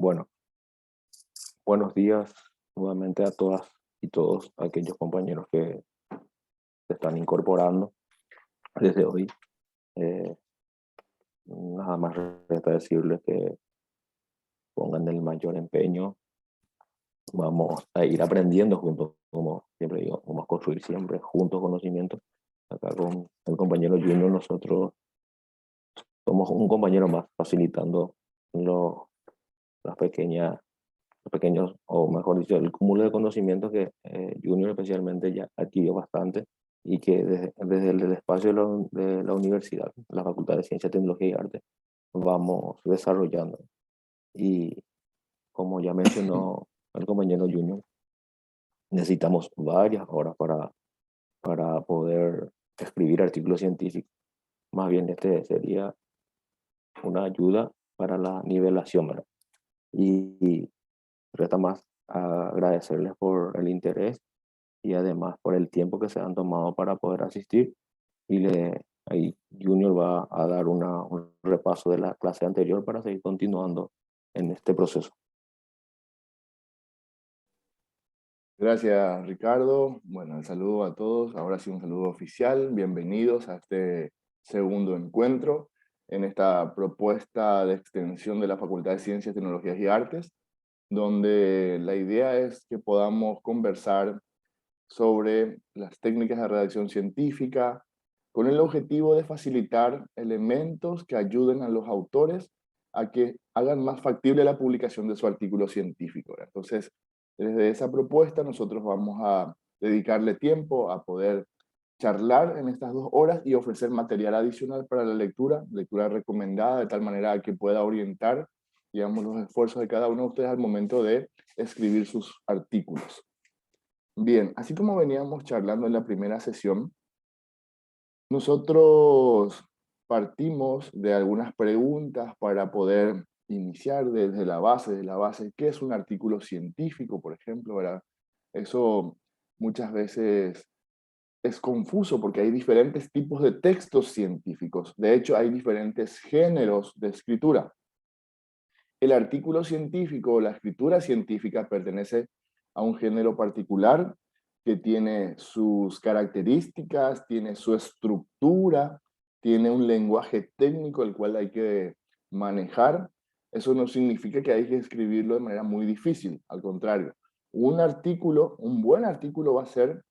Bueno, buenos días nuevamente a todas y todos aquellos compañeros que se están incorporando desde hoy. Eh, Nada más resta decirles que pongan el mayor empeño. Vamos a ir aprendiendo juntos, como siempre digo, vamos a construir siempre juntos conocimientos. Acá con el compañero Junior nosotros somos un compañero más, facilitando lo- las pequeñas los pequeños, o mejor dicho, el cúmulo de conocimientos que Junior especialmente ya adquirió bastante y que desde el espacio de la universidad, la Facultad de Ciencia, Tecnología y Arte, vamos desarrollando. Y como ya mencionó el compañero Junior, necesitamos varias horas para poder escribir artículos científicos. Más bien este sería una ayuda para la nivelación, ¿verdad? Y resta más agradecerles por el interés y además por el tiempo que se han tomado para poder asistir. Ahí Junior va a dar un repaso de la clase anterior para seguir continuando en este proceso. Gracias, Ricardo. Bueno, el saludo a todos. Ahora sí, un saludo oficial. Bienvenidos a este segundo encuentro en esta propuesta de extensión de la Facultad de Ciencias, Tecnologías y Artes, donde la idea es que podamos conversar sobre las técnicas de redacción científica con el objetivo de facilitar elementos que ayuden a los autores a que hagan más factible la publicación de su artículo científico. Entonces, desde esa propuesta nosotros vamos a dedicarle tiempo a poder charlar en estas 2 horas y ofrecer material adicional para la lectura recomendada, de tal manera que pueda orientar, digamos, los esfuerzos de cada uno de ustedes al momento de escribir sus artículos. Bien, así como veníamos charlando en la primera sesión, nosotros partimos de algunas preguntas para poder iniciar desde la base, ¿qué es un artículo científico, por ejemplo, ¿verdad? Eso muchas veces es confuso porque hay diferentes tipos de textos científicos. De hecho, hay diferentes géneros de escritura. El artículo científico o la escritura científica pertenece a un género particular que tiene sus características, tiene su estructura, tiene un lenguaje técnico el cual hay que manejar. Eso no significa que hay que escribirlo de manera muy difícil, al contrario. Un buen artículo va a ser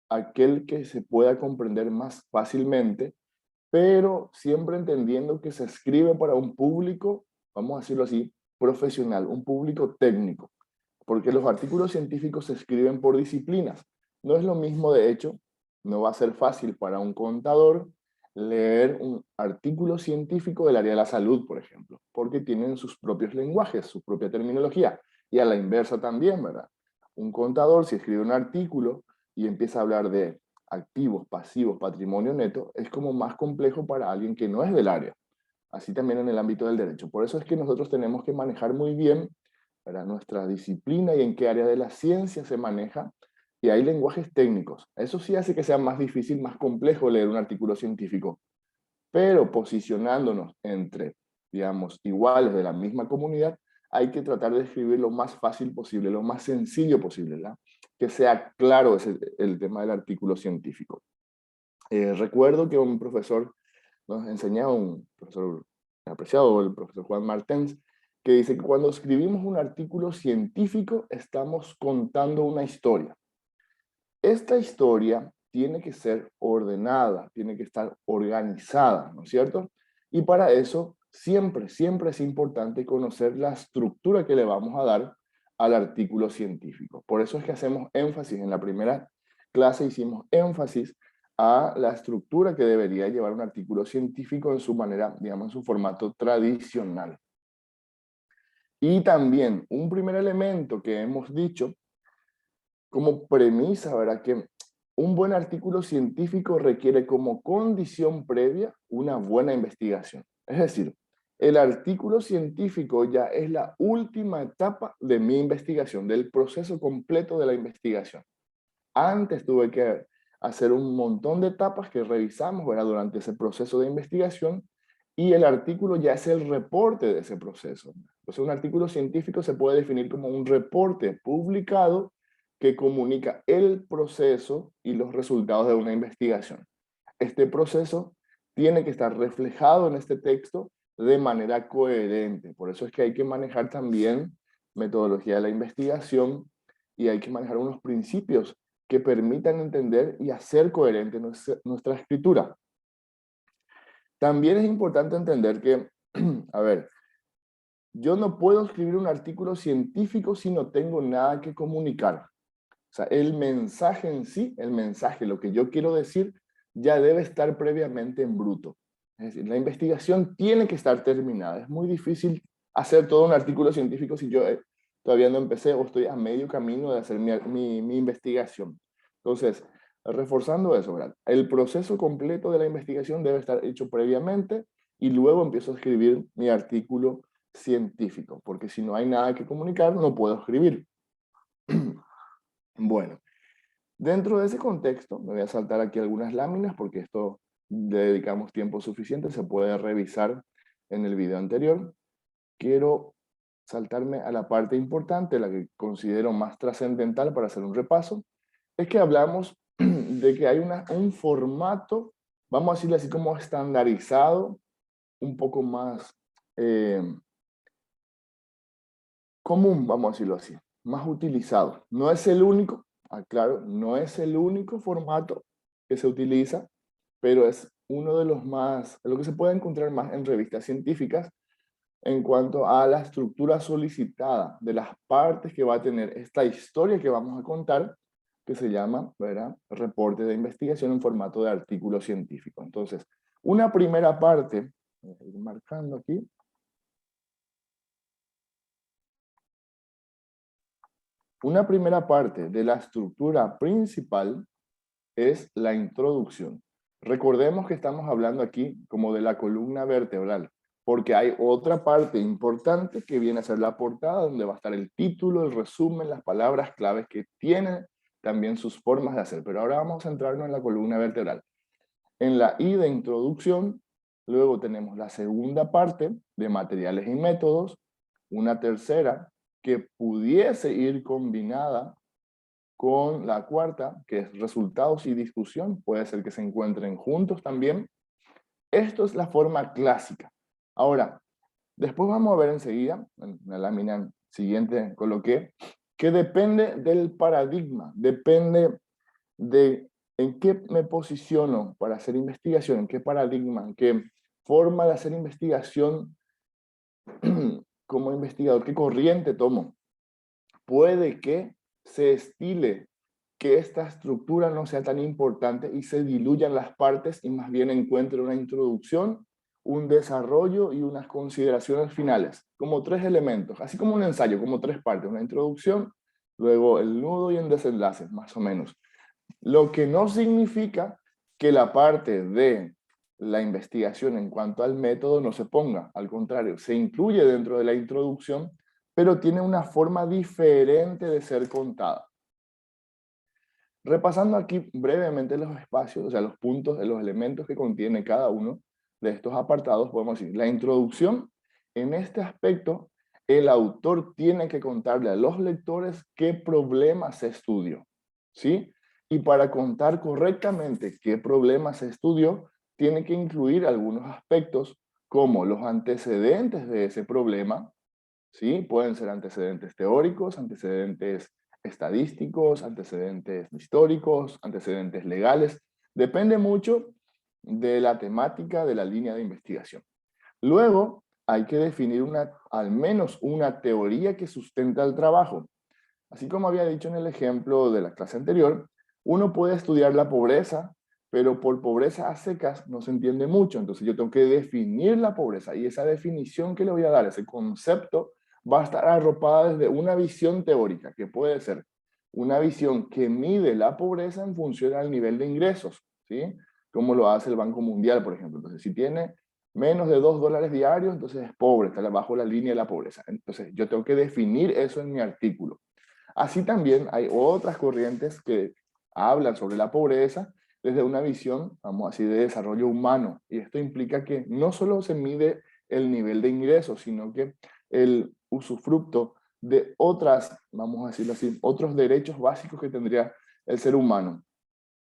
aquel que se pueda comprender más fácilmente, pero siempre entendiendo que se escribe para un público, vamos a decirlo así, profesional, un público técnico, porque los artículos científicos se escriben por disciplinas. No es lo mismo, de hecho, no va a ser fácil para un contador leer un artículo científico del área de la salud, por ejemplo, porque tienen sus propios lenguajes, su propia terminología, y a la inversa también, ¿verdad? Un contador, si escribe un artículo y empieza a hablar de activos, pasivos, patrimonio neto, es como más complejo para alguien que no es del área. Así también en el ámbito del derecho. Por eso es que nosotros tenemos que manejar muy bien para nuestra disciplina y en qué área de la ciencia se maneja. Y hay lenguajes técnicos. Eso sí hace que sea más difícil, más complejo leer un artículo científico. Pero posicionándonos entre, digamos, iguales de la misma comunidad, hay que tratar de escribir lo más fácil posible, lo más sencillo posible, ¿verdad? Que sea claro el tema del artículo científico. Recuerdo que un profesor nos enseñaba, un profesor apreciado, el profesor Juan Martens, que dice que cuando escribimos un artículo científico estamos contando una historia. Esta historia tiene que ser ordenada, tiene que estar organizada, ¿no es cierto? Y para eso siempre es importante conocer la estructura que le vamos a dar al artículo científico. Por eso es que hacemos énfasis, en la primera clase hicimos énfasis a la estructura que debería llevar un artículo científico en su manera, digamos, en su formato tradicional. Y también un primer elemento que hemos dicho como premisa, ¿verdad? Que un buen artículo científico requiere como condición previa una buena investigación. Es decir, el artículo científico ya es la última etapa de mi investigación, del proceso completo de la investigación. Antes tuve que hacer un montón de etapas que revisamos, ¿verdad? Durante ese proceso de investigación y el artículo ya es el reporte de ese proceso. Entonces, un artículo científico se puede definir como un reporte publicado que comunica el proceso y los resultados de una investigación. Este proceso tiene que estar reflejado en este texto de manera coherente. Por eso es que hay que manejar también metodología de la investigación y hay que manejar unos principios que permitan entender y hacer coherente nuestra escritura. También es importante entender que, a ver, yo no puedo escribir un artículo científico si no tengo nada que comunicar. O sea, el mensaje en sí, el mensaje, lo que yo quiero decir, ya debe estar previamente en bruto. Es decir, la investigación tiene que estar terminada. Es muy difícil hacer todo un artículo científico si yo todavía no empecé o estoy a medio camino de hacer mi investigación. Entonces, reforzando eso, ¿verdad? El proceso completo de la investigación debe estar hecho previamente y luego empiezo a escribir mi artículo científico, porque si no hay nada que comunicar, no puedo escribir. Bueno, dentro de ese contexto, me voy a saltar aquí algunas láminas porque esto le dedicamos tiempo suficiente, se puede revisar en el video anterior. Quiero saltarme a la parte importante, la que considero más trascendental para hacer un repaso, es que hablamos de que hay un formato, vamos a decirlo así como estandarizado, un poco más común, vamos a decirlo así, más utilizado. No es el único, aclaro, no es el único formato que se utiliza, pero es uno de los más, lo que se puede encontrar más en revistas científicas en cuanto a la estructura solicitada de las partes que va a tener esta historia que vamos a contar, que se llama, ¿verdad?, reporte de investigación en formato de artículo científico. Entonces, una primera parte, voy a ir marcando aquí, una primera parte de la estructura principal es la introducción. Recordemos que estamos hablando aquí como de la columna vertebral, porque hay otra parte importante que viene a ser la portada, donde va a estar el título, el resumen, las palabras claves que tienen también sus formas de hacer. Pero ahora vamos a centrarnos en la columna vertebral. En la I de introducción, luego tenemos la segunda parte de materiales y métodos, una tercera que pudiese ir combinada con la cuarta, que es resultados y discusión, puede ser que se encuentren juntos también. Esto es la forma clásica. Ahora, después vamos a ver enseguida, en la lámina siguiente coloqué, que depende del paradigma, depende de en qué me posiciono para hacer investigación, en qué paradigma, en qué forma de hacer investigación como investigador, qué corriente tomo. Puede que se estile que esta estructura no sea tan importante y se diluyan las partes y más bien encuentre una introducción, un desarrollo y unas consideraciones finales, como tres elementos, así como un ensayo, como tres partes, una introducción, luego el nudo y el desenlace, más o menos. Lo que no significa que la parte de la investigación en cuanto al método no se ponga, al contrario, se incluye dentro de la introducción, pero tiene una forma diferente de ser contada. Repasando aquí brevemente los espacios, o sea, los puntos, los elementos que contiene cada uno de estos apartados, podemos decir, la introducción, en este aspecto, el autor tiene que contarle a los lectores qué problema se estudió, ¿sí? Y para contar correctamente qué problema se estudió, tiene que incluir algunos aspectos como los antecedentes de ese problema, ¿sí? Pueden ser antecedentes teóricos, antecedentes estadísticos, antecedentes históricos, antecedentes legales. Depende mucho de la temática de la línea de investigación. Luego, hay que definir al menos una teoría que sustenta el trabajo. Así como había dicho en el ejemplo de la clase anterior, uno puede estudiar la pobreza, pero por pobreza a secas no se entiende mucho. Entonces yo tengo que definir la pobreza y esa definición que le voy a dar, ese concepto, va a estar arropada desde una visión teórica, que puede ser una visión que mide la pobreza en función al nivel de ingresos, ¿sí? Como lo hace el Banco Mundial, por ejemplo. Entonces, si tiene menos de $2 diarios, entonces es pobre, está bajo la línea de la pobreza. Entonces, yo tengo que definir eso en mi artículo. Así también hay otras corrientes que hablan sobre la pobreza, desde una visión, vamos a decir, de desarrollo humano. Y esto implica que no solo se mide el nivel de ingresos, sino que el usufructo de otras, vamos a decirlo así, otros derechos básicos que tendría el ser humano.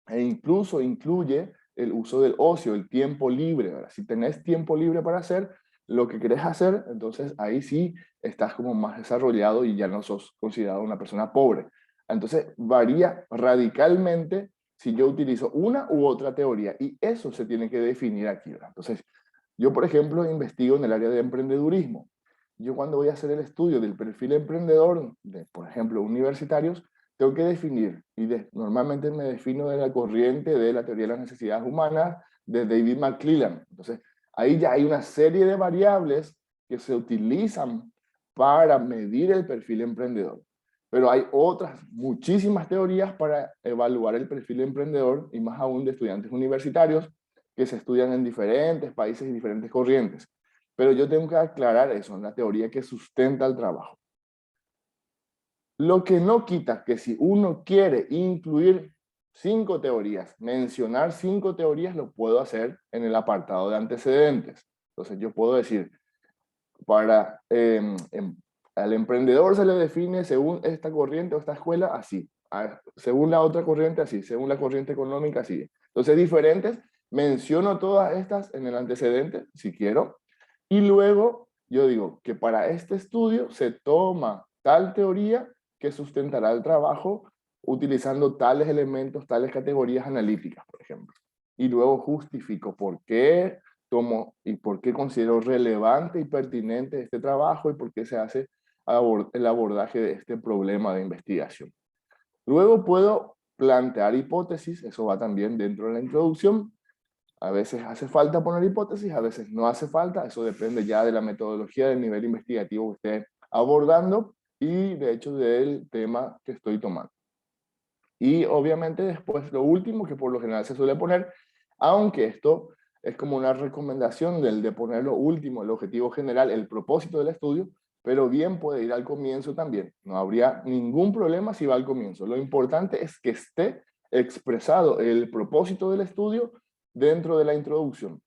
E incluso incluye el uso del ocio, el tiempo libre. ¿Verdad? Si tenés tiempo libre para hacer lo que querés hacer, entonces ahí sí estás como más desarrollado y ya no sos considerado una persona pobre. Entonces varía radicalmente si yo utilizo una u otra teoría y eso se tiene que definir aquí. ¿Verdad? Entonces, yo por ejemplo investigo en el área de emprendedurismo. Yo cuando voy a hacer el estudio del perfil emprendedor, de, por ejemplo, universitarios, tengo que definir, y normalmente me defino de la corriente de la teoría de las necesidades humanas de David McClelland. Entonces, ahí ya hay una serie de variables que se utilizan para medir el perfil emprendedor. Pero hay otras, muchísimas teorías para evaluar el perfil emprendedor, y más aún de estudiantes universitarios, que se estudian en diferentes países y diferentes corrientes. Pero yo tengo que aclarar eso, la teoría que sustenta el trabajo. Lo que no quita que si uno quiere incluir 5 teorías, mencionar 5 teorías, lo puedo hacer en el apartado de antecedentes. Entonces yo puedo decir, para al emprendedor se le define según esta corriente o esta escuela así, según la otra corriente así, según la corriente económica así. Entonces diferentes, menciono todas estas en el antecedente, si quiero, y luego yo digo que para este estudio se toma tal teoría que sustentará el trabajo utilizando tales elementos, tales categorías analíticas, por ejemplo. Y luego justifico por qué tomo y por qué considero relevante y pertinente este trabajo y por qué se hace el abordaje de este problema de investigación. Luego puedo plantear hipótesis, eso va también dentro de la introducción. A veces hace falta poner hipótesis, a veces no hace falta, eso depende ya de la metodología, del nivel investigativo que esté abordando y de hecho del tema que estoy tomando. Y obviamente después lo último que por lo general se suele poner, aunque esto es como una recomendación de poner lo último, el objetivo general, el propósito del estudio, pero bien puede ir al comienzo también. No habría ningún problema si va al comienzo. Lo importante es que esté expresado el propósito del estudio dentro de la introducción.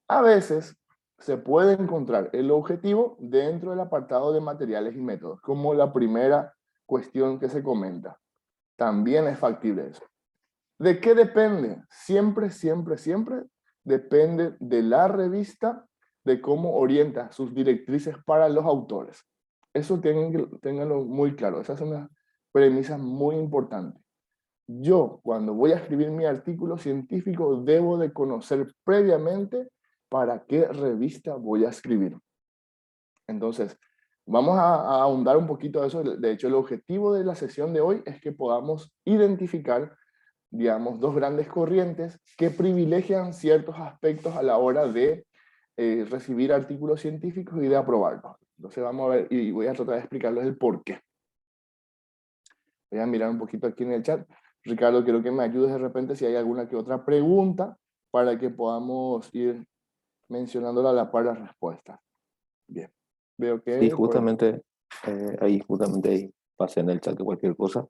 A veces se puede encontrar el objetivo dentro del apartado de materiales y métodos, como la primera cuestión que se comenta. También es factible eso. ¿De qué depende? Siempre, siempre, siempre depende de la revista, de cómo orienta sus directrices para los autores. Eso ténganlo muy claro. Esa es una premisa muy importante. Yo, cuando voy a escribir mi artículo científico, debo de conocer previamente para qué revista voy a escribir. Entonces, vamos a ahondar un poquito de eso. De hecho, el objetivo de la sesión de hoy es que podamos identificar, digamos, 2 grandes corrientes que privilegian ciertos aspectos a la hora de recibir artículos científicos y de aprobarlos. Entonces vamos a ver, y voy a tratar de explicarles el por qué. Voy a mirar un poquito aquí en el chat. Ricardo, quiero que me ayudes de repente si hay alguna que otra pregunta para que podamos ir mencionándola a la par las respuestas. Bien. Veo Sí, que justamente ahí pasé en el chat de cualquier cosa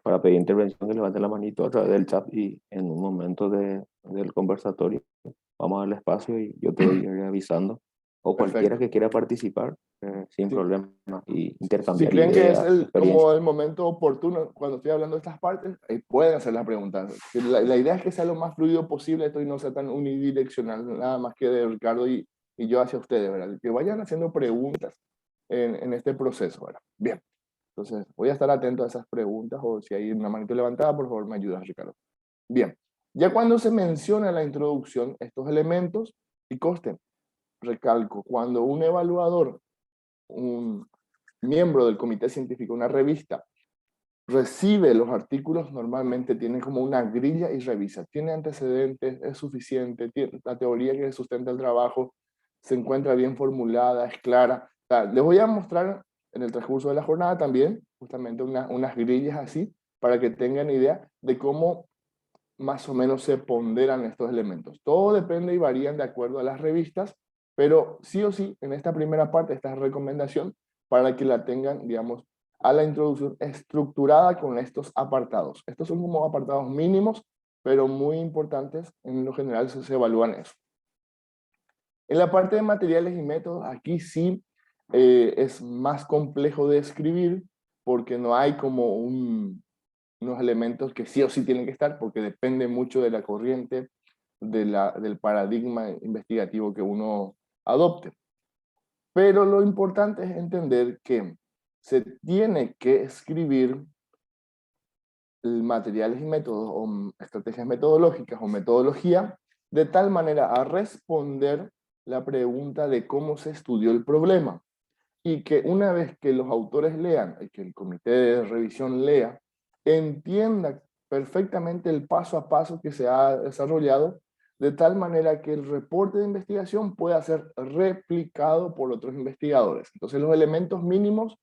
para pedir intervención que levante la manito a través del chat y en un momento del conversatorio vamos a darle espacio y yo te voy a ir avisando. O cualquiera perfecto. que quiera participar sin Sí. problema y Si intercambiar creen que es ideas, como experiencias. el momento oportuno cuando estoy hablando de estas partes, ahí pueden hacer las preguntas. La idea es que sea lo más fluido posible esto y no sea tan unidireccional, nada más que de Ricardo y yo hacia ustedes, ¿verdad? Que vayan haciendo preguntas en este proceso, ¿verdad? Bien, entonces voy a estar atento a esas preguntas o si hay una manito levantada, por favor me ayudas, Ricardo. Bien, ya cuando se menciona en la introducción estos elementos, y conste, recalco, cuando un evaluador, un miembro del comité científico, una revista, recibe los artículos, normalmente tiene como una grilla y revisa. ¿Tiene antecedentes? ¿Es suficiente? ¿La teoría que sustenta el trabajo se encuentra bien formulada? ¿Es clara? O sea, les voy a mostrar en el transcurso de la jornada también, justamente unas grillas así, para que tengan idea de cómo más o menos se ponderan estos elementos. Todo depende y varían de acuerdo a las revistas, pero sí o sí, en esta primera parte, esta recomendación, para que la tengan, digamos, a la introducción estructurada con estos apartados. Estos son como apartados mínimos pero muy importantes, en lo general se evalúan eso. En la parte de materiales y métodos, aquí sí es más complejo de escribir, porque no hay como unos elementos que sí o sí tienen que estar, porque depende mucho de la corriente, del paradigma investigativo que uno adopte. Pero lo importante es entender que se tiene que escribir materiales y métodos o estrategias metodológicas o metodología de tal manera a responder la pregunta de cómo se estudió el problema. Y que una vez que los autores lean, y que el comité de revisión lea, entienda perfectamente el paso a paso que se ha desarrollado, de tal manera que el reporte de investigación pueda ser replicado por otros investigadores. Entonces los elementos mínimos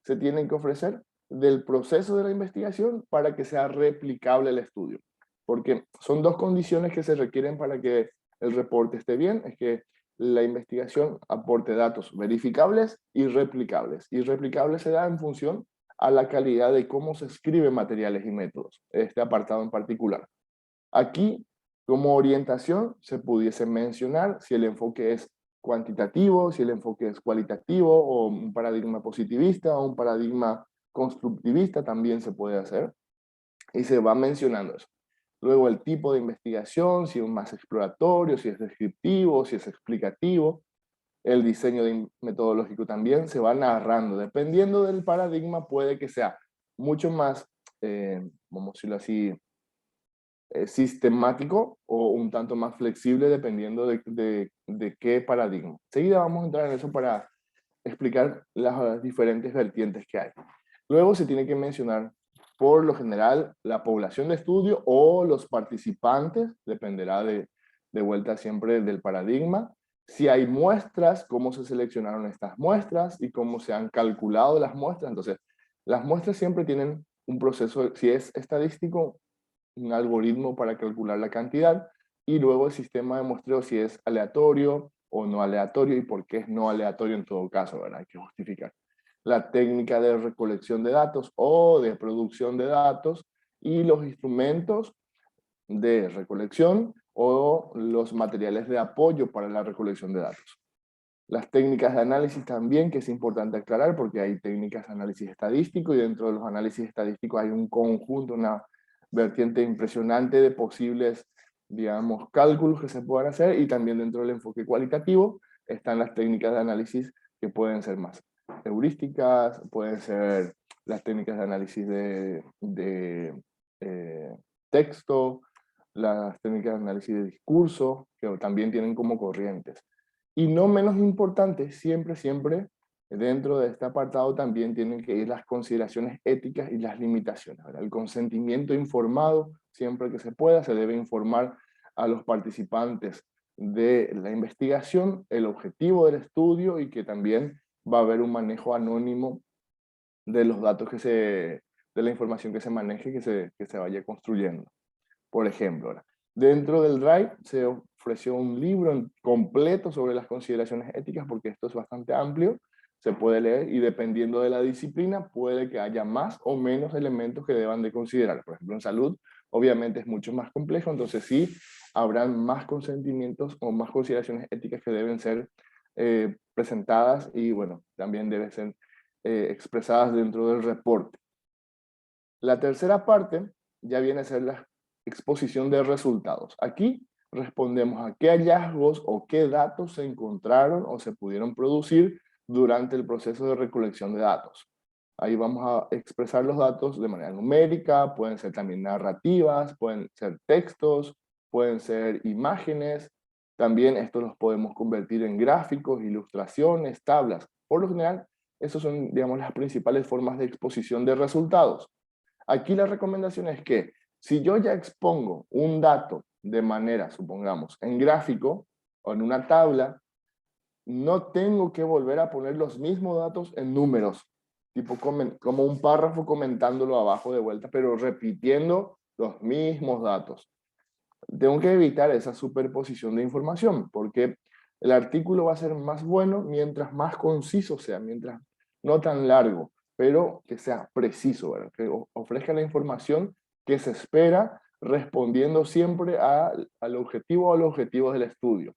se tienen que ofrecer del proceso de la investigación para que sea replicable el estudio. Porque son dos condiciones que se requieren para que el reporte esté bien, es que la investigación aporte datos verificables y replicables. Y replicables se da en función a la calidad de cómo se escriben materiales y métodos, este apartado en particular. Aquí, como orientación, se pudiese mencionar si el enfoque es cuantitativo, si el enfoque es cualitativo, o un paradigma positivista, o un paradigma constructivista también se puede hacer, y se va mencionando eso. Luego el tipo de investigación, si es más exploratorio, si es descriptivo, si es explicativo. El diseño metodológico también se va narrando. Dependiendo del paradigma puede que sea mucho más, vamos a decirlo así, sistemático o un tanto más flexible dependiendo de qué paradigma. Enseguida vamos a entrar en eso para explicar las diferentes vertientes que hay. Luego se tiene que mencionar, por lo general, la población de estudio o los participantes, dependerá de vuelta siempre del paradigma. Si hay muestras, cómo se seleccionaron estas muestras y cómo se han calculado las muestras. Entonces, las muestras siempre tienen un proceso, si es estadístico, un algoritmo para calcular la cantidad, y luego el sistema de muestreo si es aleatorio o no aleatorio y por qué es no aleatorio en todo caso, ¿verdad? Hay que justificar. La técnica de recolección de datos o de producción de datos y los instrumentos de recolección o los materiales de apoyo para la recolección de datos. Las técnicas de análisis también, que es importante aclarar porque hay técnicas de análisis estadístico y dentro de los análisis estadísticos hay un conjunto, una vertiente impresionante de posibles, digamos, cálculos que se puedan hacer, y también dentro del enfoque cualitativo están las técnicas de análisis que pueden ser más heurísticas, pueden ser las técnicas de análisis de texto, las técnicas de análisis de discurso, que también tienen como corrientes. Y no menos importante, siempre, dentro de este apartado también tienen que ir las consideraciones éticas y las limitaciones, ¿verdad? El consentimiento informado, siempre que se pueda, se debe informar a los participantes de la investigación, el objetivo del estudio, y que también va a haber un manejo anónimo de los datos de la información que se maneje, que se vaya construyendo. Por ejemplo, ¿verdad? Dentro del Drive se ofreció un libro completo sobre las consideraciones éticas, porque esto es bastante amplio, se puede leer y dependiendo de la disciplina puede que haya más o menos elementos que deban de considerar. Por ejemplo, en salud obviamente es mucho más complejo, entonces sí habrán más consentimientos o más consideraciones éticas que deben ser presentadas y bueno, también deben ser expresadas dentro del reporte. La tercera parte ya viene a ser la exposición de resultados. Aquí respondemos a qué hallazgos o qué datos se encontraron o se pudieron producir durante el proceso de recolección de datos. Ahí vamos a expresar los datos de manera numérica, pueden ser también narrativas, pueden ser textos, pueden ser imágenes. También estos los podemos convertir en gráficos, ilustraciones, tablas. Por lo general, esas son, digamos, las principales formas de exposición de resultados. Aquí la recomendación es que si yo ya expongo un dato de manera, supongamos, en gráfico o en una tabla, no tengo que volver a poner los mismos datos en números, tipo como un párrafo comentándolo abajo de vuelta, pero repitiendo los mismos datos. Tengo que evitar esa superposición de información, porque el artículo va a ser más bueno mientras más conciso sea, mientras no tan largo, pero que sea preciso, ¿verdad? Que ofrezca la información que se espera respondiendo siempre al objetivo o a los objetivos del estudio.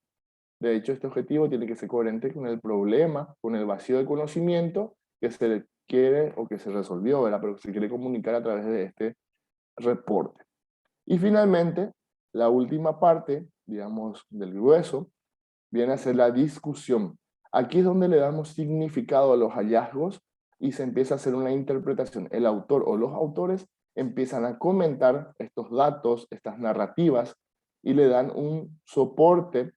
De hecho, este objetivo tiene que ser coherente con el problema, con el vacío de conocimiento que se quiere o que se resolvió, ¿verdad? Pero que se quiere comunicar a través de este reporte. Y finalmente, la última parte, digamos, del grueso, viene a ser la discusión. Aquí es donde le damos significado a los hallazgos y se empieza a hacer una interpretación. El autor o los autores empiezan a comentar estos datos, estas narrativas, y le dan un soporte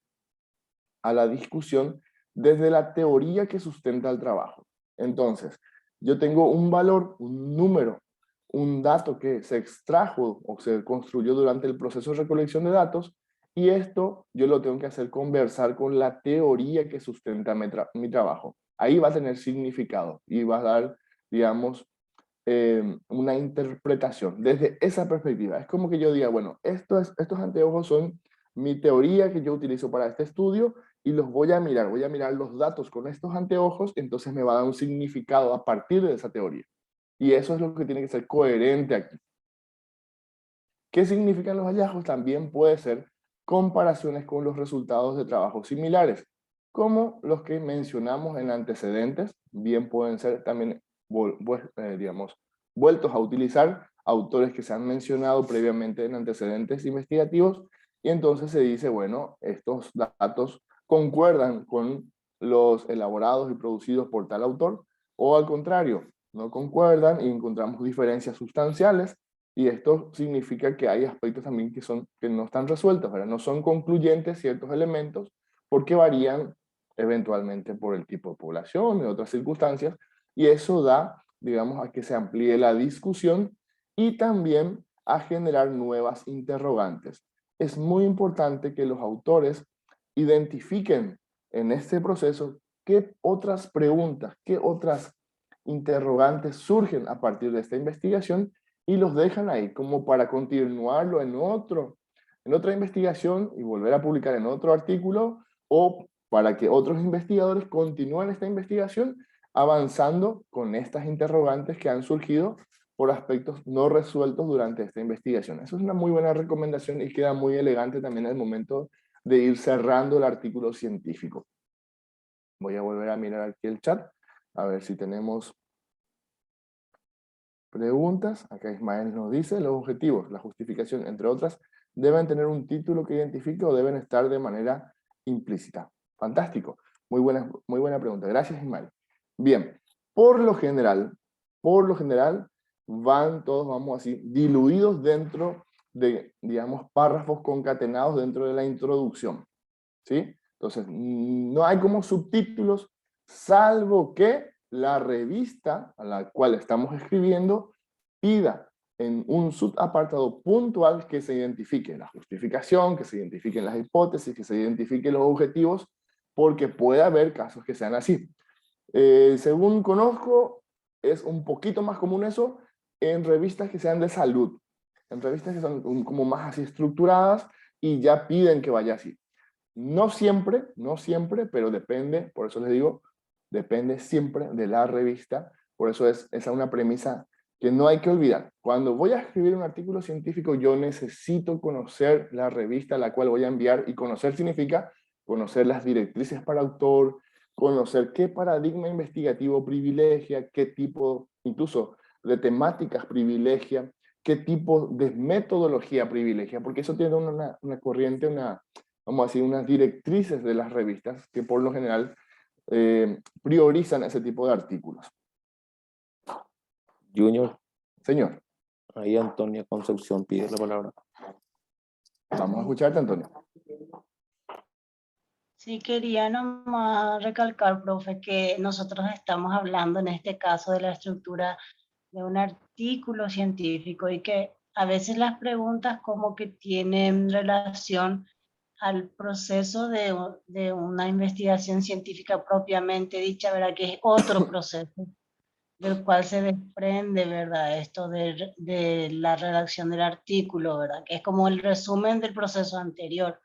a la discusión desde la teoría que sustenta el trabajo. Entonces, yo tengo un valor, un número, un dato que se extrajo o se construyó durante el proceso de recolección de datos, y esto yo lo tengo que hacer conversar con la teoría que sustenta mi trabajo. Ahí va a tener significado y va a dar, digamos, una interpretación desde esa perspectiva. Es como que yo diga, bueno, estos anteojos son mi teoría que yo utilizo para este estudio y los voy a mirar los datos con estos anteojos, entonces me va a dar un significado a partir de esa teoría. Y eso es lo que tiene que ser coherente aquí. ¿Qué significan los hallazgos? También puede ser comparaciones con los resultados de trabajos similares, como los que mencionamos en antecedentes, bien pueden ser también, digamos, vueltos a utilizar autores que se han mencionado previamente en antecedentes investigativos, y entonces se dice, bueno, estos datos concuerdan con los elaborados y producidos por tal autor, o al contrario, no concuerdan y encontramos diferencias sustanciales. Y esto significa que hay aspectos también que no están resueltos, ¿verdad? No son concluyentes ciertos elementos porque varían eventualmente por el tipo de población y otras circunstancias, y eso da, digamos, a que se amplíe la discusión y también a generar nuevas interrogantes. Es muy importante que los autores identifiquen en este proceso qué otras preguntas, qué otras interrogantes surgen a partir de esta investigación y los dejan ahí como para continuarlo en otra investigación y volver a publicar en otro artículo, o para que otros investigadores continúen esta investigación avanzando con estas interrogantes que han surgido por aspectos no resueltos durante esta investigación. Eso es una muy buena recomendación y queda muy elegante también en el momento de ir cerrando el artículo científico. Voy a volver a mirar aquí el chat, a ver si tenemos preguntas. Acá Ismael nos dice, los objetivos, la justificación, entre otras, deben tener un título que identifique o deben estar de manera implícita. Fantástico. Muy buena pregunta. Gracias, Ismael. Bien, por lo general, van todos, vamos así, diluidos dentro de, digamos, párrafos concatenados dentro de la introducción. ¿Sí? Entonces, no hay como subtítulos, salvo que la revista a la cual estamos escribiendo pida en un subapartado puntual que se identifique la justificación, que se identifiquen las hipótesis, que se identifiquen los objetivos, porque puede haber casos que sean así. Según conozco, es un poquito más común eso en revistas que sean de salud, en revistas que son como más así estructuradas y ya piden que vaya así. No siempre, pero depende, por eso les digo, depende siempre de la revista, por eso esa es una premisa que no hay que olvidar. Cuando voy a escribir un artículo científico, yo necesito conocer la revista a la cual voy a enviar, y conocer significa conocer las directrices para autor, conocer qué paradigma investigativo privilegia, qué tipo incluso de temáticas privilegia, qué tipo de metodología privilegia, porque eso tiene una corriente, vamos a decir, unas directrices de las revistas que por lo general priorizan ese tipo de artículos. Junior, Señor, ahí Antonia Concepción pide la palabra. vamos a escucharte, Antonio. Sí, quería nomás recalcar, profe, que nosotros estamos hablando en este caso de la estructura de un artículo científico y que a veces las preguntas como que tienen relación al proceso de una investigación científica propiamente dicha, ¿verdad? Que es otro proceso del cual se desprende, ¿verdad? Esto de la redacción del artículo, ¿verdad? Que es como el resumen del proceso anterior.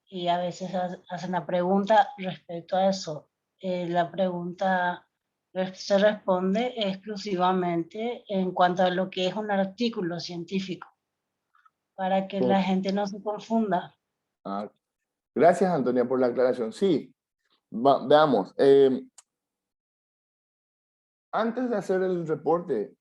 Y a veces hacen la pregunta respecto a eso. La pregunta se responde exclusivamente en cuanto a lo que es un artículo científico. para que la gente no se confunda. Gracias, Antonia, por la aclaración. Sí, veamos. Antes de hacer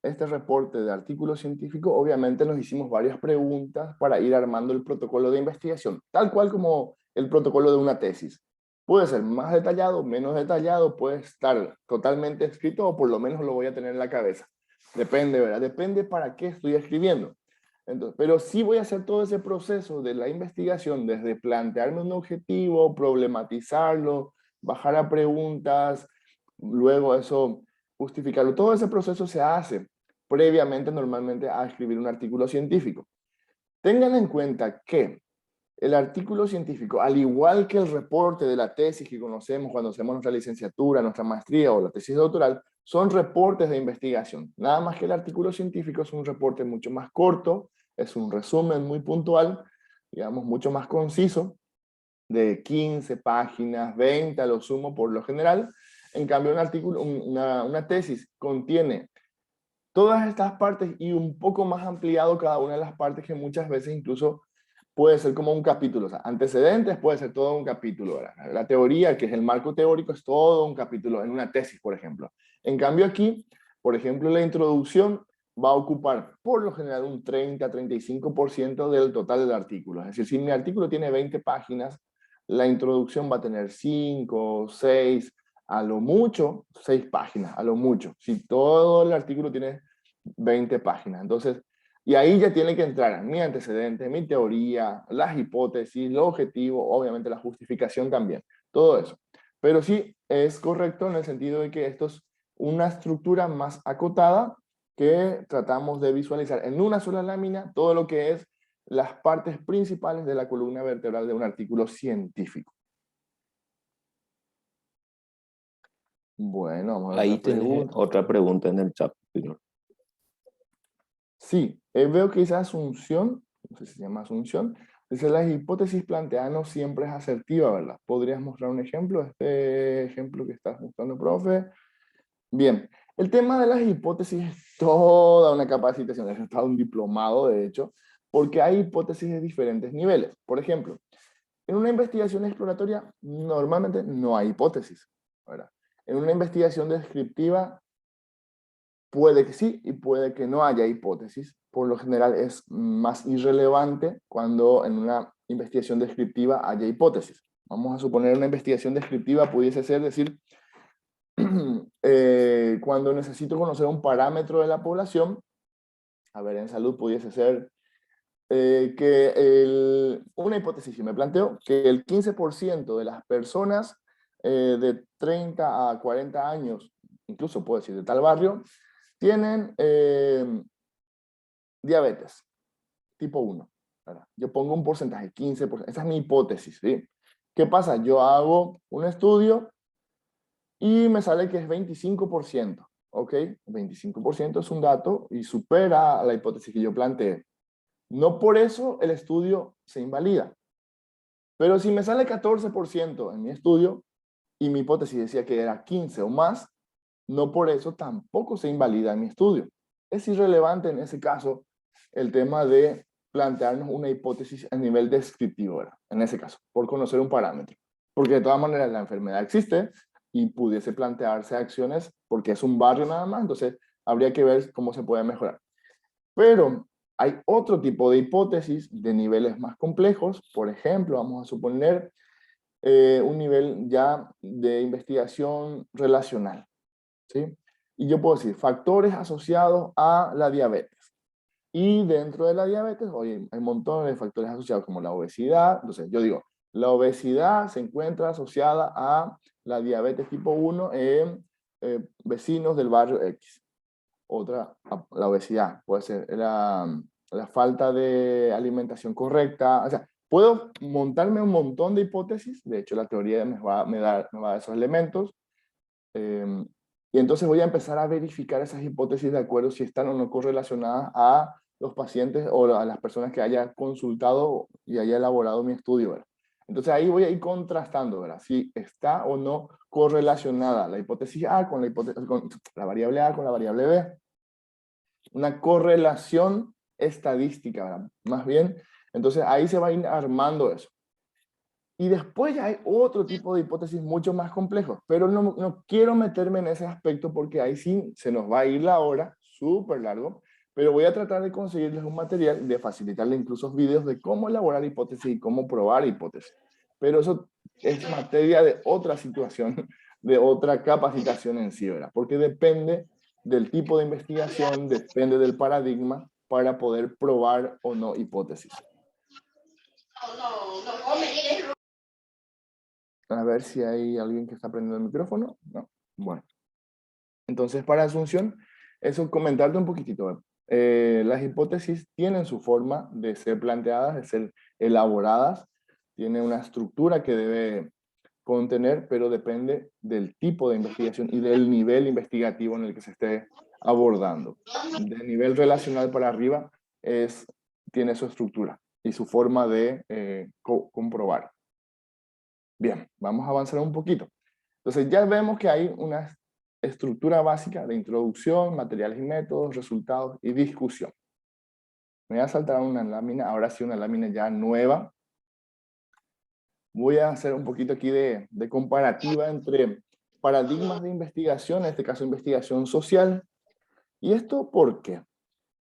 este reporte de artículo científico, obviamente nos hicimos varias preguntas para ir armando el protocolo de investigación, tal cual como el protocolo de una tesis. Puede ser más detallado, menos detallado, puede estar totalmente escrito o por lo menos lo voy a tener en la cabeza. Depende, ¿verdad? Depende para qué estoy escribiendo. Entonces, pero sí voy a hacer todo ese proceso de la investigación, desde plantearme un objetivo, problematizarlo, bajar a preguntas, luego eso justificarlo. Todo ese proceso se hace previamente normalmente a escribir un artículo científico. Tengan en cuenta que el artículo científico, al igual que el reporte de la tesis que conocemos cuando hacemos nuestra licenciatura, nuestra maestría o la tesis doctoral, son reportes de investigación. Nada más que el artículo científico es un reporte mucho más corto, es un resumen muy puntual, digamos, mucho más conciso, de 15 páginas, 20 a lo sumo por lo general. En cambio, un artículo, una tesis contiene todas estas partes y un poco más ampliado cada una de las partes, que muchas veces incluso puede ser como un capítulo. O sea, antecedentes puede ser todo un capítulo, ¿verdad? La teoría, que es el marco teórico, es todo un capítulo en una tesis, por ejemplo. En cambio aquí, por ejemplo, la introducción va a ocupar por lo general un 30-35% del total del artículo. Es decir, si mi artículo tiene 20 páginas, la introducción va a tener 5, 6, a lo mucho 6 páginas, a lo mucho. Si todo el artículo tiene 20 páginas. Entonces, y ahí ya tiene que entrar mi antecedente, mi teoría, las hipótesis, los objetivos, obviamente la justificación también, todo eso. Pero sí es correcto en el sentido de que esto es una estructura más acotada que tratamos de visualizar en una sola lámina todo lo que es las partes principales de la columna vertebral de un artículo científico. Bueno, vamos a ver Ahí otra tenés pregunta. otra pregunta en el chat, señor. Sí, veo que dice Asunción, no sé si se llama Asunción, dice la hipótesis planteada no siempre es asertiva, ¿verdad? ¿Podrías mostrar un ejemplo? Este ejemplo que estás mostrando, profe. Bien, el tema de las hipótesis es toda una capacitación, es todo un diplomado, de hecho, porque hay hipótesis de diferentes niveles. Por ejemplo, en una investigación exploratoria normalmente no hay hipótesis, ¿verdad? En una investigación descriptiva puede que sí y puede que no haya hipótesis. Por lo general es más irrelevante cuando en una investigación descriptiva haya hipótesis. Vamos a suponer una investigación descriptiva pudiese ser decir, cuando necesito conocer un parámetro de la población, a ver, en salud pudiese ser una hipótesis que me planteo, que el 15% de las personas de 30 a 40 años, incluso puedo decir de tal barrio, tienen diabetes tipo 1. ¿Verdad? Yo pongo un porcentaje, 15%. Esa es mi hipótesis. ¿Sí? ¿Qué pasa? Yo hago un estudio y me sale que es 25%. ¿Ok? 25% es un dato y supera la hipótesis que yo planteé. No por eso el estudio se invalida. Pero si me sale 14% en mi estudio y mi hipótesis decía que era 15 o más, no por eso tampoco se invalida en mi estudio. Es irrelevante en ese caso el tema de plantearnos una hipótesis a nivel descriptivo, ¿verdad? En ese caso, por conocer un parámetro. Porque de todas maneras la enfermedad existe y pudiese plantearse acciones porque es un barrio nada más, entonces habría que ver cómo se puede mejorar. Pero hay otro tipo de hipótesis de niveles más complejos. Por ejemplo, vamos a suponer un nivel ya de investigación relacional. ¿Sí? Y yo puedo decir factores asociados a la diabetes. Y dentro de la diabetes, oye, hay montones de factores asociados como la obesidad. Entonces, yo digo, la obesidad se encuentra asociada a la diabetes tipo 1 en vecinos del barrio X. Otra, la obesidad, puede ser la falta de alimentación correcta. O sea, puedo montarme un montón de hipótesis. De hecho, la teoría me va a dar esos elementos. Y entonces voy a empezar a verificar esas hipótesis de acuerdo si están o no correlacionadas a los pacientes o a las personas que haya consultado y haya elaborado mi estudio, ¿verdad? Entonces ahí voy a ir contrastando, ¿verdad? Si está o no correlacionada la hipótesis A con la variable A con la variable B. Una correlación estadística, ¿verdad? Más bien, entonces ahí se va a ir armando eso. Y después ya hay otro tipo de hipótesis mucho más complejos, pero no quiero meterme en ese aspecto porque ahí sí se nos va a ir la hora, súper largo, pero voy a tratar de conseguirles un material, de facilitarles incluso videos de cómo elaborar hipótesis y cómo probar hipótesis. Pero eso es materia de otra situación, de otra capacitación en sí, ¿verdad? Porque depende del tipo de investigación, depende del paradigma para poder probar o no hipótesis. A ver si hay alguien que está prendiendo el micrófono. No. Bueno. Entonces, para Asunción, eso comentarte un poquitito. Las hipótesis tienen su forma de ser planteadas, de ser elaboradas, tiene una estructura que debe contener, pero depende del tipo de investigación y del nivel investigativo en el que se esté abordando. Del nivel relacional para arriba tiene su estructura y su forma de comprobar. Bien, vamos a avanzar un poquito. Entonces ya vemos que hay una estructura básica de introducción, materiales y métodos, resultados y discusión. Me voy a saltar una lámina, ahora sí una lámina ya nueva. Voy a hacer un poquito aquí de comparativa entre paradigmas de investigación, en este caso investigación social. ¿Y esto por qué?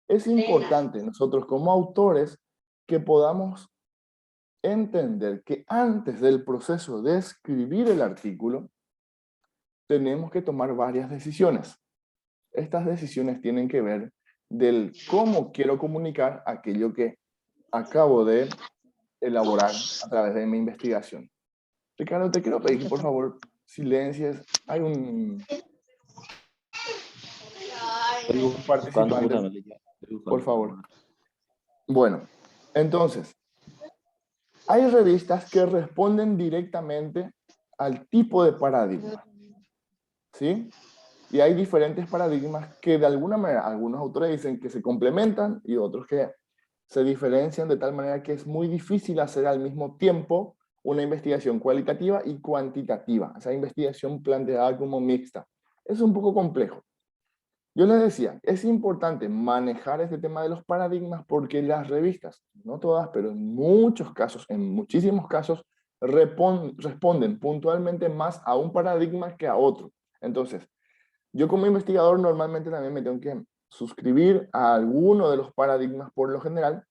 Es importante nosotros como autores que podamos entender que antes del proceso de escribir el artículo, tenemos que tomar varias decisiones. Estas decisiones tienen que ver del cómo quiero comunicar aquello que acabo de elaborar a través de mi investigación. Ricardo, te quiero pedir que por favor silencies. Hay un Estoy buscando participante, justamente ya. Estoy por buscando. favor. Bueno, entonces, hay revistas que responden directamente al tipo de paradigma, ¿sí? Y hay diferentes paradigmas que de alguna manera, algunos autores dicen que se complementan y otros que se diferencian de tal manera que es muy difícil hacer al mismo tiempo una investigación cualitativa y cuantitativa, esa investigación planteada como mixta. Es un poco complejo. Yo les decía, es importante manejar este tema de los paradigmas porque las revistas, no todas, pero en muchos casos, en muchísimos casos, responden puntualmente más a un paradigma que a otro. Entonces, yo como investigador normalmente también me tengo que suscribir a alguno de los paradigmas por lo general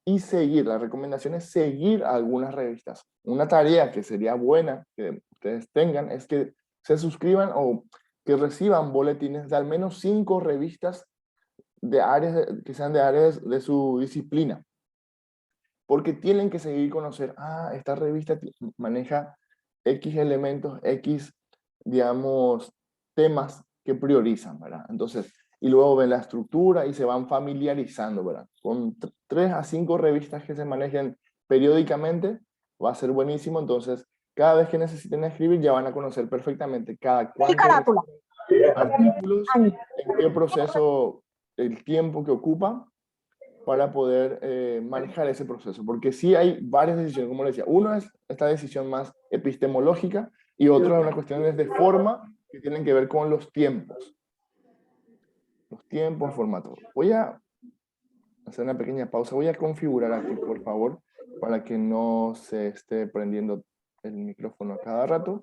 y seguir, la recomendación es seguir a algunas revistas. Una tarea que sería buena que ustedes tengan es que se suscriban o que reciban boletines de al menos 5 revistas de áreas que sean de áreas de su disciplina. Porque tienen que seguir conocer, esta revista maneja X elementos, X, digamos, temas que priorizan, ¿verdad? Entonces, y luego ven la estructura y se van familiarizando, ¿verdad? Con 3 a 5 revistas que se manejen periódicamente, va a ser buenísimo. Entonces, cada vez que necesiten escribir, ya van a conocer perfectamente cada cuántos artículos, en qué proceso, el tiempo que ocupa, para poder manejar ese proceso. Porque sí hay varias decisiones, como les decía. Uno es esta decisión más epistemológica y otro es una cuestión de forma que tienen que ver con los tiempos. Los tiempos, formato. Voy a hacer una pequeña pausa. Voy a configurar aquí, por favor, para que no se esté prendiendo el micrófono a cada rato.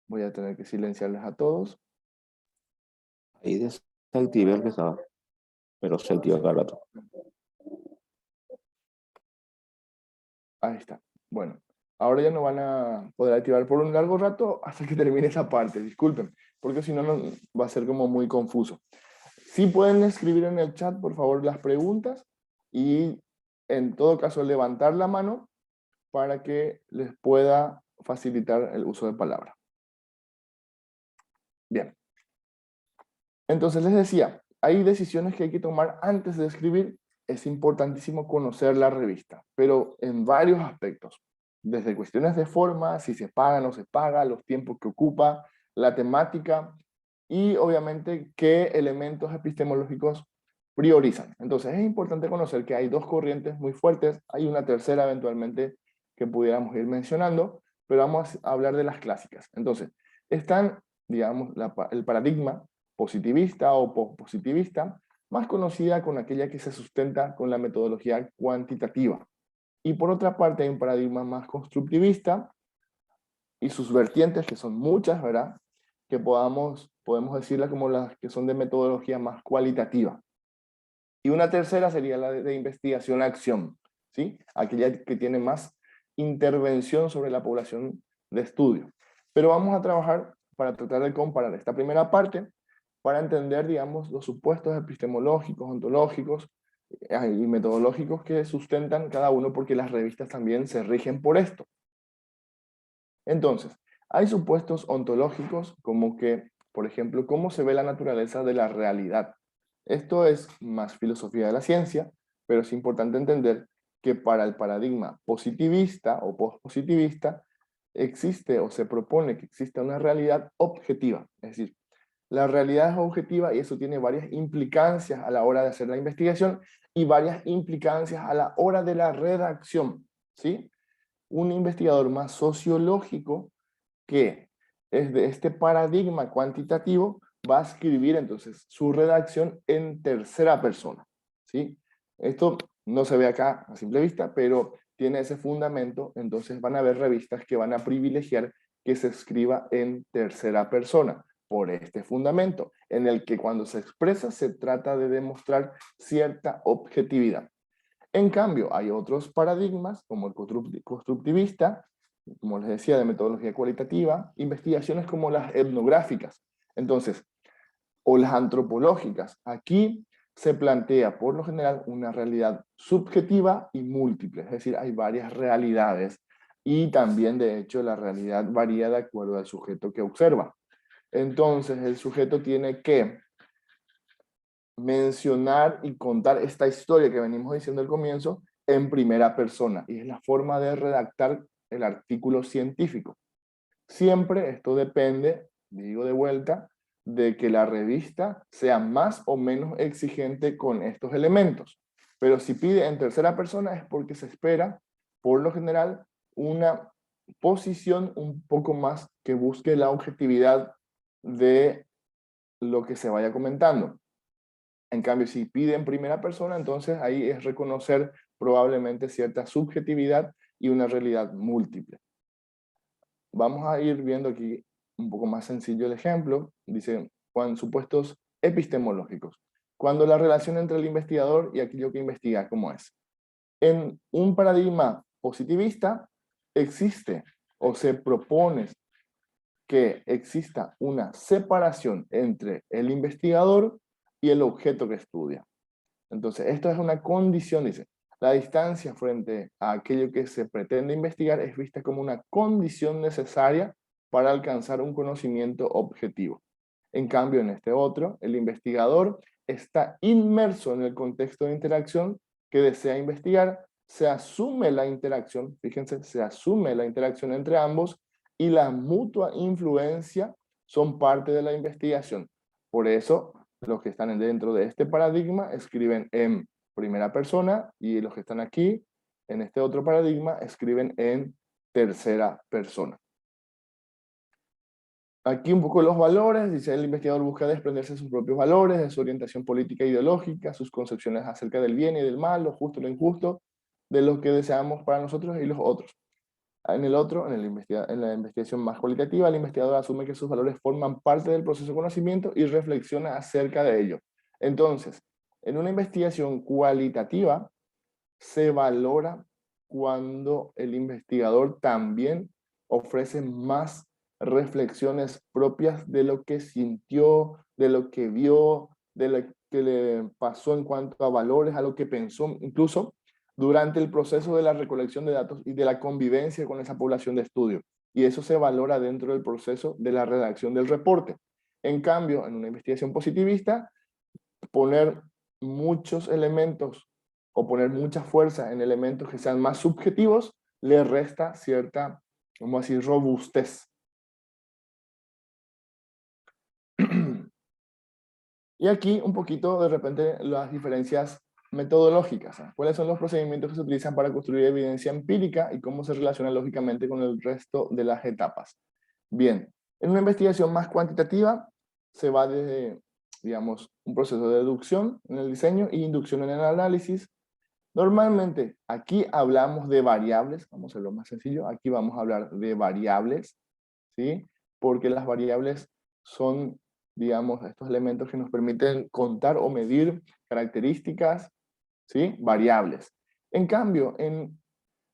Voy a tener que silenciarles a todos. Ahí desactivé el que estaba, pero se activa cada rato. Ahí está. Bueno, ahora ya no van a poder activar por un largo rato hasta que termine esa parte. Disculpen, porque si no, va a ser como muy confuso. Sí pueden escribir en el chat, por favor, las preguntas y en todo caso levantar la mano para que les pueda facilitar el uso de palabra. Bien. Entonces les decía, hay decisiones que hay que tomar antes de escribir. Es importantísimo conocer la revista, pero en varios aspectos. Desde cuestiones de forma, si se paga o no se paga, los tiempos que ocupa, la temática y obviamente qué elementos epistemológicos priorizan. Entonces es importante conocer que hay 2 corrientes muy fuertes, hay una tercera eventualmente que pudiéramos ir mencionando, pero vamos a hablar de las clásicas. Entonces, están, digamos, el paradigma positivista o postpositivista, más conocida con aquella que se sustenta con la metodología cuantitativa. Y por otra parte hay un paradigma más constructivista y sus vertientes, que son muchas, ¿verdad? Que podemos decirla como las que son de metodología más cualitativa. Y una tercera sería la de investigación-acción, ¿sí? Aquella que tiene más intervención sobre la población de estudio. Pero vamos a trabajar para tratar de comparar esta primera parte para entender, digamos, los supuestos epistemológicos, ontológicos y metodológicos que sustentan cada uno, porque las revistas también se rigen por esto. Entonces, hay supuestos ontológicos como que, por ejemplo, cómo se ve la naturaleza de la realidad. Esto es más filosofía de la ciencia, pero es importante entender que para el paradigma positivista o postpositivista existe o se propone que exista una realidad objetiva. Es decir, la realidad es objetiva y eso tiene varias implicancias a la hora de hacer la investigación y varias implicancias a la hora de la redacción, ¿sí? Un investigador más sociológico que es de este paradigma cuantitativo va a escribir entonces su redacción en tercera persona, ¿sí? Esto no se ve acá a simple vista, pero tiene ese fundamento. Entonces van a haber revistas que van a privilegiar que se escriba en tercera persona por este fundamento, en el que cuando se expresa se trata de demostrar cierta objetividad. En cambio, hay otros paradigmas, como el constructivista, como les decía, de metodología cualitativa, investigaciones como las etnográficas, entonces, o las antropológicas. Aquí se plantea, por lo general, una realidad subjetiva y múltiple, es decir, hay varias realidades, y también, de hecho, la realidad varía de acuerdo al sujeto que observa. Entonces, el sujeto tiene que mencionar y contar esta historia que venimos diciendo al comienzo en primera persona, y es la forma de redactar el artículo científico. Siempre esto depende, digo de vuelta, de que la revista sea más o menos exigente con estos elementos. Pero si pide en tercera persona es porque se espera, por lo general, una posición un poco más que busque la objetividad de lo que se vaya comentando. En cambio, si pide en primera persona, entonces ahí es reconocer probablemente cierta subjetividad y una realidad múltiple. Vamos a ir viendo aquí un poco más sencillo el ejemplo. Dice, cuando supuestos epistemológicos. Cuando la relación entre el investigador y aquello que investiga, ¿cómo es? En un paradigma positivista existe o se propone que exista una separación entre el investigador y el objeto que estudia. Entonces, esto es una condición, dice. La distancia frente a aquello que se pretende investigar es vista como una condición necesaria para alcanzar un conocimiento objetivo. En cambio, en este otro, el investigador está inmerso en el contexto de interacción que desea investigar, se asume la interacción, fíjense, se asume la interacción entre ambos y la mutua influencia son parte de la investigación. Por eso, los que están dentro de este paradigma escriben en primera persona y los que están aquí, en este otro paradigma, escriben en tercera persona. Aquí un poco los valores, dice el investigador busca desprenderse de sus propios valores, de su orientación política e ideológica, sus concepciones acerca del bien y del mal, lo justo y lo injusto, de lo que deseamos para nosotros y los otros. En el otro, en la investigación más cualitativa, el investigador asume que sus valores forman parte del proceso de conocimiento y reflexiona acerca de ello. Entonces, en una investigación cualitativa, se valora cuando el investigador también ofrece más reflexiones propias de lo que sintió, de lo que vio, de lo que le pasó en cuanto a valores, a lo que pensó, incluso durante el proceso de la recolección de datos y de la convivencia con esa población de estudio. Y eso se valora dentro del proceso de la redacción del reporte. En cambio, en una investigación positivista, poner muchos elementos o poner mucha fuerza en elementos que sean más subjetivos, le resta cierta, vamos a decir, robustez. Y aquí un poquito de repente las diferencias metodológicas. ¿Cuáles son los procedimientos que se utilizan para construir evidencia empírica y cómo se relaciona lógicamente con el resto de las etapas? Bien, en una investigación más cuantitativa se va desde digamos, un proceso de deducción en el diseño y inducción en el análisis. Normalmente aquí hablamos de variables, vamos a hacerlo más sencillo, aquí vamos a hablar de variables, ¿sí? Porque las variables son, digamos, estos elementos que nos permiten contar o medir características, ¿sí? Variables. En cambio, en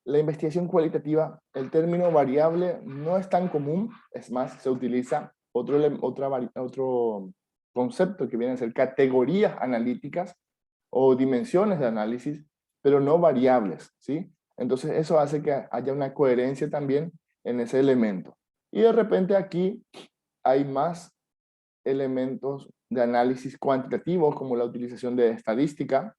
la investigación cualitativa, el término variable no es tan común, es más, se utiliza otro concepto que viene a ser categorías analíticas o dimensiones de análisis, pero no variables, ¿sí? Entonces eso hace que haya una coherencia también en ese elemento. Y de repente aquí hay más elementos de análisis cuantitativo, como la utilización de estadística,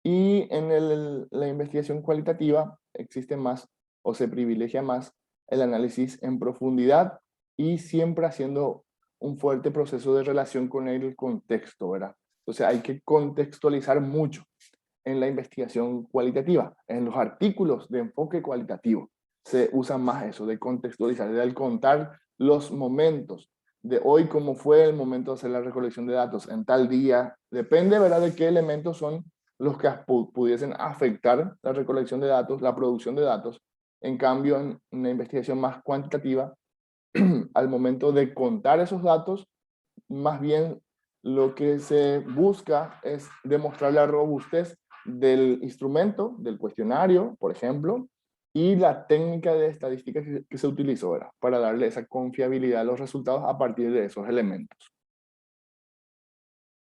y en la investigación cualitativa existe más o se privilegia más el análisis en profundidad y siempre haciendo un fuerte proceso de relación con el contexto, ¿verdad? Entonces hay que contextualizar mucho en la investigación cualitativa. En los artículos de enfoque cualitativo se usa más eso, de contextualizar, de contar los momentos de hoy, cómo fue el momento de hacer la recolección de datos en tal día. Depende, ¿verdad?, de qué elementos son los que pudiesen afectar la recolección de datos, la producción de datos. En cambio, en una investigación más cuantitativa, al momento de contar esos datos, más bien lo que se busca es demostrar la robustez del instrumento, del cuestionario, por ejemplo, y la técnica de estadística que se utilizó, ¿verdad?, para darle esa confiabilidad a los resultados a partir de esos elementos.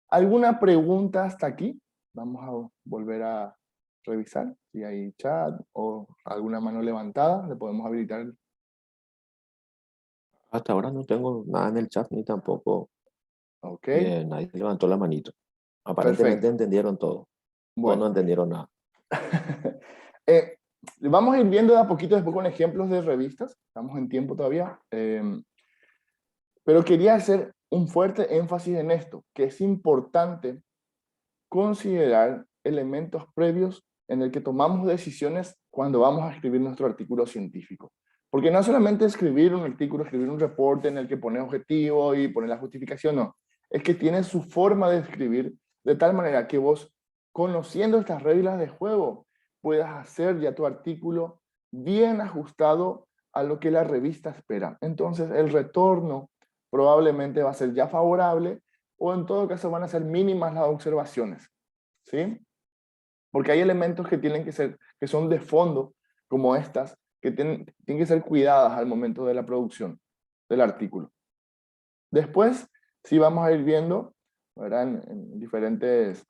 ¿Alguna pregunta hasta aquí? Vamos a volver a revisar si hay chat o alguna mano levantada, le podemos habilitar. Hasta ahora no tengo nada en el chat ni tampoco Ok, nadie levantó la manito. Aparentemente perfecto. entendieron todo o no Bueno, entendieron nada. eh, vamos a ir viendo de a poquito después con ejemplos de revistas, estamos en tiempo todavía, pero quería hacer un fuerte énfasis en esto, que es importante considerar elementos previos en el que tomamos decisiones cuando vamos a escribir nuestro artículo científico. Porque no solamente escribir un artículo, escribir un reporte en el que pone objetivo y pone la justificación, no. Es que tiene su forma de escribir de tal manera que vos, conociendo estas reglas de juego, puedas hacer ya tu artículo bien ajustado a lo que la revista espera. Entonces el retorno probablemente va a ser ya favorable o en todo caso van a ser mínimas las observaciones, ¿sí? Porque hay elementos que tienen que ser, que son de fondo, como estas, que tienen que ser cuidadas al momento de la producción del artículo. Después, sí vamos a ir viendo, ¿verdad?, en diferentes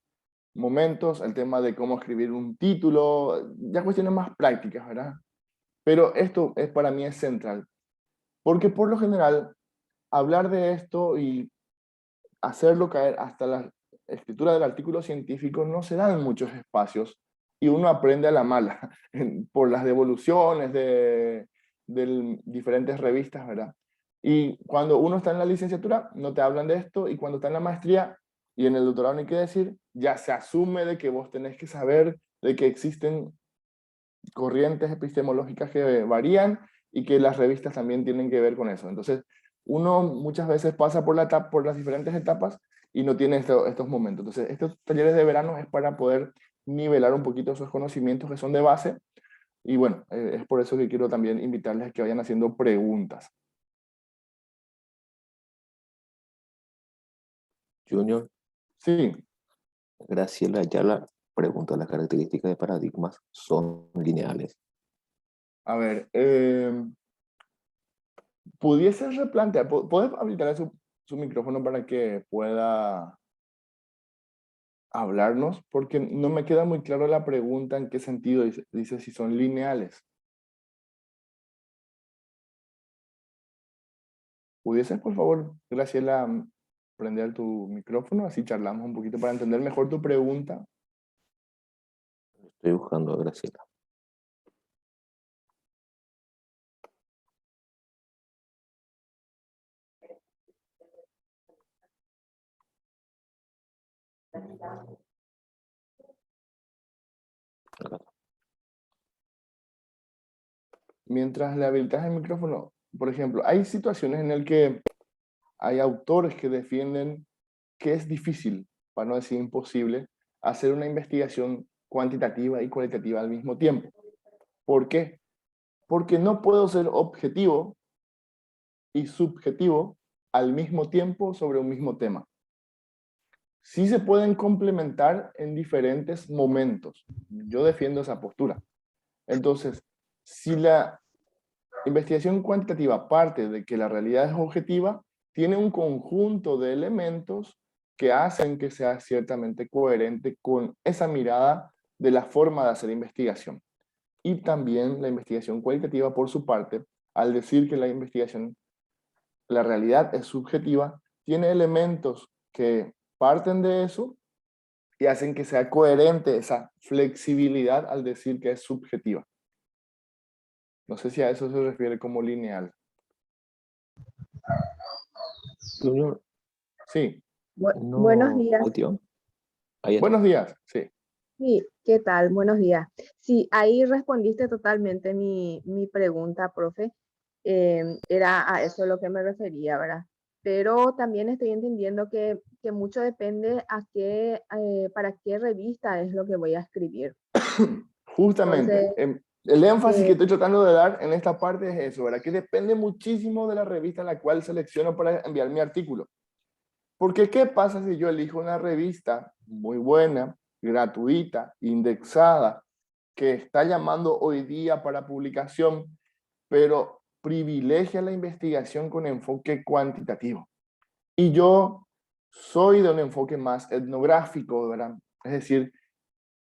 momentos, el tema de cómo escribir un título, ya cuestiones más prácticas, ¿verdad? Pero esto es, para mí es central, porque por lo general, hablar de esto y hacerlo caer hasta la escritura del artículo científico no se da en muchos espacios y uno aprende a la mala por las devoluciones de diferentes revistas, ¿verdad? Y cuando uno está en la licenciatura no te hablan de esto y cuando está en la maestría y en el doctorado ni qué decir, ya se asume de que vos tenés que saber de que existen corrientes epistemológicas que varían y que las revistas también tienen que ver con eso. Entonces, uno muchas veces pasa por las diferentes etapas y no tiene estos momentos. Entonces, estos talleres de verano es para poder nivelar un poquito esos conocimientos que son de base. Y bueno, es por eso que quiero también invitarles a que vayan haciendo preguntas. Junior, Sí, Graciela Ayala pregunta, ¿las características de paradigmas son lineales? a ver, pudiese replantear, ¿puedes habilitar su micrófono para que pueda hablarnos? Porque no me queda muy claro la pregunta en qué sentido dice si son lineales. ¿Pudieses, por favor, Graciela, prender tu micrófono? Así charlamos un poquito para entender mejor tu pregunta. Estoy buscando a Graciela. Mientras le habilitas el micrófono, por ejemplo, hay situaciones en las que hay autores que defienden que es difícil, para no decir imposible, hacer una investigación cuantitativa y cualitativa al mismo tiempo. ¿Por qué? Porque no puedo ser objetivo y subjetivo al mismo tiempo sobre un mismo tema. Sí se pueden complementar en diferentes momentos. Yo defiendo esa postura. Entonces, si la investigación cuantitativa parte de que la realidad es objetiva, tiene un conjunto de elementos que hacen que sea ciertamente coherente con esa mirada de la forma de hacer investigación. Y también la investigación cualitativa, por su parte, al decir que la realidad es subjetiva, tiene elementos que parten de eso y hacen que sea coherente esa flexibilidad al decir que es subjetiva. No sé si a eso se refiere como lineal. Junior, Sí. Buenos no, días. audio. Ahí está. Buenos días. Sí. Sí, ¿qué tal? Buenos días. Sí, ahí respondiste totalmente mi pregunta, profe. Era a eso lo que me refería, ¿verdad? Pero también estoy entendiendo que mucho depende para qué revista es lo que voy a escribir. Justamente. Entonces, El énfasis que eh, estoy tratando de dar en esta parte es eso, ¿verdad? Que depende muchísimo de la revista en la cual selecciono para enviar mi artículo. Porque ¿qué pasa si yo elijo una revista muy buena, gratuita, indexada, que está llamando hoy día para publicación, pero privilegia la investigación con enfoque cuantitativo? Y yo soy de un enfoque más etnográfico, ¿verdad? Es decir,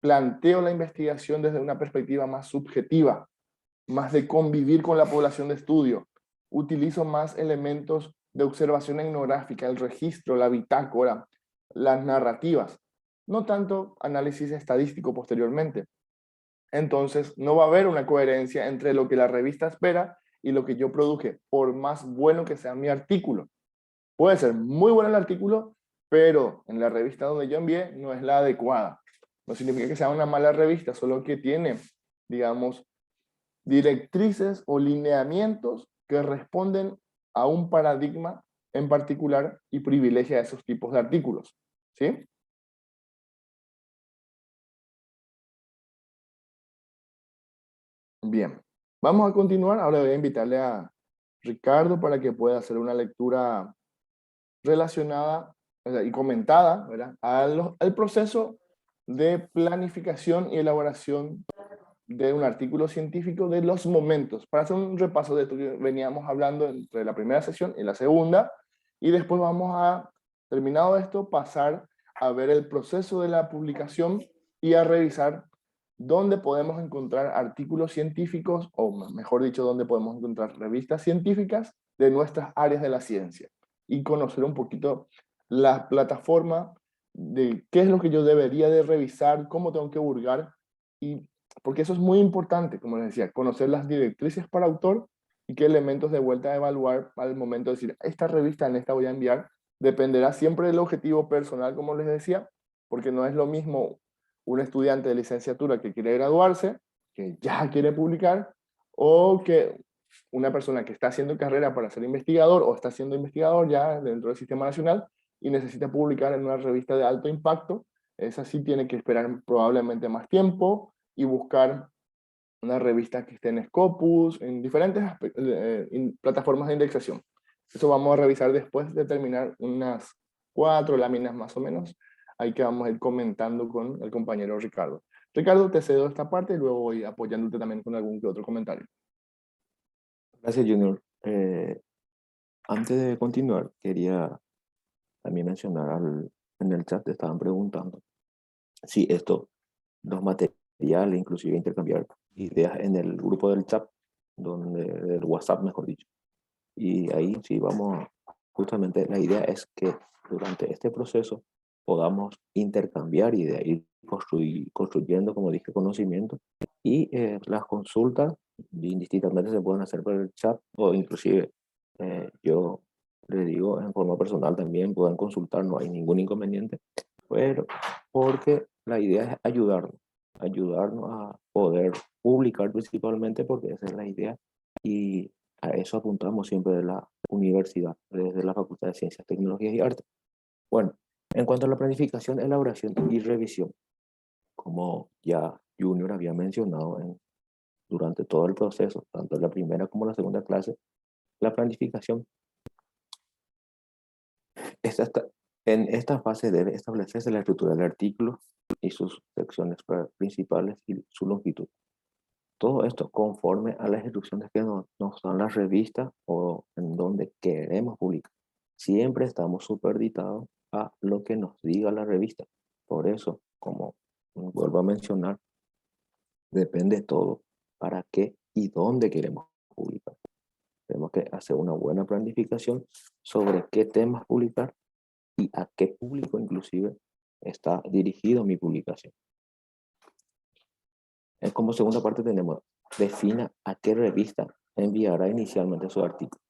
planteo la investigación desde una perspectiva más subjetiva, más de convivir con la población de estudio. Utilizo más elementos de observación etnográfica, el registro, la bitácora, las narrativas, no tanto análisis estadístico posteriormente. Entonces, no va a haber una coherencia entre lo que la revista espera y lo que yo produje, por más bueno que sea mi artículo. Puede ser muy bueno el artículo, pero en la revista donde yo envié no es la adecuada. No significa que sea una mala revista, solo que tiene, digamos, directrices o lineamientos que responden a un paradigma en particular y privilegia esos tipos de artículos. ¿Sí? Bien. Vamos a continuar. Ahora voy a invitarle a Ricardo para que pueda hacer una lectura relacionada, o sea, y comentada, ¿verdad?, al proceso de planificación y elaboración de un artículo científico, de los momentos, para hacer un repaso de esto que veníamos hablando entre la primera sesión y la segunda, y después vamos a, terminado esto, pasar a ver el proceso de la publicación y a revisar dónde podemos encontrar artículos científicos, o mejor dicho, dónde podemos encontrar revistas científicas de nuestras áreas de la ciencia, y conocer un poquito la plataforma de qué es lo que yo debería de revisar, cómo tengo que hurgar, y porque eso es muy importante, como les decía, conocer las directrices para autor y qué elementos de vuelta a evaluar al momento de decir, esta revista en esta voy a enviar. Dependerá siempre del objetivo personal, como les decía, porque no es lo mismo un estudiante de licenciatura que quiere graduarse, que ya quiere publicar, o que una persona que está haciendo carrera para ser investigador o está siendo investigador ya dentro del sistema nacional y necesita publicar en una revista de alto impacto. Esa sí tiene que esperar probablemente más tiempo y buscar una revista que esté en Scopus, en diferentes plataformas de indexación. Eso vamos a revisar después de terminar unas 4 láminas más o menos. Ahí que vamos a ir comentando con el compañero Ricardo. Ricardo, te cedo esta parte y luego voy apoyándote también con algún que otro comentario. Gracias, Junior. Antes de continuar, quería también mencionar en el chat, te estaban preguntando si estos dos materiales, inclusive intercambiar ideas en el grupo del chat, del WhatsApp, mejor dicho. Y ahí sí vamos, justamente la idea es que durante este proceso podamos intercambiar ideas, ir construyendo, como dije, conocimiento, y las consultas indistintamente se pueden hacer por el chat, o inclusive yo les digo en forma personal también pueden consultar, no hay ningún inconveniente, pero porque la idea es ayudarnos a poder publicar principalmente, porque esa es la idea, y A eso apuntamos siempre de la universidad, desde la Facultad de Ciencias, Tecnologías y Artes. Bueno, en cuanto a la planificación, elaboración y revisión, como ya Junior había mencionado durante todo el proceso, tanto en la primera como en la segunda clase, la planificación, en esta fase debe establecerse la estructura del artículo y sus secciones principales y su longitud. Todo esto conforme a las instrucciones que nos dan las revistas o en donde queremos publicar. Siempre estamos supeditados a lo que nos diga la revista. Por eso, como vuelvo a mencionar, depende todo para qué y dónde queremos publicar. Tenemos que hacer una buena planificación sobre qué temas publicar y a qué público inclusive está dirigido mi publicación. Como segunda parte tenemos, defina a qué revista enviará inicialmente su artículo.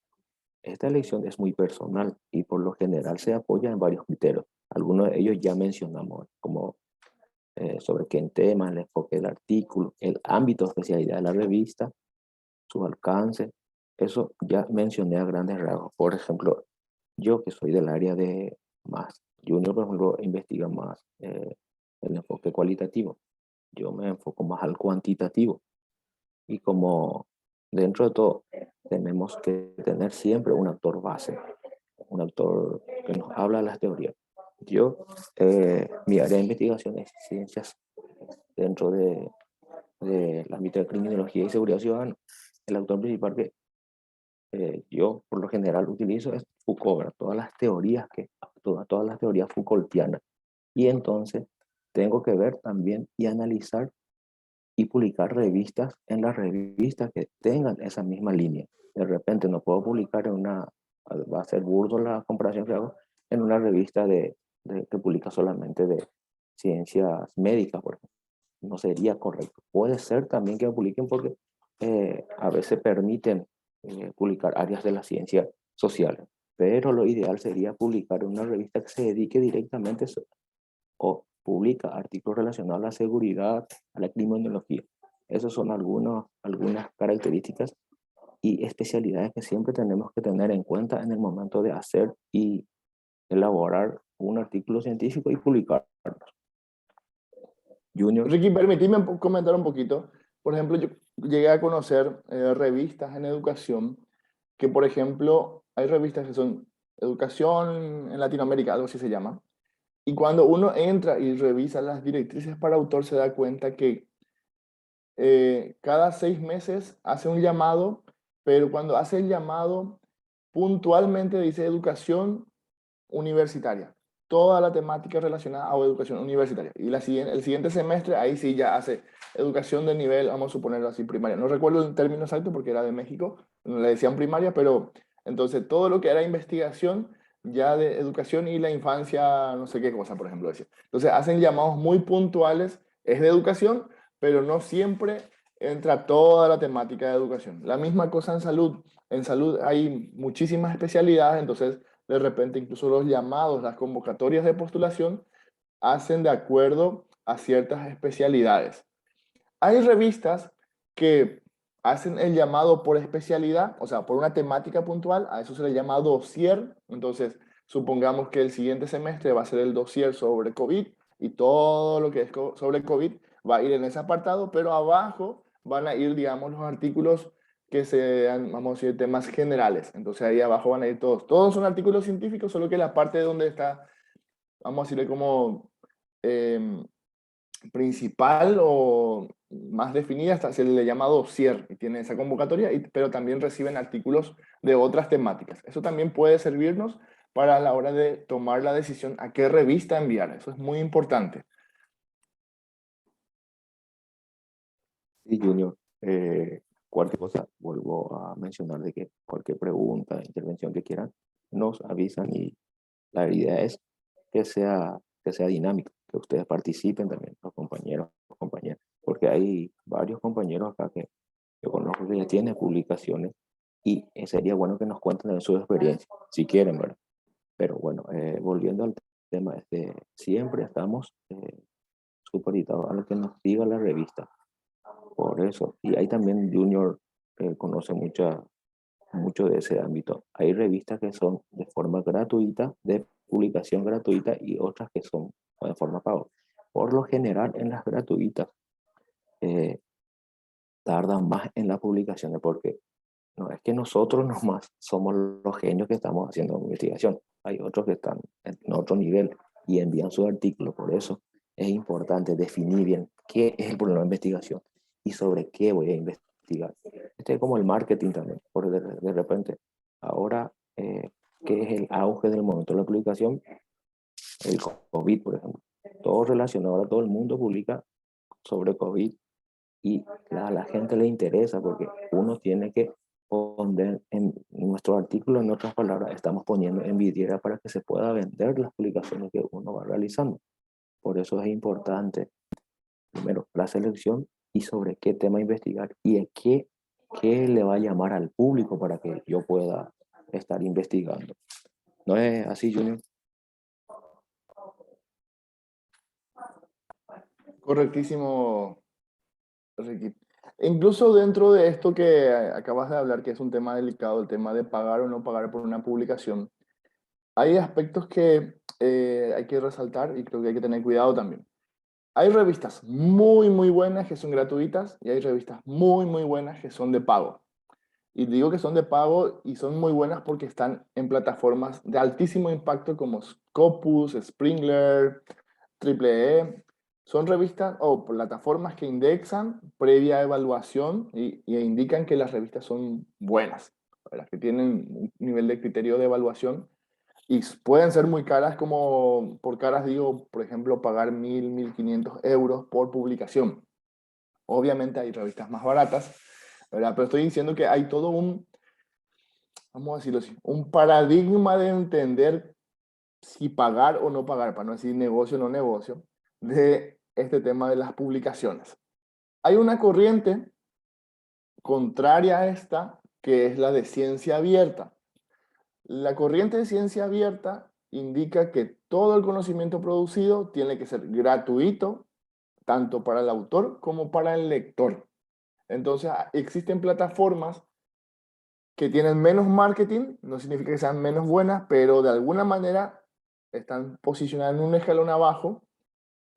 Esta elección es muy personal y por lo general se apoya en varios criterios. Algunos de ellos ya mencionamos, como sobre qué tema, el enfoque del artículo, el ámbito de especialidad de la revista, su alcance. Eso ya mencioné a grandes rasgos. Por ejemplo, yo que soy del área de más junior, por ejemplo, investiga más el enfoque cualitativo. Yo me enfoco más al cuantitativo. Y como dentro de todo tenemos que tener siempre un autor base, un autor que nos habla de las teorías. Yo, mi área de investigación es ciencias dentro del ámbito de criminología y seguridad ciudadana. El autor principal que yo por lo general utilizo es Foucault, ¿verdad? Todas las teorías Foucaultianas. Y entonces tengo que ver también y analizar y publicar revistas en las revistas que tengan esa misma línea. De repente no puedo publicar va a ser burdo la comparación que hago, en una revista que publica solamente de ciencias médicas, por ejemplo. No sería correcto. Puede ser también que publiquen porque a veces permiten publicar áreas de la ciencia social, pero lo ideal sería publicar en una revista que se dedique directamente o publica artículos relacionados a la seguridad, a la criminología. Esas son algunas características y especialidades que siempre tenemos que tener en cuenta en el momento de hacer y elaborar un artículo científico y publicarlo. Junior. Ricky, permíteme comentar un poquito. Por ejemplo, yo llegué a conocer revistas en educación que, por ejemplo, hay revistas que son Educación en Latinoamérica, algo así se llama. Y cuando uno entra y revisa las directrices para autor, se da cuenta que cada 6 meses hace un llamado, pero cuando hace el llamado, puntualmente dice educación universitaria. Toda la temática relacionada a educación universitaria. Y el siguiente semestre, ahí sí ya hace educación de nivel, vamos a suponerlo así, primaria. No recuerdo el término exacto porque era de México, le decían primaria, pero entonces todo lo que era investigación ya de educación y la infancia, no sé qué cosa, por ejemplo, decía. Entonces hacen llamados muy puntuales, es de educación, pero no siempre entra toda la temática de educación. La misma cosa en salud. En salud hay muchísimas especialidades, entonces de repente incluso los llamados, las convocatorias de postulación hacen de acuerdo a ciertas especialidades. Hay revistas que hacen el llamado por especialidad, o sea, por una temática puntual, a eso se le llama dossier. Entonces, supongamos que el siguiente semestre va a ser el dossier sobre COVID y todo lo que es sobre COVID va a ir en ese apartado, pero abajo van a ir, digamos, los artículos que sean, vamos a decir, temas generales. Entonces ahí abajo van a ir todos. Todos son artículos científicos, solo que la parte donde está, vamos a decirle como principal o más definida, hasta se le llama dossier y tiene esa convocatoria, pero también reciben artículos de otras temáticas. Eso también puede servirnos para la hora de tomar la decisión a qué revista enviar. Eso es muy importante. Y Junior, cualquier cosa, vuelvo a mencionar de que cualquier pregunta, intervención que quieran, nos avisan y la idea es que sea dinámico, que ustedes participen también, los compañeros, porque hay varios compañeros acá que yo conozco que ya tienen publicaciones y sería bueno que nos cuenten de su experiencia, si quieren, ¿verdad? Pero bueno, volviendo al tema, siempre estamos supeditados a lo que nos diga la revista. Por eso, y ahí también Junior conoce muchas mucho de ese ámbito. Hay revistas que son de forma gratuita, de publicación gratuita, y otras que son de forma pago. Por lo general, en las gratuitas eh, tardan más en las publicaciones, porque no es que nosotros nomás somos los genios que estamos haciendo investigación. Hay otros que están en otro nivel y envían sus artículos. Por eso es importante definir bien qué es el problema de investigación y sobre qué voy a investigar. Este es como el marketing también, porque de repente, ahora, ¿qué es el auge del momento de la publicación? El COVID, por ejemplo. Todo relacionado, ahora todo el mundo publica sobre COVID, y a la gente le interesa porque uno tiene que poner en nuestro artículo, en otras palabras, estamos poniendo en vidriera para que se pueda vender las publicaciones que uno va realizando. Por eso es importante, primero, la selección y sobre qué tema investigar y qué le va a llamar al público para que yo pueda estar investigando. ¿No es así, Junior? Correctísimo, Ricky. Incluso dentro de esto que acabas de hablar, que es un tema delicado, el tema de pagar o no pagar por una publicación, hay aspectos que hay que resaltar y creo que hay que tener cuidado también. Hay revistas muy, muy buenas que son gratuitas y hay revistas muy, muy buenas que son de pago. Y digo que son de pago y son muy buenas porque están en plataformas de altísimo impacto como Scopus, Springer, Triple E. Son revistas o plataformas que indexan previa evaluación y indican que las revistas son buenas, ¿verdad? Que tienen un nivel de criterio de evaluación y pueden ser muy caras, como por caras digo, por ejemplo, pagar 1.000, 1.500 euros por publicación. Obviamente hay revistas más baratas, ¿verdad? Pero estoy diciendo que hay todo un, vamos a decirlo así, un paradigma de entender si pagar o no pagar, para no decir negocio o no negocio, de este tema de las publicaciones. Hay una corriente contraria a esta, que es la de ciencia abierta. La corriente de ciencia abierta indica que todo el conocimiento producido tiene que ser gratuito, tanto para el autor como para el lector. Entonces, existen plataformas que tienen menos marketing, no significa que sean menos buenas, pero de alguna manera están posicionadas en un escalón abajo,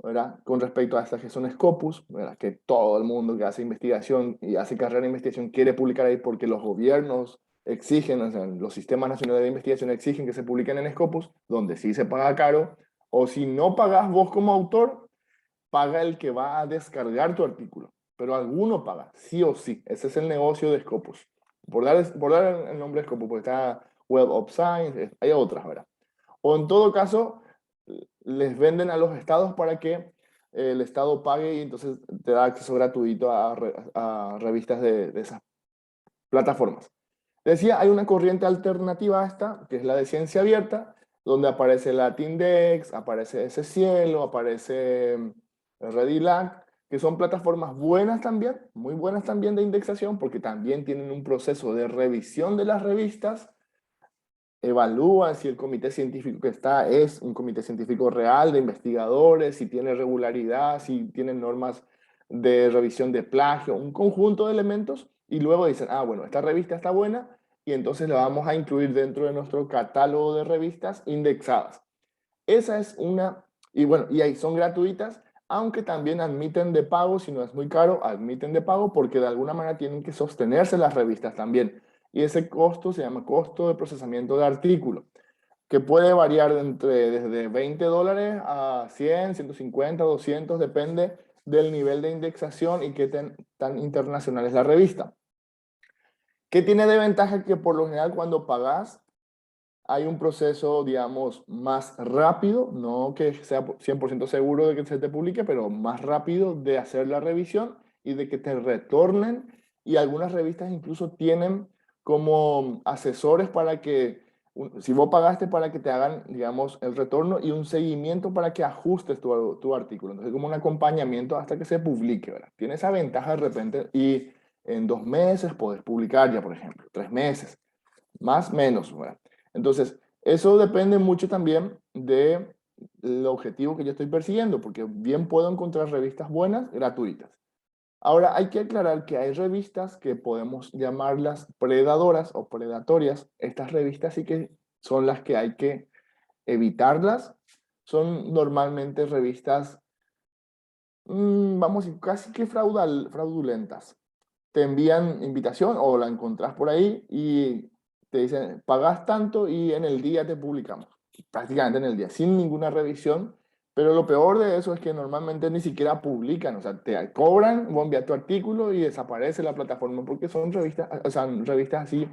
¿verdad? Con respecto a estas que son Scopus, ¿verdad? Que todo el mundo que hace investigación y hace carrera de investigación quiere publicar ahí porque los gobiernos exigen, o sea, los sistemas nacionales de investigación exigen que se publiquen en Scopus, donde sí se paga caro, o si no pagas vos como autor, paga el que va a descargar tu artículo, pero alguno paga, sí o sí. Ese es el negocio de Scopus. Por dar el nombre de Scopus, porque está Web of Science, hay otras, ¿verdad? O en todo caso, les venden a los estados para que el estado pague y entonces te da acceso gratuito a revistas de esas plataformas. Decía, hay una corriente alternativa a esta, que es la de ciencia abierta, donde aparece Latindex, aparece ese Cielo, aparece Redilac, que son plataformas buenas también, muy buenas también de indexación, porque también tienen un proceso de revisión de las revistas, evalúan si el comité científico que está es un comité científico real de investigadores, si tiene regularidad, si tiene normas de revisión de plagio, un conjunto de elementos, y luego dicen, ah, bueno, esta revista está buena, y entonces la vamos a incluir dentro de nuestro catálogo de revistas indexadas. Esa es una, y bueno, y ahí son gratuitas, aunque también admiten de pago, si no es muy caro, admiten de pago porque de alguna manera tienen que sostenerse las revistas también. Y ese costo se llama costo de procesamiento de artículo, que puede variar desde $20 a 100, 150, 200, depende del nivel de indexación y qué tan internacional es la revista. ¿Qué tiene de ventaja? Que por lo general cuando pagas hay un proceso, digamos, más rápido, no que sea 100% seguro de que se te publique, pero más rápido de hacer la revisión y de que te retornen. Y algunas revistas incluso tienen como asesores para que, si vos pagaste para que te hagan, digamos, el retorno y un seguimiento para que ajustes tu artículo. Entonces, como un acompañamiento hasta que se publique, ¿verdad? Tiene esa ventaja de repente y en 2 meses podés publicar ya, por ejemplo, 3 meses, más, menos, ¿verdad? Entonces, eso depende mucho también del objetivo que yo estoy persiguiendo, porque bien puedo encontrar revistas buenas gratuitas. Ahora, hay que aclarar que hay revistas que podemos llamarlas predadoras o predatorias. Estas revistas sí que son las que hay que evitarlas. Son normalmente revistas, vamos a decir, casi que fraudulentas. Te envían invitación o la encontrás por ahí y te dicen, pagas tanto y en el día te publicamos. Prácticamente en el día, sin ninguna revisión. Pero lo peor de eso es que normalmente ni siquiera publican, o sea, te cobran, vos envías tu artículo y desaparece la plataforma porque son revistas, o sea, revistas así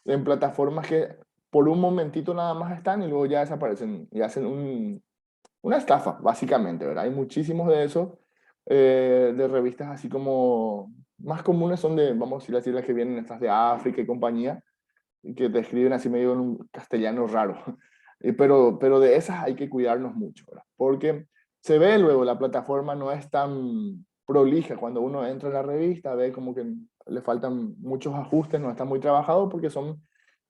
en plataformas que por un momentito nada más están y luego ya desaparecen y hacen una estafa, básicamente, ¿verdad? Hay muchísimos de esos, de revistas así como más comunes son de, vamos a decir así, las que vienen estas de África y compañía, y que te escriben así medio en un castellano raro. Pero de esas hay que cuidarnos mucho, ¿verdad? Porque se ve luego, la plataforma no es tan prolija. Cuando uno entra en la revista, ve como que le faltan muchos ajustes, no está muy trabajado porque son,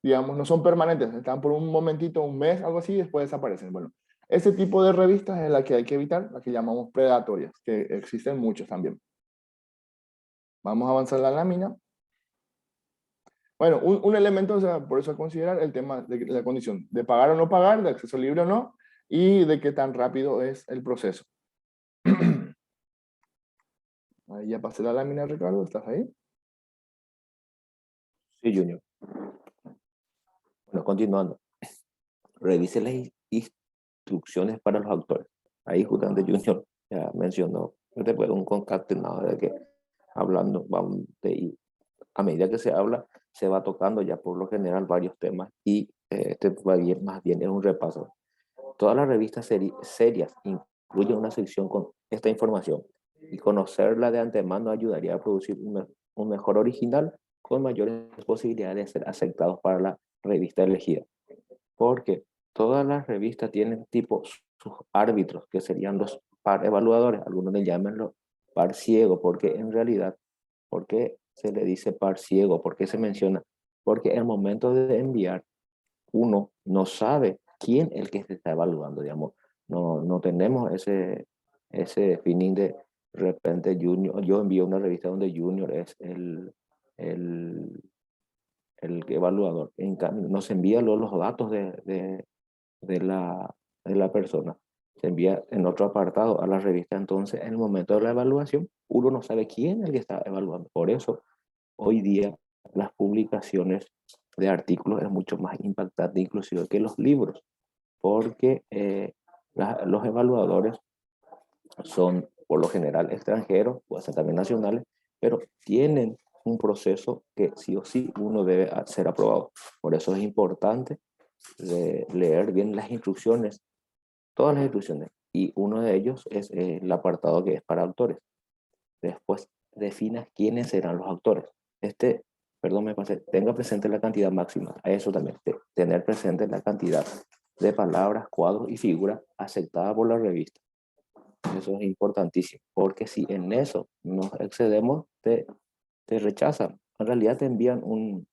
digamos, no son permanentes, están por un momentito, un mes, algo así, y después desaparecen. Bueno, ese tipo de revistas es la que hay que evitar, la que llamamos predatorias, que existen muchos también. Vamos a avanzar la lámina. Bueno, un elemento, o sea, por eso a considerar el tema de la condición de pagar o no pagar, de acceso libre o no, y de qué tan rápido es el proceso. Ahí ya pasé la lámina, Ricardo, ¿estás ahí? Sí, Junior. Bueno, continuando. Revise las instrucciones para los autores. Ahí justamente Junior ya mencionó, después un concatenado de que hablando, a medida que se habla, se va tocando ya por lo general varios temas y este va bien, más bien es un repaso. Todas las revistas serias incluyen una sección con esta información y conocerla de antemano ayudaría a producir un mejor original con mayores posibilidades de ser aceptados para la revista elegida. Porque todas las revistas tienen tipo sus árbitros, que serían los par evaluadores, algunos le llaman los par ciego, porque en realidad, ¿por qué se le dice par ciego? ¿Por qué se menciona? Porque el momento de enviar, uno no sabe quién es el que se está evaluando, digamos. No tenemos ese feeling de repente Junior. Yo envío una revista donde Junior es el, el evaluador. En cambio, nos envía los datos de la persona. Se envía en otro apartado a la revista. Entonces, en el momento de la evaluación, uno no sabe quién es el que está evaluando. Por eso, hoy día, las publicaciones de artículos es mucho más impactante inclusive que los libros, porque los evaluadores son por lo general extranjeros, pueden ser también nacionales, pero tienen un proceso que sí o sí uno debe ser aprobado. Por eso es importante leer bien las instrucciones, todas las instrucciones, y uno de ellos es el apartado que es para autores. Después defina quiénes serán los autores. Perdón, me pasé, tenga presente la cantidad máxima. A eso también, tener presente la cantidad de palabras, cuadros y figuras aceptada por la revista. Eso es importantísimo, porque si en eso nos excedemos, te rechazan. En realidad te envían un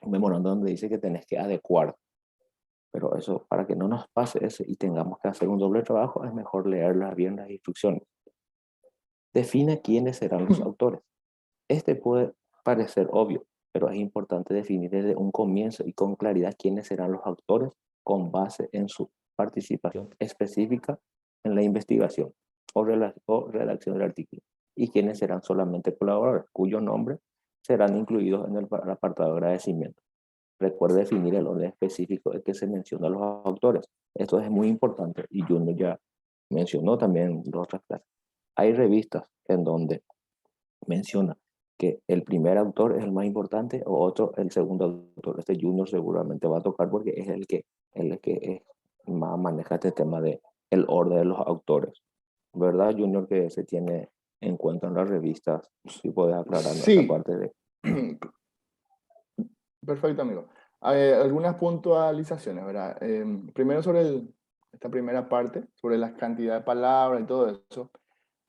memorando donde dice que tenés que adecuar. Pero eso, para que no nos pase eso y tengamos que hacer un doble trabajo, es mejor leerlas bien las instrucciones. Defina quiénes serán los autores. Este puede parecer obvio, pero es importante definir desde un comienzo y con claridad quiénes serán los autores con base en su participación específica en la investigación o redacción del artículo, y quiénes serán solamente colaboradores, cuyos nombres serán incluidos en el apartado de agradecimiento. Recuerde definir el orden específico en que se menciona a los autores. Esto es muy importante y Juno ya mencionó también en otras clases. Hay revistas en donde menciona que el primer autor es el más importante o otro el segundo autor. Este Junior seguramente va a tocar porque es el que más maneja este tema de el orden de los autores. ¿Verdad, Junior, que se tiene en cuenta en las revistas? Si puedes aclarar esta Sí, parte de... perfecto, amigo. Algunas puntualizaciones, ¿verdad? Primero sobre esta primera parte, sobre la cantidad de palabras y todo eso.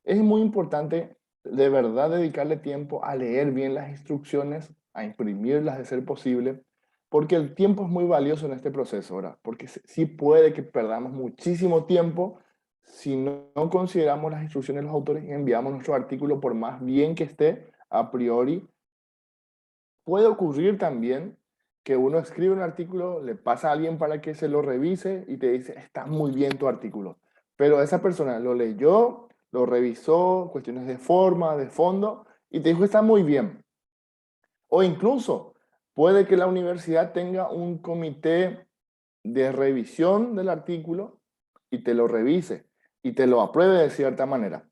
Es muy importante de verdad dedicarle tiempo a leer bien las instrucciones, a imprimirlas de ser posible, porque el tiempo es muy valioso en este proceso, ¿verdad? Porque sí puede que perdamos muchísimo tiempo si no consideramos las instrucciones de los autores y enviamos nuestro artículo, por más bien que esté, a priori, puede ocurrir también que uno escribe un artículo, le pasa a alguien para que se lo revise y te dice, está muy bien tu artículo. Pero esa persona lo leyó, lo revisó, cuestiones de forma, de fondo, y te dijo que está muy bien. O incluso puede que la universidad tenga un comité de revisión del artículo y te lo revise y te lo apruebe de cierta manera.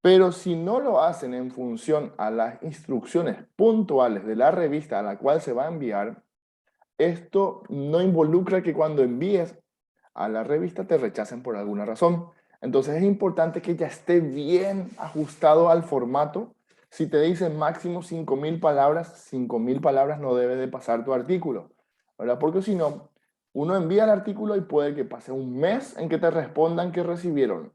Pero si no lo hacen en función a las instrucciones puntuales de la revista a la cual se va a enviar, esto no involucra que cuando envíes a la revista te rechacen por alguna razón. Entonces es importante que ya esté bien ajustado al formato. Si te dicen máximo 5.000 palabras, 5.000 palabras no debe de pasar tu artículo, ¿verdad? Porque si no, uno envía el artículo y puede que pase un mes en que te respondan que recibieron.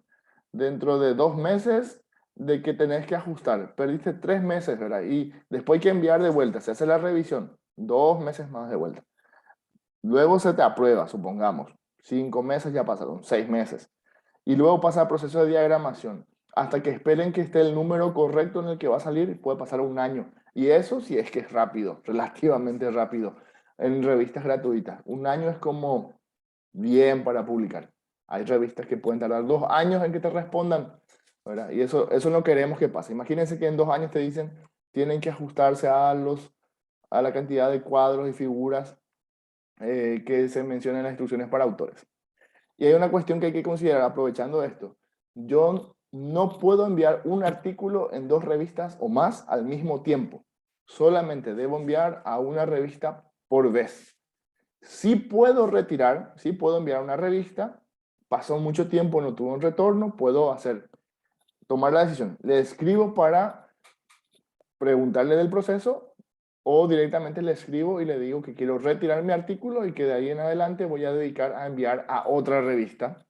Dentro de 2 meses de que tenés que ajustar. Perdiste 3 meses, ¿verdad? Y después hay que enviar de vuelta. Se hace la revisión. 2 meses más de vuelta. Luego se te aprueba, supongamos. 5 meses ya pasaron, 6 meses. Y luego pasa el proceso de diagramación. Hasta que esperen que esté el número correcto en el que va a salir, puede pasar un año. Y eso sí es que es rápido, relativamente rápido, en revistas gratuitas. Un año es como bien para publicar. Hay revistas que pueden tardar 2 años en que te respondan, ¿verdad? Y eso no queremos que pase. Imagínense que en 2 años te dicen, tienen que ajustarse a la cantidad de cuadros y figuras que se mencionan en las instrucciones para autores. Y hay una cuestión que hay que considerar aprovechando esto. Yo no puedo enviar un artículo en 2 revistas o más al mismo tiempo. Solamente debo enviar a una revista por vez. Sí puedo retirar, sí puedo enviar a una revista, pasó mucho tiempo, no tuvo un retorno, puedo tomar la decisión. Le escribo para preguntarle del proceso o directamente le escribo y le digo que quiero retirar mi artículo y que de ahí en adelante voy a dedicar a enviar a otra revista.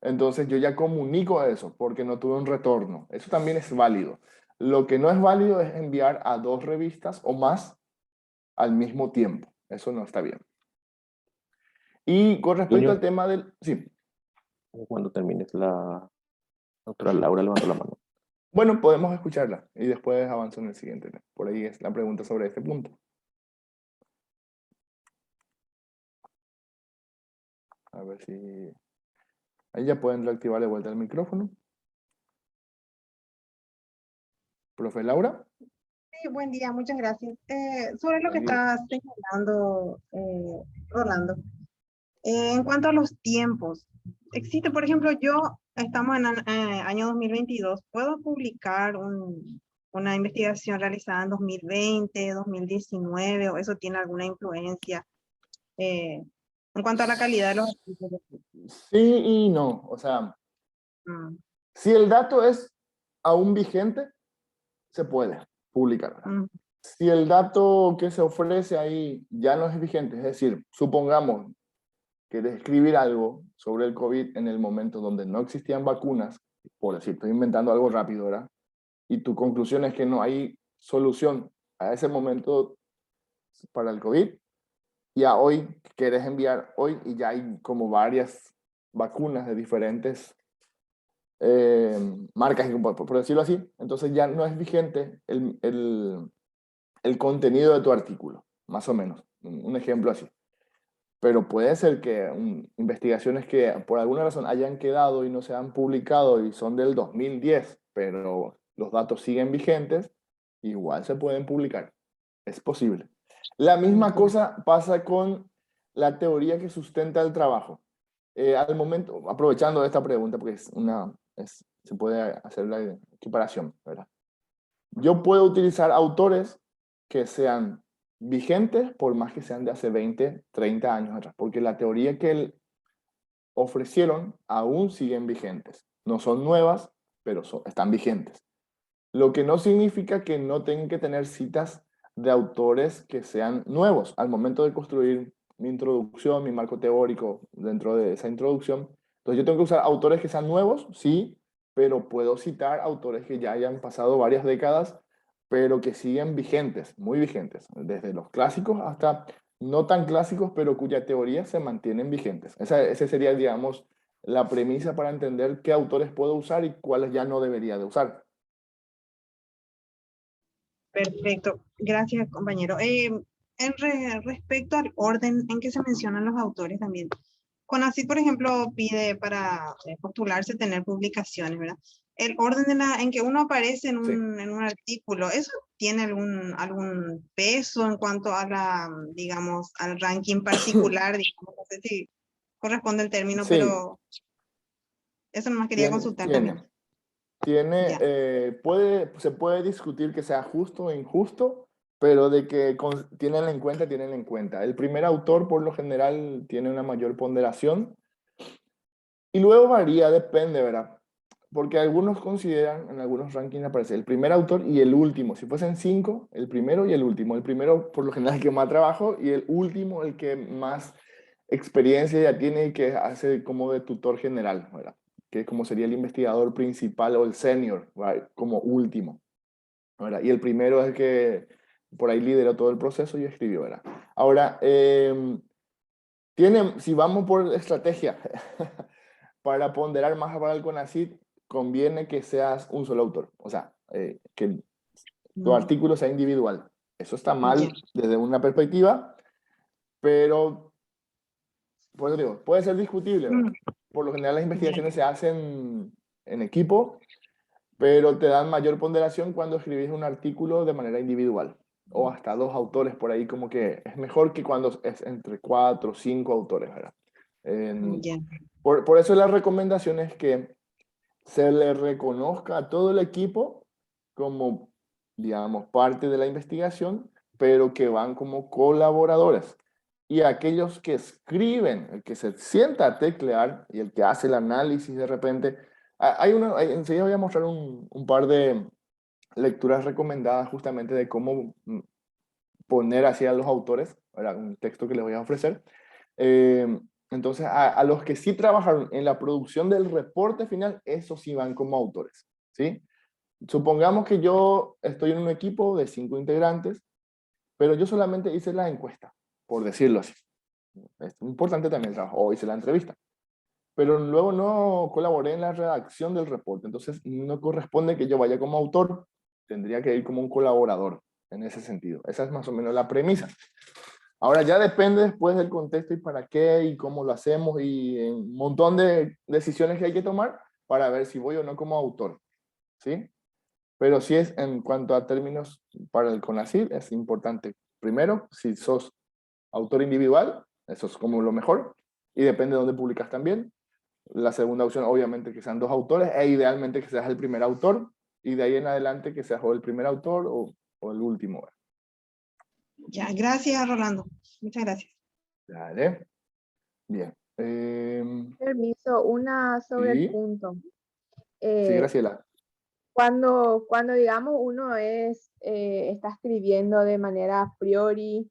Entonces yo ya comunico eso porque no tuve un retorno. Eso también es válido. Lo que no es válido es enviar a 2 revistas o más al mismo tiempo. Eso no está bien. Y con respecto al Junior, tema del... Sí. cuando termines, la doctora Laura levantó la mano. Bueno, podemos escucharla y después avanzo en el siguiente. Por ahí es la pregunta sobre este punto. A ver si... Ahí ya pueden reactivar de vuelta el micrófono. Profe Laura. Sí, buen día, muchas gracias. Sobre lo que Buen día. estás señalando, Rolando, en cuanto a los tiempos, existe, por ejemplo, estamos en año 2022, ¿puedo publicar una investigación realizada en 2020, 2019, o eso tiene alguna influencia en cuanto a la calidad de los artículos? Sí y no. O sea, Mm, si el dato es aún vigente, se puede publicar. mm, Si el dato que se ofrece ahí ya no es vigente, es decir, supongamos que de escribir algo sobre el COVID en el momento donde no existían vacunas, por decir, estoy inventando algo rápido, ¿verdad? Y tu conclusión es que no hay solución a ese momento para el COVID, y a hoy quieres enviar hoy y ya hay como varias vacunas de diferentes marcas, por decirlo así, entonces ya no es vigente el contenido de tu artículo, más o menos, un ejemplo así. Pero puede ser que investigaciones que por alguna razón hayan quedado y no se han publicado y son del 2010, pero los datos siguen vigentes, igual se pueden publicar. Es posible. La misma entiendo. cosa pasa con la teoría que sustenta el trabajo. Al momento, aprovechando esta pregunta, porque se puede hacer la equiparación, ¿verdad? Yo puedo utilizar autores que sean vigentes por más que sean de hace 20, 30 años atrás, porque la teoría que ofrecieron aún siguen vigentes. No son nuevas, pero están vigentes. Lo que no significa que no tengan que tener citas de autores que sean nuevos. Al momento de construir mi introducción, mi marco teórico dentro de esa introducción, entonces yo tengo que usar autores que sean nuevos, sí, pero puedo citar autores que ya hayan pasado varias décadas, pero que siguen vigentes, muy vigentes, desde los clásicos hasta no tan clásicos, pero cuya teoría se mantienen vigentes. Ese sería, digamos, la premisa para entender qué autores puedo usar y cuáles ya no debería de usar. Perfecto, gracias compañero. Respecto al orden en que se mencionan los autores también, CONACYT, por ejemplo, pide para postularse tener publicaciones, ¿verdad? El orden en que uno aparece en Sí. en un artículo, ¿eso tiene algún peso en cuanto a digamos, al ranking particular? Digamos, no sé si corresponde el término, Sí, pero eso nomás quería consultar también. Ya. Se puede discutir que sea justo o injusto, pero de que tienen en cuenta, tienen en cuenta. El primer autor por lo general tiene una mayor ponderación y luego varía, depende, ¿verdad? Porque algunos consideran, en algunos rankings aparece el primer autor y el último. Si fuesen 5, el primero y el último. El primero por lo general el que más trabajo y el último el que más experiencia ya tiene y que hace como de tutor general, ¿verdad? Que como sería el investigador principal o el senior, ¿verdad? Como último, ¿verdad? Y el primero es el que por ahí lideró todo el proceso y escribió, ¿verdad? Ahora, si vamos por estrategia, para ponderar más para el CONACYT, conviene que seas un solo autor, o sea, que tu artículo sea individual. Eso está mal Ya. desde una perspectiva, pero por eso digo, puede ser discutible, ¿verdad? Por lo general las investigaciones se hacen en equipo, pero te dan mayor ponderación cuando escribís un artículo de manera individual, o hasta 2 autores por ahí, como que es mejor que cuando es entre 4 o 5 autores, ¿verdad? Ya. Por eso la recomendación es que se le reconozca a todo el equipo como, digamos, parte de la investigación, pero que van como colaboradores. Y aquellos que escriben, el que se sienta a teclear y el que hace el análisis de repente, enseguida voy a mostrar un par de lecturas recomendadas justamente de cómo poner así a los autores, ¿verdad? Un texto que les voy a ofrecer. Entonces, a los que sí trabajaron en la producción del reporte final, esos sí van como autores, ¿sí? Supongamos que yo estoy en un equipo de 5 integrantes, pero yo solamente hice la encuesta, por decirlo así. Es importante también el trabajo, o hice la entrevista. Pero luego no colaboré en la redacción del reporte, entonces no corresponde que yo vaya como autor, tendría que ir como un colaborador en ese sentido. Esa es más o menos la premisa. Ahora ya depende después del contexto y para qué y cómo lo hacemos y un montón de decisiones que hay que tomar para ver si voy o no como autor, ¿sí? Pero sí es en cuanto a términos para el CONACYT, es importante. Primero, si sos autor individual, eso es como lo mejor, y depende de dónde publicas también. La segunda opción, obviamente, que sean 2 autores, e idealmente que seas el primer autor, y de ahí en adelante que seas o el primer autor o el último. Ya, gracias Rolando. Muchas gracias. Dale. Bien. Permiso, una sobre el Sí, punto. sí, Graciela. Cuando digamos uno está escribiendo de manera a priori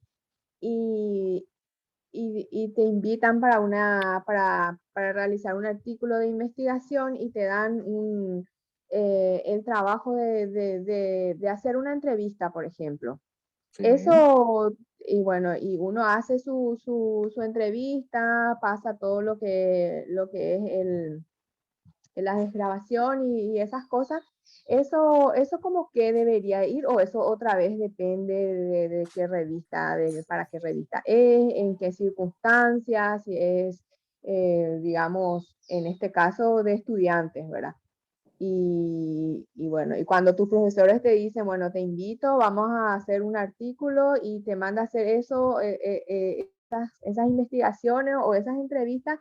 y te invitan para realizar un artículo de investigación y te dan el trabajo de hacer una entrevista, por ejemplo. Sí. Eso, y bueno, y uno hace su entrevista, pasa todo lo que es la grabación y esas cosas. Eso como que debería ir, o eso otra vez depende de qué revista, para qué revista es, en qué circunstancias, si es, digamos, en este caso de estudiantes, ¿verdad? Y bueno, y cuando tus profesores te dicen, bueno, te invito, vamos a hacer un artículo y te manda a hacer eso, esas investigaciones o esas entrevistas,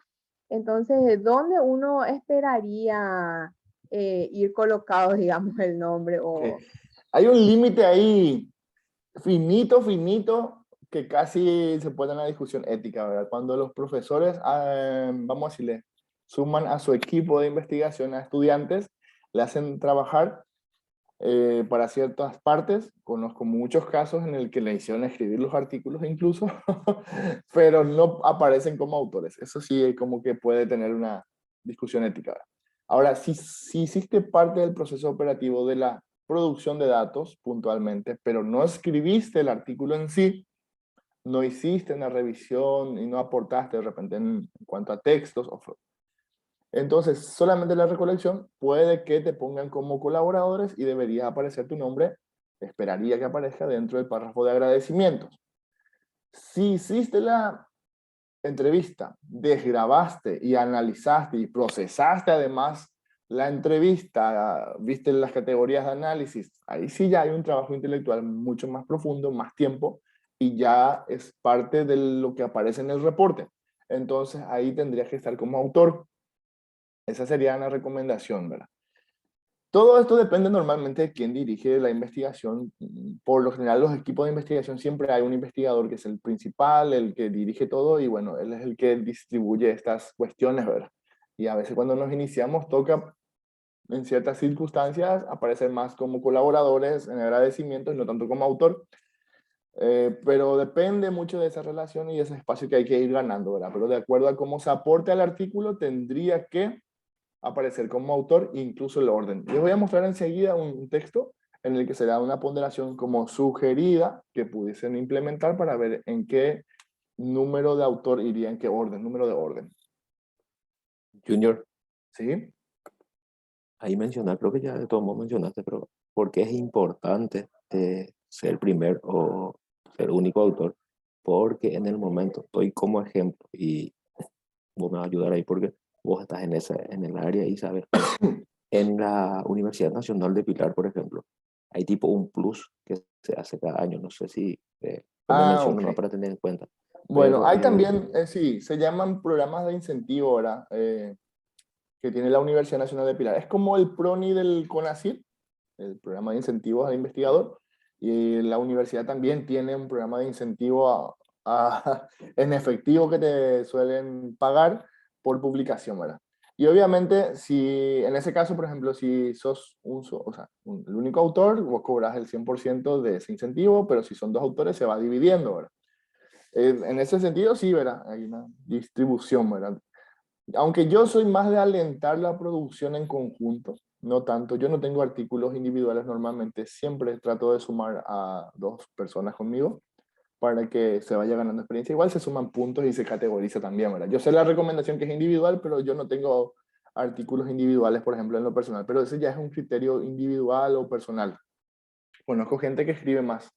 entonces, ¿dónde uno esperaría ir colocado, digamos, el nombre? Okay. Hay un límite ahí finito, finito, que casi se pone en la discusión ética, ¿verdad? Cuando los profesores, vamos a decirle, suman a su equipo de investigación a estudiantes, le hacen trabajar para ciertas partes. Conozco muchos casos en el que le hicieron escribir los artículos incluso, pero no aparecen como autores. Eso sí, como que puede tener una discusión ética, ¿verdad? Ahora, si hiciste parte del proceso operativo de la producción de datos puntualmente, pero no escribiste el artículo en sí, no hiciste una revisión y no aportaste de repente en cuanto a textos, Entonces, solamente la recolección puede que te pongan como colaboradores y debería aparecer tu nombre, esperaría que aparezca dentro del párrafo de agradecimientos. Si hiciste la entrevista, desgrabaste y analizaste y procesaste además la entrevista, viste las categorías de análisis, ahí sí ya hay un trabajo intelectual mucho más profundo, más tiempo, y ya es parte de lo que aparece en el reporte. Entonces ahí tendrías que estar como autor. Esa sería una recomendación, ¿verdad? Todo esto depende normalmente de quién dirige la investigación. Por lo general, los equipos de investigación siempre hay un investigador que es el principal, el que dirige todo, y bueno, él es el que distribuye estas cuestiones, ¿verdad? Y a veces cuando nos iniciamos toca, en ciertas circunstancias, aparecer más como colaboradores en agradecimiento y no tanto como autor. Pero depende mucho de esa relación y ese espacio que hay que ir ganando, ¿verdad? Pero de acuerdo a cómo se aporte al artículo, tendría que aparecer como autor, incluso el orden. Les voy a mostrar enseguida un texto en el que se da una ponderación como sugerida que pudiesen implementar para ver en qué número de autor iría, en qué orden, número de orden. Junior, ¿Sí? ahí mencionar, creo que ya de todo modo mencionaste, pero ¿por qué es importante ser primer o ser único autor? Porque en el momento, estoy como ejemplo, y vos me vas a ayudar ahí porque vos estás en el área y sabes que en la Universidad Nacional de Pilar, por ejemplo, hay tipo un plus que se hace cada año, no sé si poner mención o no Ok. para tener en cuenta. Bueno, Pero hay también, sí, se llaman programas de incentivo ahora, que tiene la Universidad Nacional de Pilar. Es como el PRONI del CONACYT, el programa de incentivos al investigador, y la universidad también tiene un programa de incentivo en efectivo que te suelen pagar por publicación, ¿verdad? Y obviamente, si en ese caso, por ejemplo, si sos el único autor, vos cobras el 100% de ese incentivo, pero si son dos autores, se va dividiendo, ¿verdad? En ese sentido, sí, ¿verdad? Hay una distribución, ¿verdad? Aunque yo soy más de alentar la producción en conjunto, no tanto, yo no tengo artículos individuales normalmente, siempre trato de sumar a dos personas conmigo para que se vaya ganando experiencia. Igual se suman puntos y se categoriza también, ¿verdad? Yo sé la recomendación que es individual, pero yo no tengo artículos individuales, por ejemplo, en lo personal, pero ese ya es un criterio individual o personal. Conozco gente que escribe más,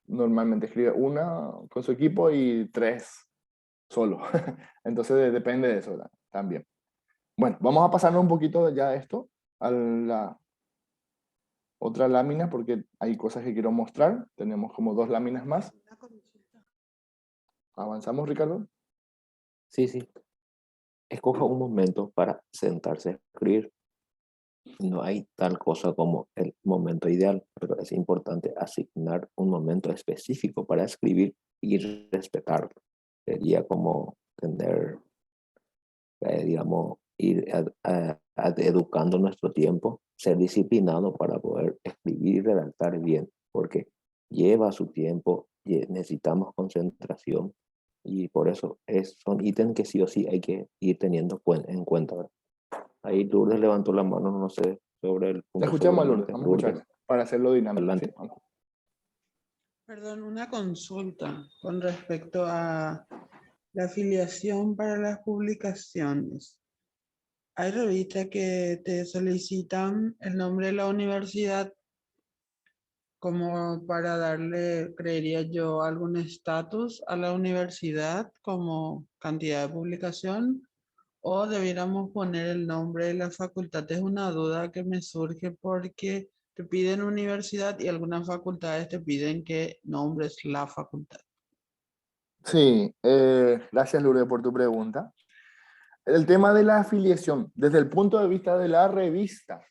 normalmente escribe una con su equipo y tres solo. Entonces depende de eso, ¿verdad? También. Bueno, vamos a pasarnos un poquito ya de esto a la otra lámina porque hay cosas que quiero mostrar. Tenemos como dos láminas más. Una consulta. ¿Avanzamos, Ricardo? sí, sí, escoja un momento para sentarse a escribir. No hay tal cosa como el momento ideal, pero es importante asignar un momento específico para escribir y respetarlo. Sería como tener, digamos, ir educando nuestro tiempo, ser disciplinado para poder escribir y redactar bien, porque lleva su tiempo, necesitamos concentración y por eso son ítems que sí o sí hay que ir teniendo en cuenta, ¿verdad? Ahí Lourdes levantó la mano, no sé, sobre el Te punto escuchamos, Lourdes. seguramente. Vamos a Lourdes, escucharle para hacerlo dinámico. ¿Sí? adelante. Perdón, una consulta con respecto a la afiliación para las publicaciones. Hay revistas que te solicitan el nombre de la universidad como para darle, creería yo, algún estatus a la universidad como cantidad de publicación, o debiéramos poner el nombre de la facultad. Es una duda que me surge porque te piden universidad y algunas facultades te piden que nombres la facultad. Sí, gracias, Lourdes, por tu pregunta. El tema de la afiliación, desde el punto de vista de la revista,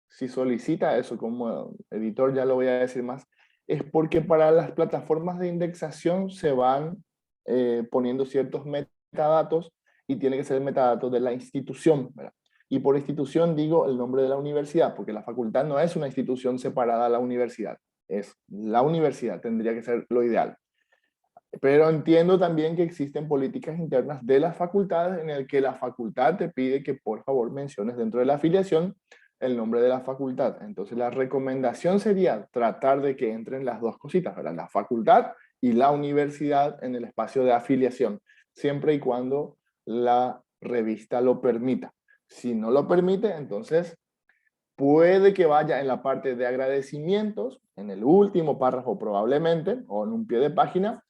si solicita eso como editor, ya lo voy a decir más, es porque para las plataformas de indexación se van poniendo ciertos metadatos y tiene que ser el metadato de la institución, ¿verdad? Y por institución digo el nombre de la universidad, porque la facultad no es una institución separada a la universidad, es la universidad, tendría que ser lo ideal. Pero entiendo también que existen políticas internas de las facultades en el que la facultad te pide que por favor menciones dentro de la afiliación el nombre de la facultad. Entonces la recomendación sería tratar de que entren las dos cositas, ¿verdad? La facultad y la universidad en el espacio de afiliación, siempre y cuando la revista lo permita. Si no lo permite, entonces puede que vaya en la parte de agradecimientos, en el último párrafo probablemente, o en un pie de página,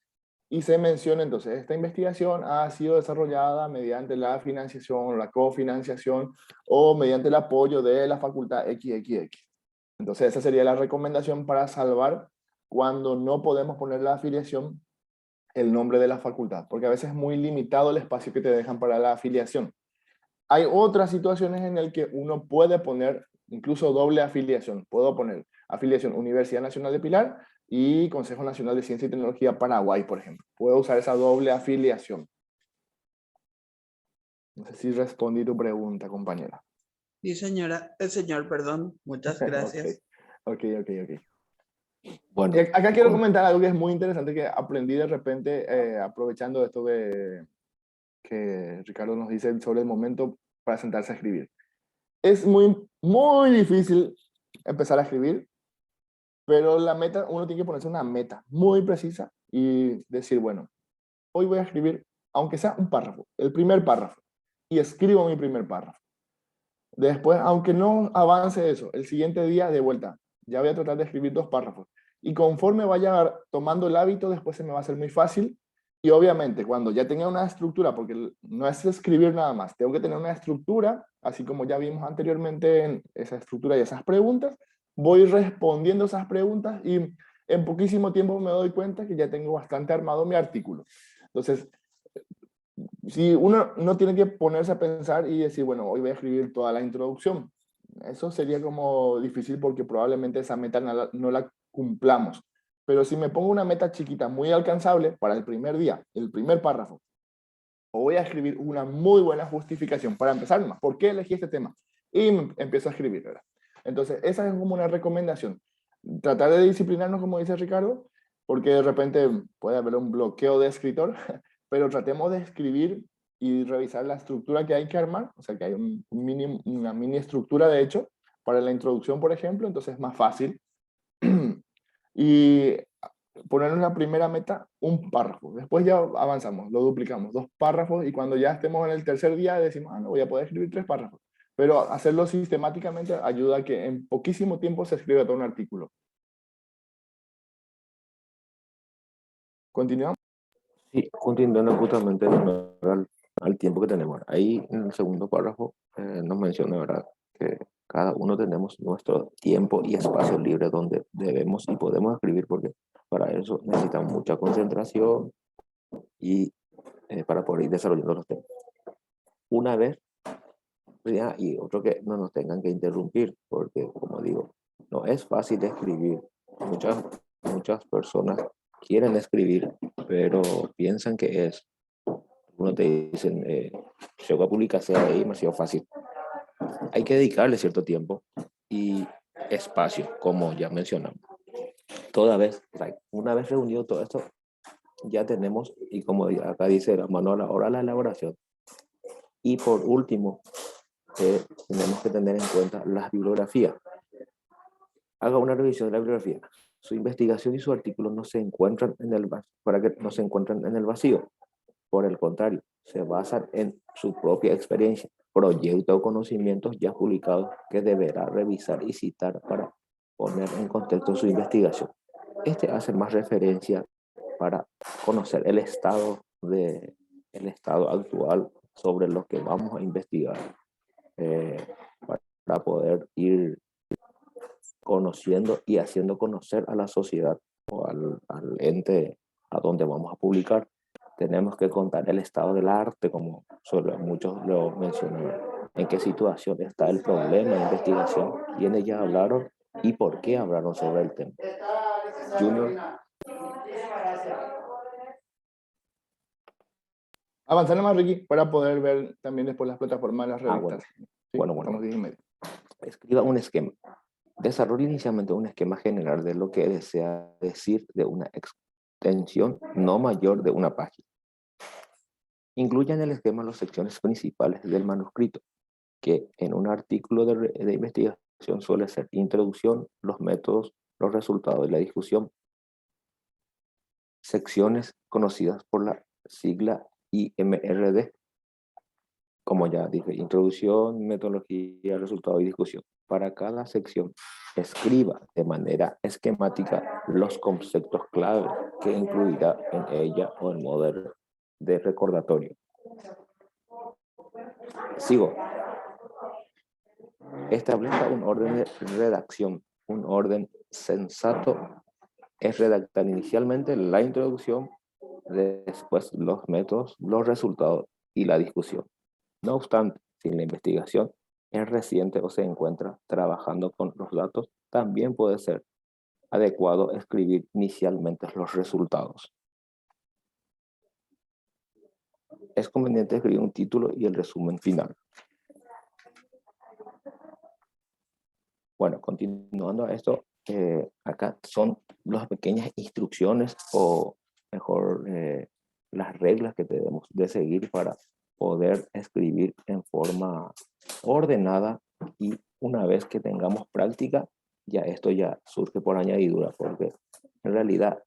y se menciona entonces, esta investigación ha sido desarrollada mediante la financiación, la cofinanciación, o mediante el apoyo de la facultad XXX. Entonces esa sería la recomendación para salvar cuando no podemos poner la afiliación, el nombre de la facultad, porque a veces es muy limitado el espacio que te dejan para la afiliación. Hay otras situaciones en las que uno puede poner incluso doble afiliación. Puedo poner afiliación Universidad Nacional de Pilar y Consejo Nacional de Ciencia y Tecnología Paraguay, por ejemplo. Puedo usar esa doble afiliación. No sé si respondí tu pregunta, compañera. Sí, señora, señor, perdón. Muchas gracias. Ok. Bueno, Y acá quiero comentar algo que es muy interesante que aprendí de repente aprovechando esto que Ricardo nos dice sobre el momento para sentarse a escribir. Es muy difícil empezar a escribir, pero la meta, uno tiene que ponerse una meta muy precisa y decir, bueno, hoy voy a escribir, aunque sea un párrafo, el primer párrafo, y escribo mi primer párrafo. Después, aunque no avance eso, el siguiente día de vuelta, ya voy a tratar de escribir 2 párrafos. Y conforme vaya tomando el hábito, después se me va a hacer muy fácil. Y obviamente, cuando ya tenga una estructura, porque no es escribir nada más, tengo que tener una estructura, así como ya vimos anteriormente en esa estructura y esas preguntas, voy respondiendo esas preguntas y en poquísimo tiempo me doy cuenta que ya tengo bastante armado mi artículo. Entonces, si uno no tiene que ponerse a pensar y decir, bueno, hoy voy a escribir toda la introducción, eso sería como difícil porque probablemente esa meta no la cumplamos. Pero si me pongo una meta chiquita, muy alcanzable para el primer día, el primer párrafo, o voy a escribir una muy buena justificación para empezar más. ¿Por qué elegí este tema? Y empiezo a escribir, ¿verdad? Entonces, esa es como una recomendación. Tratar de disciplinarnos, como dice Ricardo, porque de repente puede haber un bloqueo de escritor, pero tratemos de escribir y revisar la estructura que hay que armar, o sea, que hay una mini estructura, de hecho, para la introducción, por ejemplo, entonces es más fácil. Y poner una primera meta, un párrafo. Después ya avanzamos, lo duplicamos, 2 párrafos, y cuando ya estemos en el tercer día decimos, no, voy a poder escribir 3 párrafos. Pero hacerlo sistemáticamente ayuda a que en poquísimo tiempo se escriba todo un artículo. ¿Continuamos? sí, continuando justamente al tiempo que tenemos. Ahí en el segundo párrafo nos menciona, ¿verdad?, que cada uno tenemos nuestro tiempo y espacio libre donde debemos y podemos escribir, porque para eso necesitamos mucha concentración y para poder ir desarrollando los temas. Una vez, ya, y otro que no nos tengan que interrumpir, porque como digo, no es fácil escribir. Muchas personas quieren escribir, pero piensan que es, uno te dicen, llegó a publicarse ahí demasiado fácil. Hay que dedicarle cierto tiempo y espacio, como ya mencionamos. Una vez reunido todo esto, ya tenemos, y como acá dice la manual, ahora la elaboración. Y por último, tenemos que tener en cuenta las bibliografías. Haga una revisión de la bibliografía. Su investigación y su artículo no se encuentran para que no se encuentren en el vacío. Por el contrario, se basan en su propia experiencia, proyecto o conocimientos ya publicados que deberá revisar y citar para poner en contexto su investigación. Este hace más referencia para conocer el estado actual sobre lo que vamos a investigar, para poder ir conociendo y haciendo conocer a la sociedad o al ente a donde vamos a publicar. Tenemos que contar el estado del arte, como muchos lo mencionaron, en qué situación está el problema de investigación, quiénes ya hablaron y por qué hablaron sobre el tema. Junior. Avanzar más, Ricky, para poder ver también después las plataformas de las revistas. Bueno. Sí, Bueno. 10:30. Escriba un esquema. Desarrolle inicialmente un esquema general de lo que desea decir de una extensión no mayor de una página. Incluya en el esquema las secciones principales del manuscrito, que en un artículo de investigación suele ser introducción, los métodos, los resultados de la discusión. Secciones conocidas por la sigla IMRD, como ya dije, introducción, metodología, resultado y discusión. Para cada sección, escriba de manera esquemática los conceptos clave que incluirá en ella o en modo de recordatorio. Sigo. Establezca un orden de redacción. Un orden sensato es redactar inicialmente la introducción, después los métodos, los resultados y la discusión. No obstante, si la investigación es reciente o se encuentra trabajando con los datos, también puede ser adecuado escribir inicialmente los resultados. Es conveniente escribir un título y el resumen final. Bueno, continuando a esto, acá son las pequeñas instrucciones o mejor las reglas que debemos de seguir para poder escribir en forma ordenada, y una vez que tengamos práctica, ya esto ya surge por añadidura, porque en realidad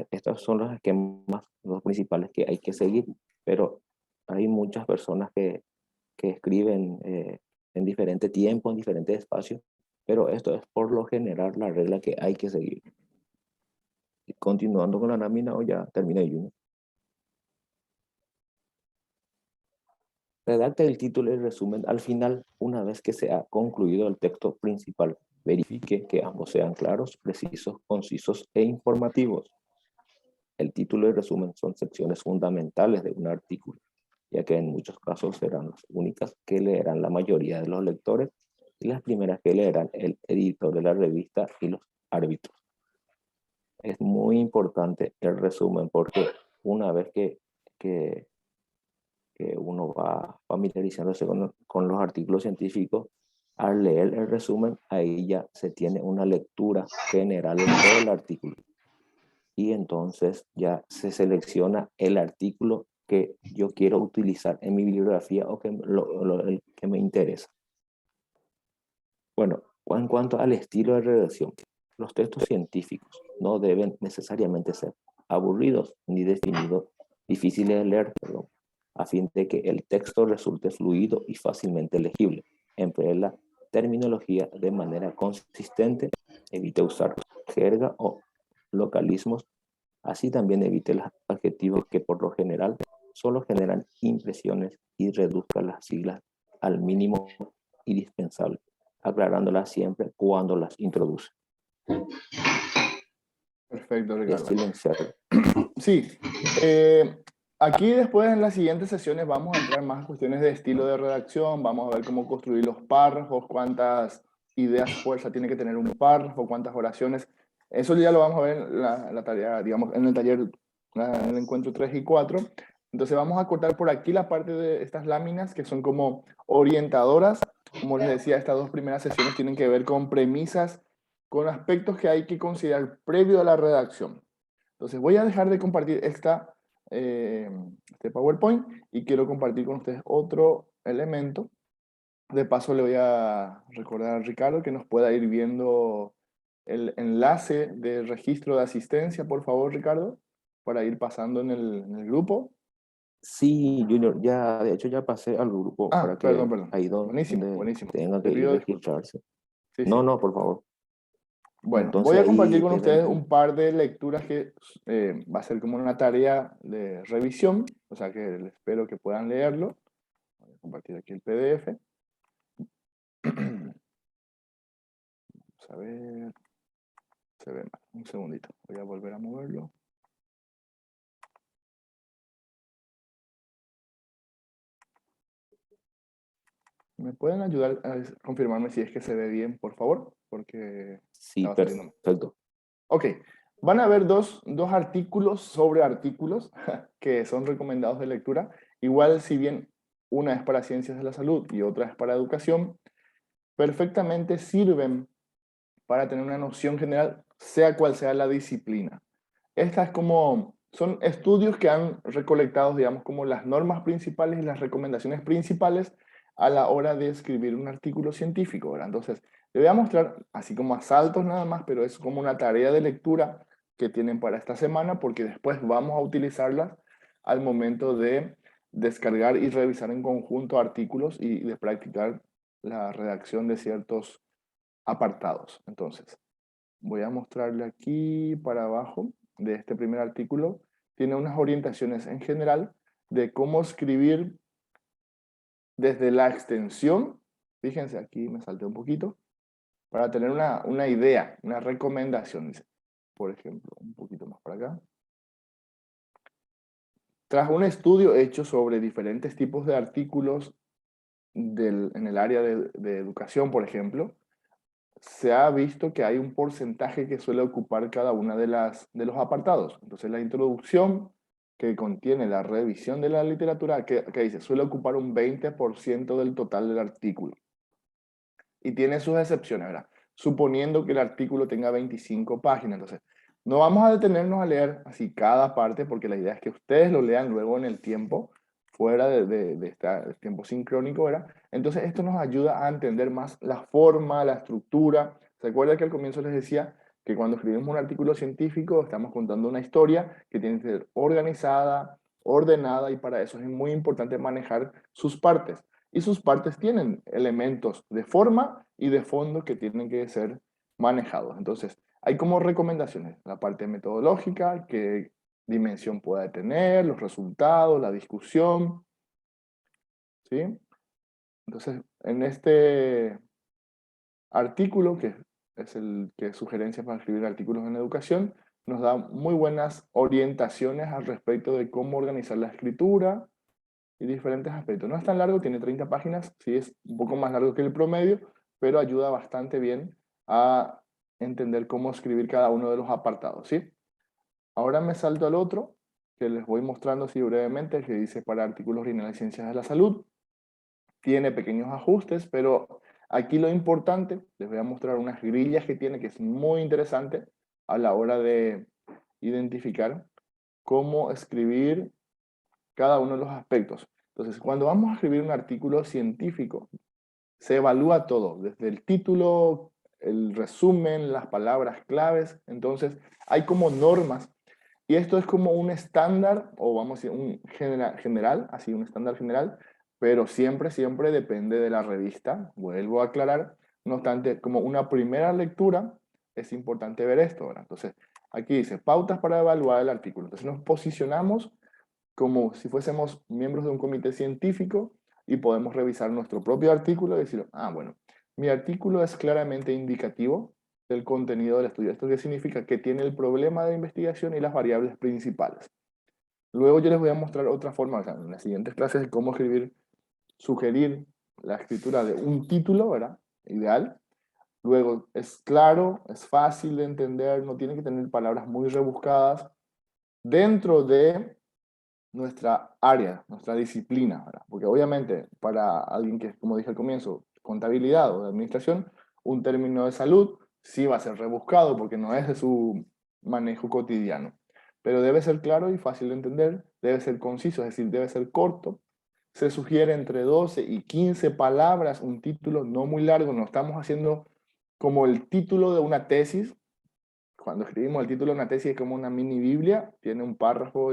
estos son los esquemas, los principales que hay que seguir, pero hay muchas personas que escriben en diferente tiempo, en diferentes espacios, pero esto es por lo general la regla que hay que seguir. Y continuando con la lámina, o ya terminé yo. Redacte el título y el resumen al final, una vez que se ha concluido el texto principal. Verifique que ambos sean claros, precisos, concisos e informativos. El título y el resumen son secciones fundamentales de un artículo, ya que en muchos casos serán las únicas que leerán la mayoría de los lectores y las primeras que leerán el editor de la revista y los árbitros. Es muy importante el resumen, porque una vez que uno va familiarizándose con los artículos científicos, al leer el resumen, ahí ya se tiene una lectura general de todo el artículo. Y entonces ya se selecciona el artículo que yo quiero utilizar en mi bibliografía o que el que me interesa. Bueno, en cuanto al estilo de redacción, los textos científicos no deben necesariamente ser aburridos ni difíciles de leer, a fin de que el texto resulte fluido y fácilmente legible. Emplee la terminología de manera consistente, evite usar jerga o localismos. Así también evite los adjetivos que por lo general solo generan impresiones, y reduzca las siglas al mínimo indispensable, aclarándolas siempre cuando las introduce. Perfecto, Es Ricardo. silenciar. Sí, aquí después en las siguientes sesiones vamos a entrar más a cuestiones de estilo de redacción, vamos a ver cómo construir los párrafos, cuántas ideas fuerza tiene que tener un párrafo, cuántas oraciones. Eso ya lo vamos a ver en la tarea, digamos, en el taller, en el encuentro 3 y 4. Entonces vamos a cortar por aquí la parte de estas láminas que son como orientadoras. Como les decía, estas dos primeras sesiones tienen que ver con premisas, con aspectos que hay que considerar previo a la redacción. Entonces voy a dejar de compartir este PowerPoint y quiero compartir con ustedes otro elemento. De paso le voy a recordar a Ricardo que nos pueda ir viendo el enlace de registro de asistencia, por favor, Ricardo, para ir pasando en el grupo. Sí, Junior, ya, de hecho ya pasé al grupo para que Perdón. ahí Buenísimo, donde buenísimo. tenga Te que ir pido disculpas. registrarse. Sí, No, sí. no, por favor. Bueno, Entonces voy a compartir ahí con deben ustedes ir. un par de lecturas que va a ser como una tarea de revisión, o sea que espero que puedan leerlo. Voy a compartir aquí el PDF. Vamos a ver. Se ve mal. Un segundito. Voy a volver a moverlo. ¿Me pueden ayudar a confirmarme si es que se ve bien, por favor? Porque Sí, estaba saliendo mal. perfecto. Ok. Van a haber dos artículos sobre artículos que son recomendados de lectura. Igual, si bien una es para ciencias de la salud y otra es para educación, perfectamente sirven para tener una noción general, sea cual sea la disciplina. Son estudios que han recolectado, digamos, como las normas principales y las recomendaciones principales a la hora de escribir un artículo científico, ¿verdad? Entonces, les voy a mostrar, así como a saltos nada más, pero es como una tarea de lectura que tienen para esta semana, porque después vamos a utilizarlas al momento de descargar y revisar en conjunto artículos y de practicar la redacción de ciertos apartados. Entonces, voy a mostrarle aquí para abajo de este primer artículo. Tiene unas orientaciones en general de cómo escribir desde la extensión. Fíjense, aquí me salté un poquito. Para tener una idea, una recomendación. Dice, por ejemplo, un poquito más para acá. Tras un estudio hecho sobre diferentes tipos de artículos en el área de educación, por ejemplo, se ha visto que hay un porcentaje que suele ocupar cada una de los apartados. Entonces, la introducción, que contiene la revisión de la literatura, que dice, suele ocupar un 20% del total del artículo. Y tiene sus excepciones, ¿verdad? Suponiendo que el artículo tenga 25 páginas. Entonces, no vamos a detenernos a leer así cada parte, porque la idea es que ustedes lo lean luego en el tiempo, fuera de este tiempo sincrónico, ¿verdad? Entonces, esto nos ayuda a entender más la forma, la estructura. ¿Se acuerdan que al comienzo les decía que cuando escribimos un artículo científico estamos contando una historia que tiene que ser organizada, ordenada, y para eso es muy importante manejar sus partes? Y sus partes tienen elementos de forma y de fondo que tienen que ser manejados. Entonces, hay como recomendaciones, la parte metodológica, qué dimensión pueda tener, los resultados, la discusión, ¿sí? Entonces, en este artículo, que es el que es sugerencia para escribir artículos en educación, nos da muy buenas orientaciones al respecto de cómo organizar la escritura, y diferentes aspectos. No es tan largo, tiene 30 páginas, sí es un poco más largo que el promedio, pero ayuda bastante bien a entender cómo escribir cada uno de los apartados, ¿sí? Ahora me salto al otro, que les voy mostrando así brevemente, que dice para artículos originales de ciencias de la salud. Tiene pequeños ajustes, pero aquí lo importante, les voy a mostrar unas grillas que tiene, que es muy interesante a la hora de identificar cómo escribir cada uno de los aspectos. Entonces, cuando vamos a escribir un artículo científico, se evalúa todo, desde el título, el resumen, las palabras claves. Entonces, hay como normas, y esto es como un estándar, o vamos a decir un general, así un estándar general, pero siempre, siempre depende de la revista, vuelvo a aclarar. No obstante, como una primera lectura, es importante ver esto, ¿verdad? Entonces, aquí dice, pautas para evaluar el artículo. Entonces, nos posicionamos como si fuésemos miembros de un comité científico y podemos revisar nuestro propio artículo y decir, ah, bueno, mi artículo es claramente indicativo del contenido del estudio. ¿Esto qué significa? Que tiene el problema de investigación y las variables principales. Luego yo les voy a mostrar otra forma, o sea, en las siguientes clases, de cómo escribir, sugerir la escritura de un título, ¿verdad? Ideal. Luego es claro, es fácil de entender, no tiene que tener palabras muy rebuscadas dentro de nuestra área, nuestra disciplina, ¿verdad? Porque obviamente para alguien que, como dije al comienzo, contabilidad o de administración, un término de salud sí va a ser rebuscado porque no es de su manejo cotidiano. Pero debe ser claro y fácil de entender, debe ser conciso, es decir, debe ser corto. Se sugiere entre 12 y 15 palabras, un título no muy largo, no estamos haciendo como el título de una tesis. Cuando escribimos el título de una tesis es como una mini Biblia, tiene un párrafo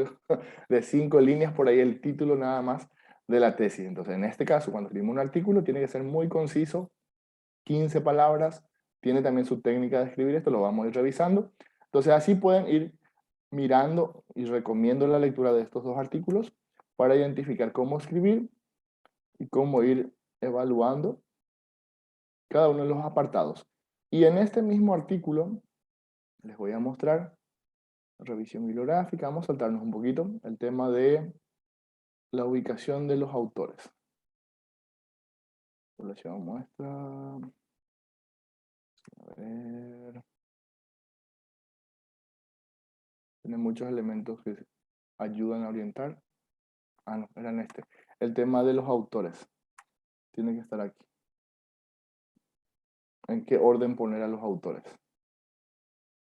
de 5 líneas, por ahí el título nada más de la tesis. Entonces, en este caso, cuando escribimos un artículo, tiene que ser muy conciso, 15 palabras, tiene también su técnica de escribir, esto lo vamos a ir revisando. Entonces, así pueden ir mirando y recomiendo la lectura de estos dos artículos para identificar cómo escribir y cómo ir evaluando cada uno de los apartados. Y en este mismo artículo les voy a mostrar revisión bibliográfica. Vamos a saltarnos un poquito el tema de la ubicación de los autores. Población muestra. A ver. Tiene muchos elementos que ayudan a orientar. Ah, no, eran este. El tema de los autores. Tiene que estar aquí. ¿En qué orden poner a los autores?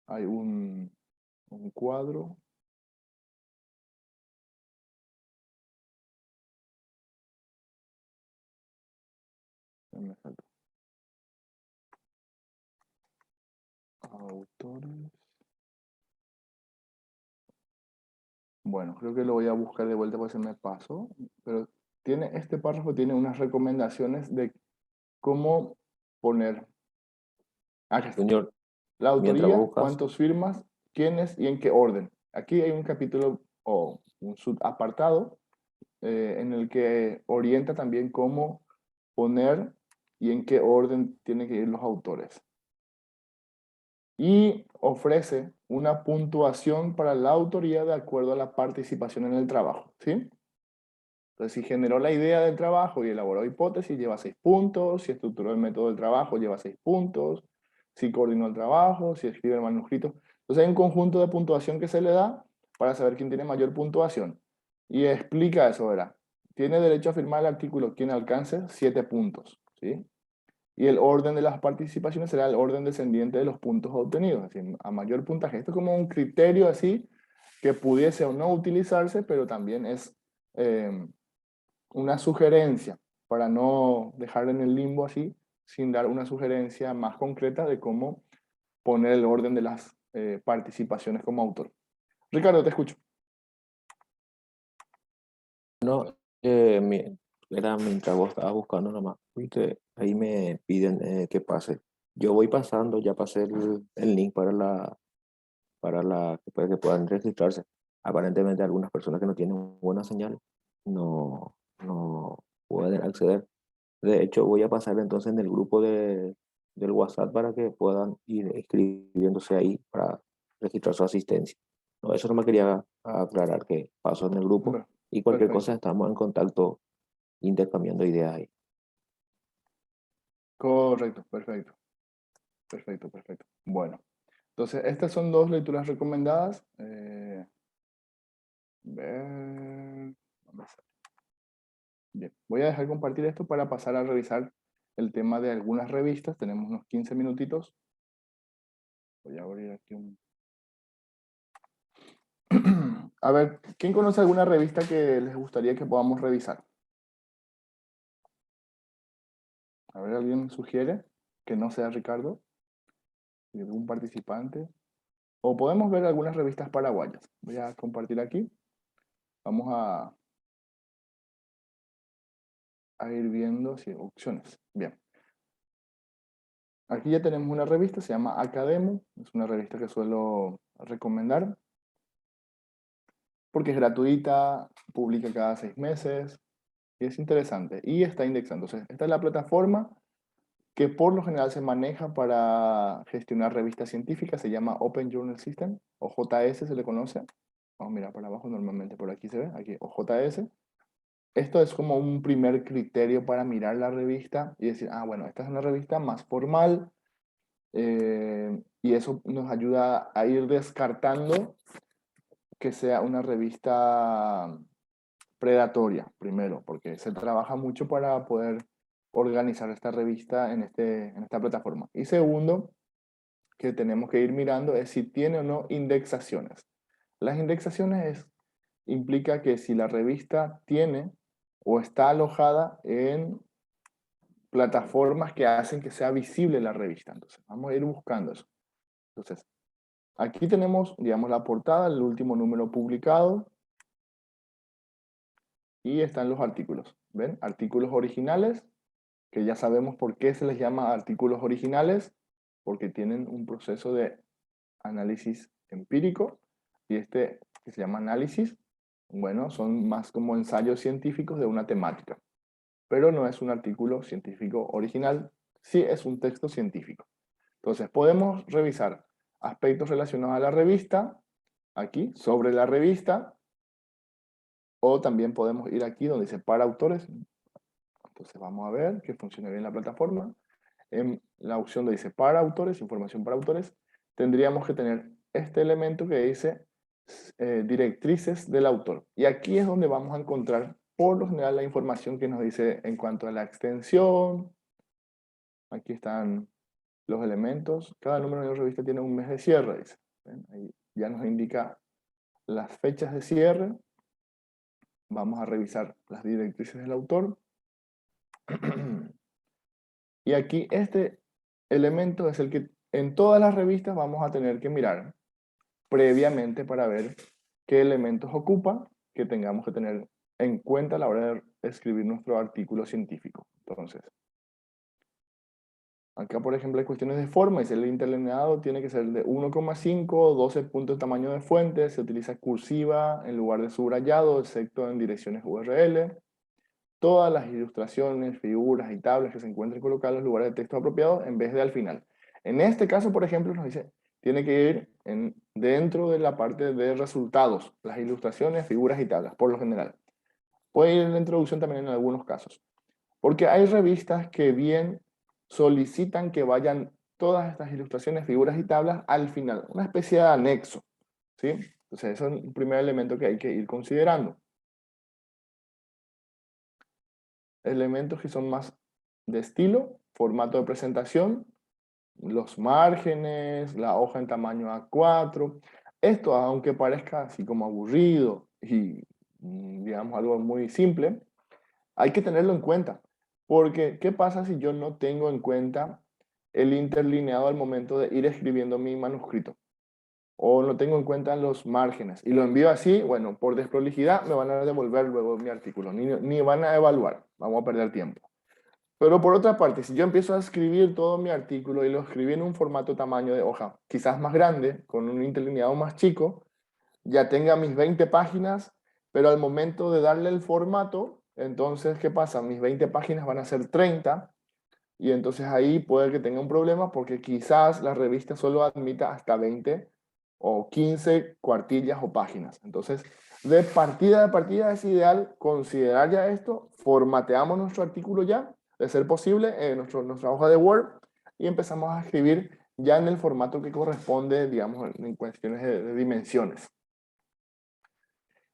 Hay un cuadro. Me falta. Autores. Bueno, creo que lo voy a buscar de vuelta porque se me pasó, pero este párrafo tiene unas recomendaciones de cómo poner. Acá está. Junior, La mientras vos autoría, buscas, cuántos firmas, quiénes y en qué orden. Aquí hay un capítulo o un subapartado en el que orienta también cómo poner y en qué orden tienen que ir los autores. Y ofrece una puntuación para la autoría de acuerdo a la participación en el trabajo, ¿sí? Entonces, si generó la idea del trabajo y elaboró hipótesis, lleva 6 puntos. Si estructuró el método del trabajo, lleva 6 puntos. Si coordinó el trabajo, si escribe el manuscrito. Entonces, hay un conjunto de puntuación que se le da para saber quién tiene mayor puntuación. Y explica eso, ¿verdad? Tiene derecho a firmar el artículo quien alcance 7 puntos, ¿sí? Y el orden de las participaciones será el orden descendiente de los puntos obtenidos, es decir, a mayor puntaje. Esto es como un criterio así que pudiese o no utilizarse, pero también es una sugerencia para no dejar en el limbo así, sin dar una sugerencia más concreta de cómo poner el orden de las participaciones como autor. Ricardo, te escucho. no, era mientras vos estabas buscando nomás, viste, ahí me piden que pase. Yo voy pasando, ya pasé el link para que puedan registrarse. Aparentemente algunas personas que no tienen buena señal no pueden acceder. De hecho, voy a pasar entonces en el grupo del WhatsApp para que puedan ir escribiéndose ahí para registrar su asistencia. No, eso no me quería aclarar, que paso en el grupo Bueno, y cualquier perfecto. cosa estamos en contacto intercambiando ideas ahí. Correcto, perfecto. Perfecto, perfecto. Bueno, entonces estas son 2 lecturas recomendadas. Ver, ¿dónde está? Bien, voy a dejar compartir esto para pasar a revisar el tema de algunas revistas. Tenemos unos 15 minutitos. Voy a abrir aquí un... A ver, ¿quién conoce alguna revista que les gustaría que podamos revisar? A ver, ¿alguien sugiere que no sea Ricardo? ¿Algún participante? O podemos ver algunas revistas paraguayas. Voy a compartir aquí. Vamos a ir viendo opciones. Bien. Aquí ya tenemos una revista, se llama Academo. Es una revista que suelo recomendar porque es gratuita, publica cada 6 meses y es interesante. Y está indexando. Entonces, esta es la plataforma que por lo general se maneja para gestionar revistas científicas. Se llama Open Journal System, o JS se le conoce. Vamos a mirar para abajo, normalmente por aquí se ve, aquí, o JS. Esto es como un primer criterio para mirar la revista y decir, ah, bueno, esta es una revista más formal, y eso nos ayuda a ir descartando que sea una revista predatoria, primero, porque se trabaja mucho para poder organizar esta revista en esta plataforma. Y segundo, que tenemos que ir mirando es si tiene o no indexaciones. Las indexaciones implica que si la revista tiene o está alojada en plataformas que hacen que sea visible la revista. Entonces, vamos a ir buscando eso. Entonces, aquí tenemos, digamos, la portada, el último número publicado, y están los artículos. ¿Ven? Artículos originales, que ya sabemos por qué se les llama artículos originales, porque tienen un proceso de análisis empírico, y este que se llama análisis, bueno, son más como ensayos científicos de una temática, pero no es un artículo científico original, sí es un texto científico. Entonces podemos revisar aspectos relacionados a la revista, aquí, sobre la revista, o también podemos ir aquí donde dice para autores. Entonces vamos a ver que funciona bien la plataforma. En la opción donde dice para autores, información para autores, tendríamos que tener este elemento que dice directrices del autor. Y aquí es donde vamos a encontrar por lo general la información que nos dice en cuanto a la extensión. Aquí están los elementos. Cada número de la revista tiene un mes de cierre, dice. ¿Ven? Ahí ya nos indica las fechas de cierre. Vamos a revisar las directrices del autor. Y aquí este elemento es el que en todas las revistas vamos a tener que mirar previamente para ver qué elementos ocupa que tengamos que tener en cuenta a la hora de escribir nuestro artículo científico. Entonces, acá, por ejemplo, hay cuestiones de forma. Dice, el interlineado tiene que ser de 1,5, 12 puntos de tamaño de fuente, se utiliza cursiva en lugar de subrayado, excepto en direcciones URL. Todas las ilustraciones, figuras y tablas que se encuentren colocadas en los lugares de texto apropiados en vez de al final. En este caso, por ejemplo, nos dice, tiene que ir dentro de la parte de resultados, las ilustraciones, figuras y tablas, por lo general. Puede ir en la introducción también en algunos casos. Porque hay revistas que bien solicitan que vayan todas estas ilustraciones, figuras y tablas al final, una especie de anexo, ¿sí? Entonces, eso es un primer elemento que hay que ir considerando. Elementos que son más de estilo, formato de presentación, los márgenes, la hoja en tamaño A4. Esto, aunque parezca así como aburrido y, digamos, algo muy simple, hay que tenerlo en cuenta. Porque, ¿qué pasa si yo no tengo en cuenta el interlineado al momento de ir escribiendo mi manuscrito? O no tengo en cuenta los márgenes y lo envío así, bueno, por desprolijidad me van a devolver luego mi artículo, ni van a evaluar, vamos a perder tiempo. Pero por otra parte, si yo empiezo a escribir todo mi artículo y lo escribí en un formato tamaño de hoja, quizás más grande, con un interlineado más chico, ya tenga mis 20 páginas, pero al momento de darle el formato, entonces, ¿qué pasa? Mis 20 páginas van a ser 30, y entonces ahí puede que tenga un problema porque quizás la revista solo admita hasta 20 o 15 cuartillas o páginas. Entonces, de partida es ideal considerar ya esto, formateamos nuestro artículo ya, de ser posible, nuestra hoja de Word, y empezamos a escribir ya en el formato que corresponde, digamos, en cuestiones de dimensiones.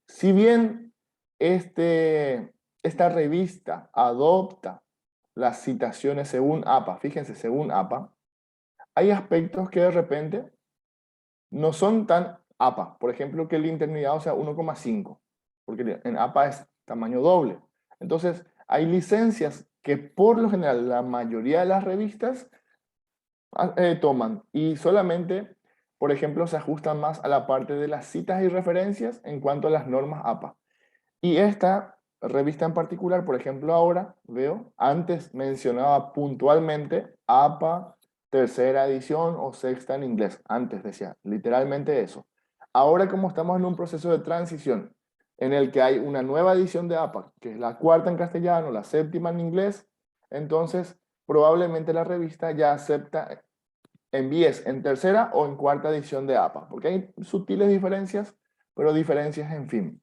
Si bien esta revista adopta las citaciones según APA, fíjense, según APA, hay aspectos que de repente no son tan APA. Por ejemplo, que el interlineado sea 1,5, porque en APA es tamaño doble. Entonces, hay licencias que por lo general la mayoría de las revistas toman y solamente, por ejemplo, se ajustan más a la parte de las citas y referencias en cuanto a las normas APA. Y esta revista en particular, por ejemplo, ahora veo, antes mencionaba puntualmente APA, tercera edición o sexta en inglés. Antes decía literalmente eso. Ahora, como estamos en un proceso de transición en el que hay una nueva edición de APA, que es la cuarta en castellano, la séptima en inglés, entonces probablemente la revista ya acepta envíes en tercera o en cuarta edición de APA, porque hay sutiles diferencias, pero diferencias en fin.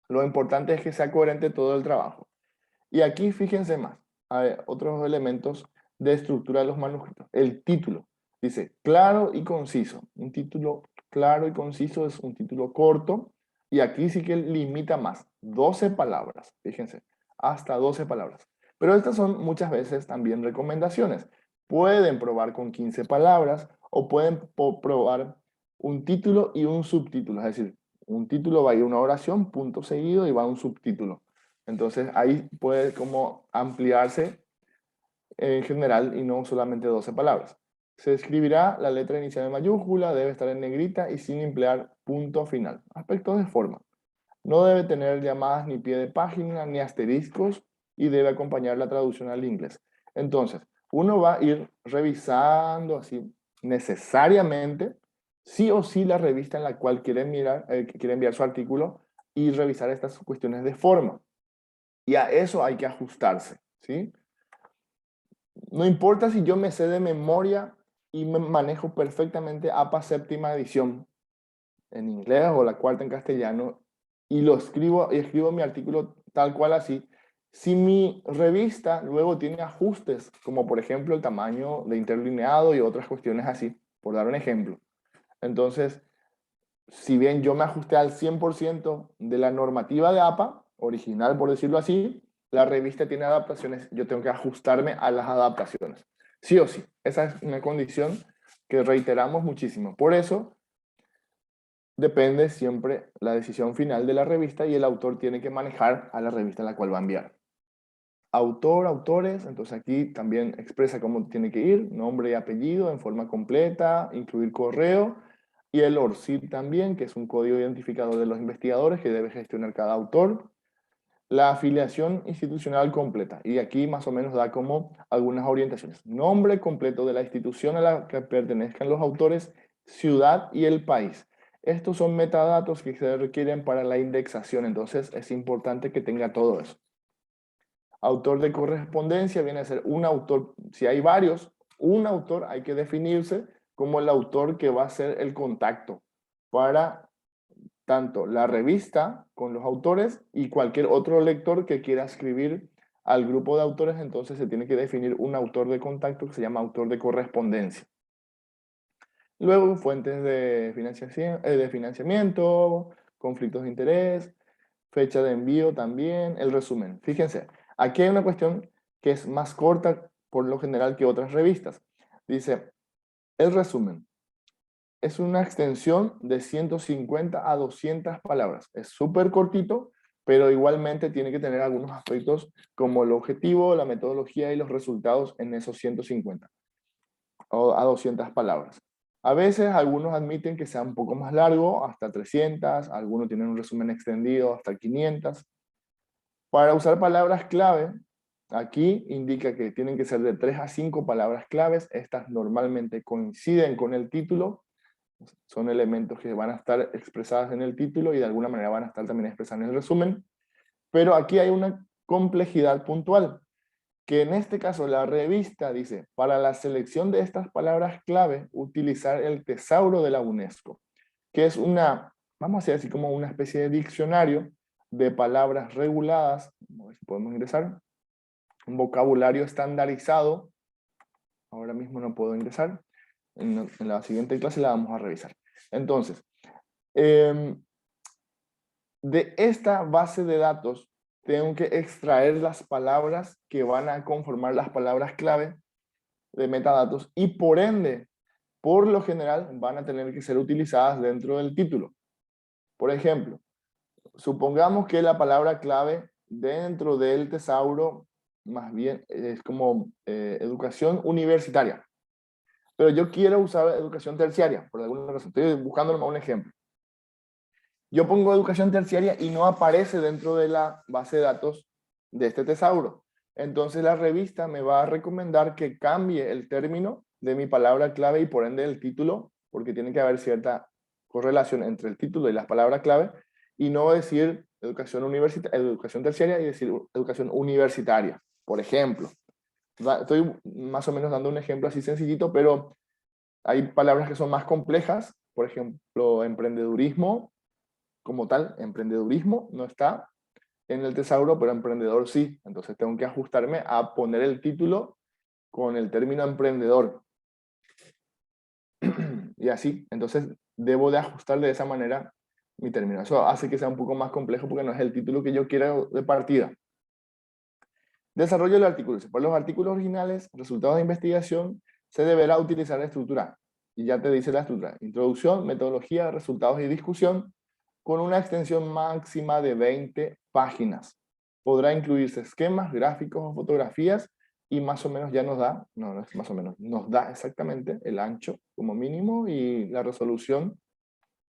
Lo importante es que sea coherente todo el trabajo. Y aquí fíjense más, otros elementos de estructura de los manuscritos. El título dice claro y conciso. Un título claro y conciso es un título corto y aquí sí que limita más. 12 palabras, fíjense, hasta 12 palabras. Pero estas son muchas veces también recomendaciones. Pueden probar con 15 palabras o pueden probar un título y un subtítulo, es decir, un título va a ir una oración, punto seguido, y va un subtítulo. Entonces ahí puede como ampliarse en general y no solamente 12 palabras. Se escribirá la letra inicial en mayúscula, debe estar en negrita y sin emplear punto final. Aspectos de forma. No debe tener llamadas ni pie de página ni asteriscos y debe acompañar la traducción al inglés. Entonces, uno va a ir revisando así necesariamente sí o sí la revista en la cual quiere enviar su artículo y revisar estas cuestiones de forma. Y a eso hay que ajustarse, ¿sí? No importa si yo me sé de memoria y me manejo perfectamente APA séptima edición en inglés o la cuarta en castellano y lo escribo y escribo mi artículo tal cual así. Si mi revista luego tiene ajustes, como por ejemplo el tamaño de interlineado y otras cuestiones así, por dar un ejemplo. Entonces, si bien yo me ajusté al 100% de la normativa de APA, original por decirlo así, la revista tiene adaptaciones, yo tengo que ajustarme a las adaptaciones. Sí o sí, esa es una condición que reiteramos muchísimo. Por eso, depende siempre la decisión final de la revista y el autor tiene que manejar a la revista a la cual va a enviar. Autor, autores, entonces aquí también expresa cómo tiene que ir, nombre y apellido en forma completa, incluir correo. y el ORCID también, que es un código identificador de los investigadores que debe gestionar cada autor. La afiliación institucional completa, y aquí más o menos da como algunas orientaciones. Nombre completo de la institución a la que pertenezcan los autores, ciudad y el país. Estos son metadatos que se requieren para la indexación, entonces es importante que tenga todo eso. Autor de correspondencia viene a ser un autor, si hay varios, un autor hay que definirse como el autor que va a ser el contacto para tanto la revista con los autores y cualquier otro lector que quiera escribir al grupo de autores, entonces se tiene que definir un autor de contacto que se llama autor de correspondencia. Luego, fuentes de financiamiento, conflictos de interés, fecha de envío también, el resumen. Fíjense, aquí hay una cuestión que es más corta por lo general que otras revistas. Dice, el resumen es una extensión de 150 a 200 palabras. Es súper cortito, pero igualmente tiene que tener algunos aspectos como el objetivo, la metodología y los resultados en esos 150 o a 200 palabras. A veces algunos admiten que sea un poco más largo, hasta 300, algunos tienen un resumen extendido hasta 500. Para usar palabras clave, aquí indica que tienen que ser de 3 a 5 palabras claves. Estas normalmente coinciden con el título. Son elementos que van a estar expresados en el título y de alguna manera van a estar también expresados en el resumen. Pero aquí hay una complejidad puntual, que en este caso la revista dice, para la selección de estas palabras clave, utilizar el tesauro de la UNESCO, que es una, vamos a decir así como una especie de diccionario de palabras reguladas, a ver si podemos ingresar, un vocabulario estandarizado, ahora mismo no puedo ingresar, en la siguiente clase la vamos a revisar. Entonces, de esta base de datos tengo que extraer las palabras que van a conformar las palabras clave de metadatos y por ende, por lo general, van a tener que ser utilizadas dentro del título. Por ejemplo, supongamos que la palabra clave dentro del tesauro más bien es como educación universitaria. Pero yo quiero usar educación terciaria, por alguna razón. Estoy buscando un ejemplo. Yo pongo educación terciaria y no aparece dentro de la base de datos de este tesauro. Entonces la revista me va a recomendar que cambie el término de mi palabra clave y por ende el título, porque tiene que haber cierta correlación entre el título y las palabras clave, y no decir educación terciaria y decir educación universitaria, por ejemplo. Estoy más o menos dando un ejemplo así sencillito, pero hay palabras que son más complejas, por ejemplo, emprendedurismo, como tal, emprendedurismo no está en el tesauro, pero emprendedor sí. Entonces tengo que ajustarme a poner el título con el término emprendedor. Y así, entonces debo de ajustar de esa manera mi término. Eso hace que sea un poco más complejo porque no es el título que yo quiero de partida. Desarrollo del artículo. Por los artículos originales, resultados de investigación, se deberá utilizar la estructura. Y ya te dice la estructura. Introducción, metodología, resultados y discusión, con una extensión máxima de 20 páginas. Podrá incluirse esquemas, gráficos o fotografías y más o menos ya nos da, no es más o menos, nos da exactamente el ancho como mínimo y la resolución,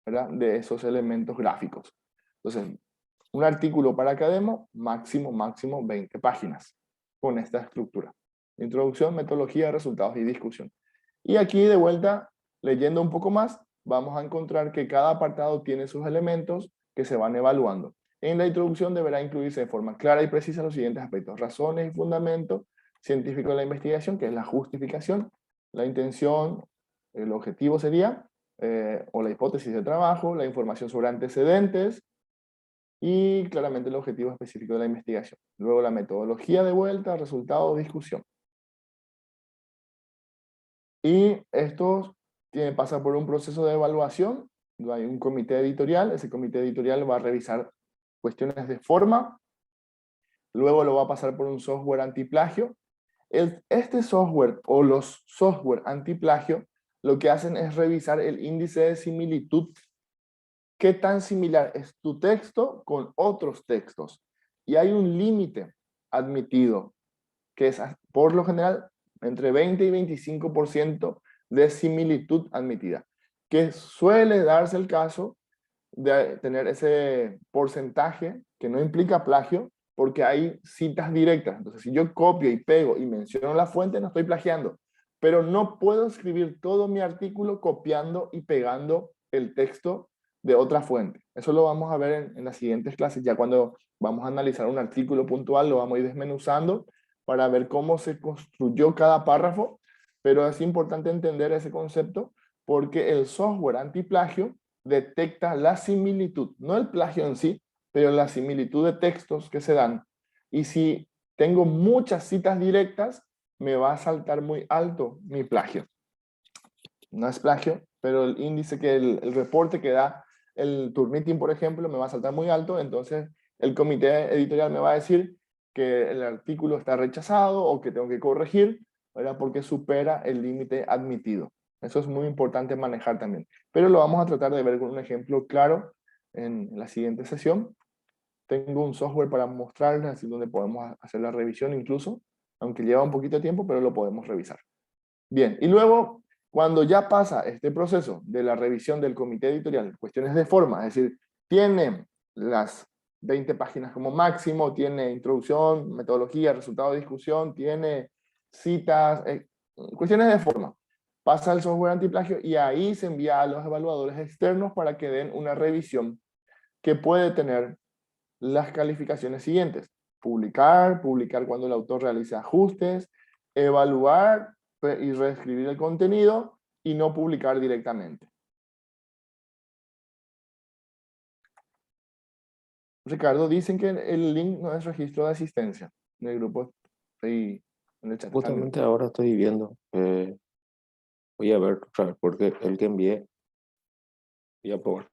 ¿verdad?, de esos elementos gráficos. Entonces, un artículo para Academo, máximo 20 páginas con esta estructura. Introducción, metodología, resultados y discusión. Y aquí de vuelta, leyendo un poco más, vamos a encontrar que cada apartado tiene sus elementos que se van evaluando. En la introducción deberá incluirse de forma clara y precisa los siguientes aspectos: razones y fundamentos científicos de la investigación, que es la justificación, la intención, el objetivo sería, o la hipótesis de trabajo, la información sobre antecedentes, y claramente el objetivo específico de la investigación. Luego la metodología de vuelta, resultado, discusión. Y esto pasa por un proceso de evaluación. Hay un comité editorial, ese comité editorial va a revisar cuestiones de forma, luego lo va a pasar por un software antiplagio. Este software o los software antiplagio lo que hacen es revisar el índice de similitud. ¿Qué tan similar es tu texto con otros textos? Y hay un límite admitido, que es por lo general entre 20 y 25% de similitud admitida. que suele darse el caso de tener ese porcentaje que no implica plagio, porque hay citas directas. Entonces, si yo copio y pego y menciono la fuente, no estoy plagiando. Pero no puedo escribir todo mi artículo copiando y pegando el texto de otra fuente. Eso lo vamos a ver en las siguientes clases. Ya cuando vamos a analizar un artículo puntual, lo vamos a ir desmenuzando para ver cómo se construyó cada párrafo. Pero es importante entender ese concepto porque el software antiplagio detecta la similitud, no el plagio en sí, pero la similitud de textos que se dan. Y si tengo muchas citas directas, me va a saltar muy alto mi plagio. No es plagio, pero el índice que el reporte que da el Turnitin, por ejemplo, me va a saltar muy alto, entonces el comité editorial me va a decir que el artículo está rechazado o que tengo que corregir, ¿verdad? Porque supera el límite admitido. Eso es muy importante manejar también. Pero lo vamos a tratar de ver con un ejemplo claro en la siguiente sesión. Tengo un software para mostrarles, así donde podemos hacer la revisión incluso, aunque lleva un poquito de tiempo, pero lo podemos revisar. Bien, y luego, cuando ya pasa este proceso de la revisión del comité editorial, cuestiones de forma, es decir, tiene las 20 páginas como máximo, tiene introducción, metodología, resultado de discusión, tiene citas, cuestiones de forma. Pasa al software antiplagio y ahí se envía a los evaluadores externos para que den una revisión que puede tener las calificaciones siguientes: publicar cuando el autor realice ajustes, evaluar y reescribir el contenido y no publicar directamente. Ricardo, dicen que el link no es registro de asistencia en el grupo y en el chat. Justamente ahora estoy viendo. Voy a ver otra vez, porque el que envié, voy a probar.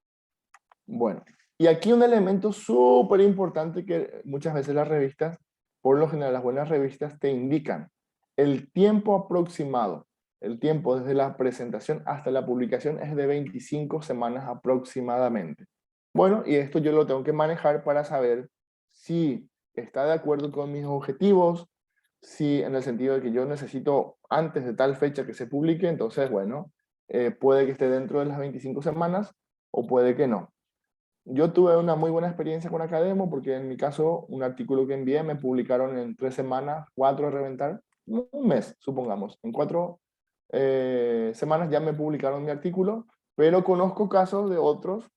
Bueno, y aquí un elemento súper importante que muchas veces las revistas, por lo general las buenas revistas te indican el tiempo aproximado. El tiempo desde la presentación hasta la publicación es de 25 semanas aproximadamente. Bueno, y esto yo lo tengo que manejar para saber si está de acuerdo con mis objetivos, si en el sentido de que yo necesito antes de tal fecha que se publique, entonces, bueno, puede que esté dentro de las 25 semanas o puede que no. Yo tuve una muy buena experiencia con Academo porque en mi caso un artículo que envié me publicaron en 3 semanas, 4 a reventar, un mes supongamos. En 4 semanas ya me publicaron mi artículo, pero conozco casos de otros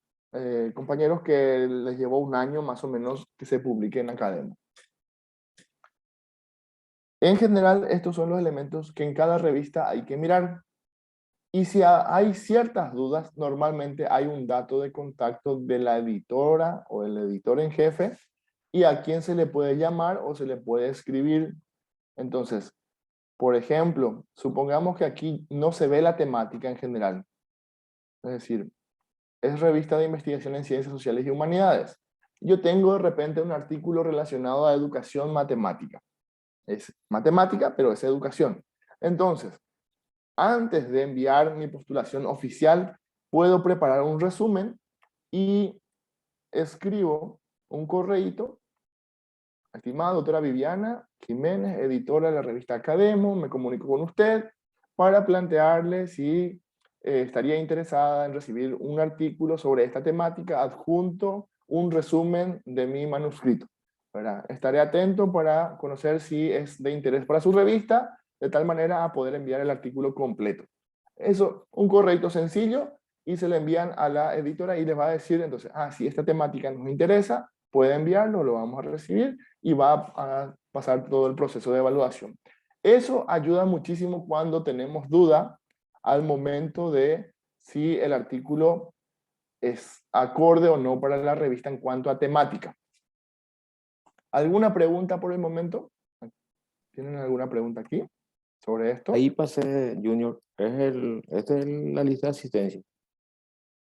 compañeros que les llevó un año más o menos que se publique en Academo. En general, estos son los elementos que en cada revista hay que mirar. Y si hay ciertas dudas, normalmente hay un dato de contacto de la editora o el editor en jefe y a quién se le puede llamar o se le puede escribir. Entonces, por ejemplo, supongamos que aquí no se ve la temática en general. Es decir, es revista de investigación en ciencias sociales y humanidades. Yo tengo de repente un artículo relacionado a educación matemática. Es matemática, pero es educación. Entonces, antes de enviar mi postulación oficial, puedo preparar un resumen y escribo un correíto. Estimada doctora Viviana Jiménez, editora de la revista Academo, me comunico con usted para plantearle si estaría interesada en recibir un artículo sobre esta temática adjunto un resumen de mi manuscrito. ¿Verdad? Estaré atento para conocer si es de interés para su revista, de tal manera a poder enviar el artículo completo. Eso, un correo sencillo, y se le envían a la editora y les va a decir entonces, si esta temática nos interesa, puede enviarlo, lo vamos a recibir y va a pasar todo el proceso de evaluación. Eso ayuda muchísimo cuando tenemos duda al momento de si el artículo es acorde o no para la revista en cuanto a temática. ¿Alguna pregunta por el momento? ¿Tienen alguna pregunta aquí sobre esto? Ahí pasé, Junior, esta es la lista de asistencia.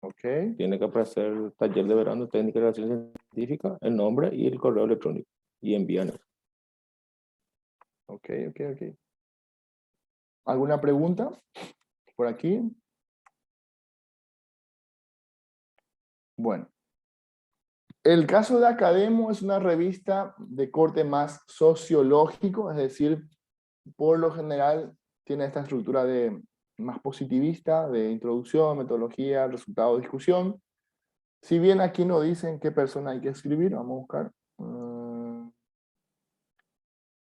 Ok. Tiene que aparecer taller de verano, técnica de relación científica, el nombre y el correo electrónico. Y envían eso. Ok. ¿Alguna pregunta por aquí? Bueno. El caso de Academo es una revista de corte más sociológico, es decir, por lo general tiene esta estructura de más positivista, de introducción, metodología, resultado, discusión. Si bien aquí no dicen qué persona hay que escribir, vamos a buscar.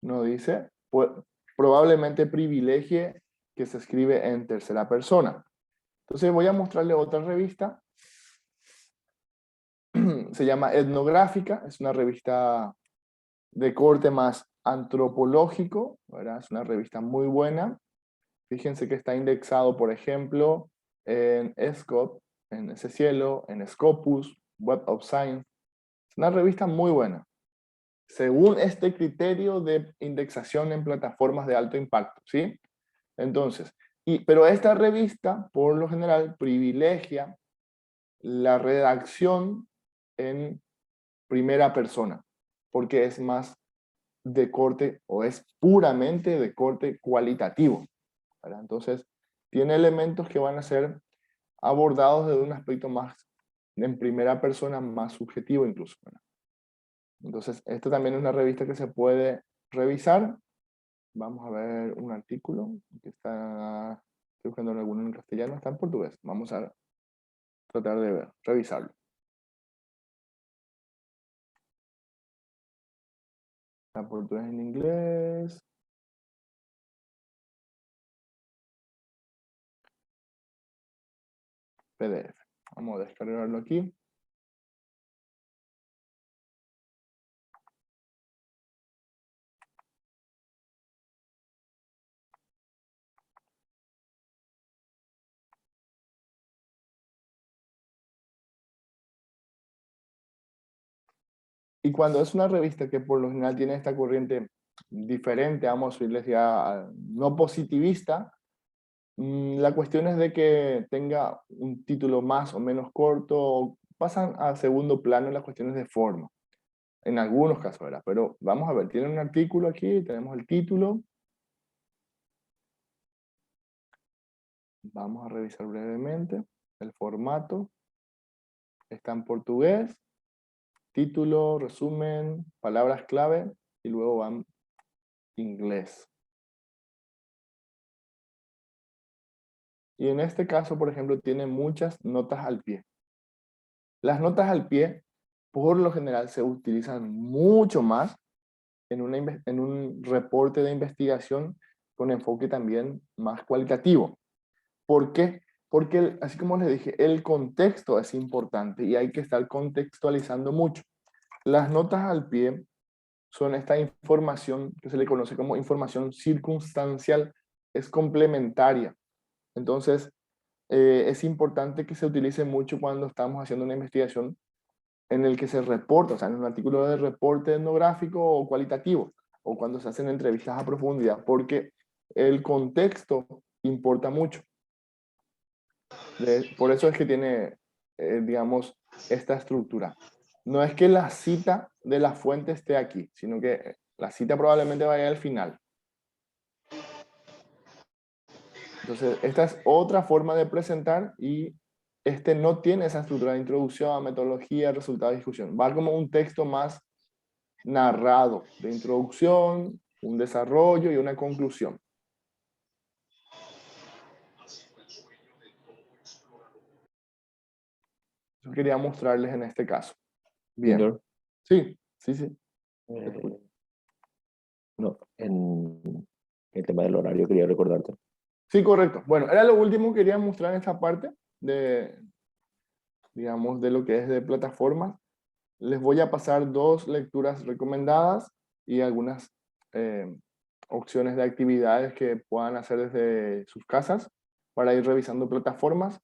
No dice. Probablemente privilegie que se escribe en tercera persona. Entonces voy a mostrarle otra revista. Se llama Etnográfica, es una revista de corte más antropológico, ¿verdad? Es una revista muy buena. Fíjense que está indexado, por ejemplo, en ESCOP, en Ese Cielo, en Scopus, Web of Science. Es una revista muy buena, según este criterio de indexación en plataformas de alto impacto, ¿sí? Entonces, pero esta revista, por lo general, privilegia la redacción en primera persona, porque es más de corte, o es puramente de corte cualitativo, ¿verdad? Entonces, tiene elementos que van a ser abordados desde un aspecto más en primera persona, más subjetivo incluso, ¿verdad? Entonces, esto también es una revista que se puede revisar. Vamos a ver un artículo que está, estoy buscando alguno en castellano, está en portugués. Vamos a tratar de revisarlo. Está en portugués, en inglés. PDF. Vamos a descargarlo aquí. Y cuando es una revista que por lo general tiene esta corriente diferente, vamos a decirles ya no positivista, la cuestión es de que tenga un título más o menos corto, pasan a segundo plano las cuestiones de forma, en algunos casos, ¿verdad? Pero vamos a ver, tiene un artículo aquí, tenemos el título. Vamos a revisar brevemente el formato. Está en portugués, título, resumen, palabras clave, y luego van inglés. Y en este caso, por ejemplo, tiene muchas notas al pie. Las notas al pie, por lo general, se utilizan mucho más en un reporte de investigación con enfoque también más cualitativo. ¿Por qué? Porque, así como les dije, el contexto es importante y hay que estar contextualizando mucho. Las notas al pie son esta información que se le conoce como información circunstancial, es complementaria. Entonces, es importante que se utilice mucho cuando estamos haciendo una investigación en el que se reporta, o sea, en un artículo de reporte etnográfico o cualitativo, o cuando se hacen entrevistas a profundidad, porque el contexto importa mucho. Por eso es que tiene, digamos, esta estructura. No es que la cita de la fuente esté aquí, sino que la cita probablemente vaya al final. Entonces, esta es otra forma de presentar y este no tiene esa estructura de introducción, metodología, resultado, discusión. Va como un texto más narrado, de introducción, un desarrollo y una conclusión. Eso quería mostrarles en este caso. Bien. Señor, Sí, sí, sí. no, en el tema del horario quería recordarte. Sí, correcto. Bueno, era lo último que quería mostrar en esta parte de, digamos, de lo que es de plataformas. Les voy a pasar 2 lecturas recomendadas y algunas opciones de actividades que puedan hacer desde sus casas para ir revisando plataformas.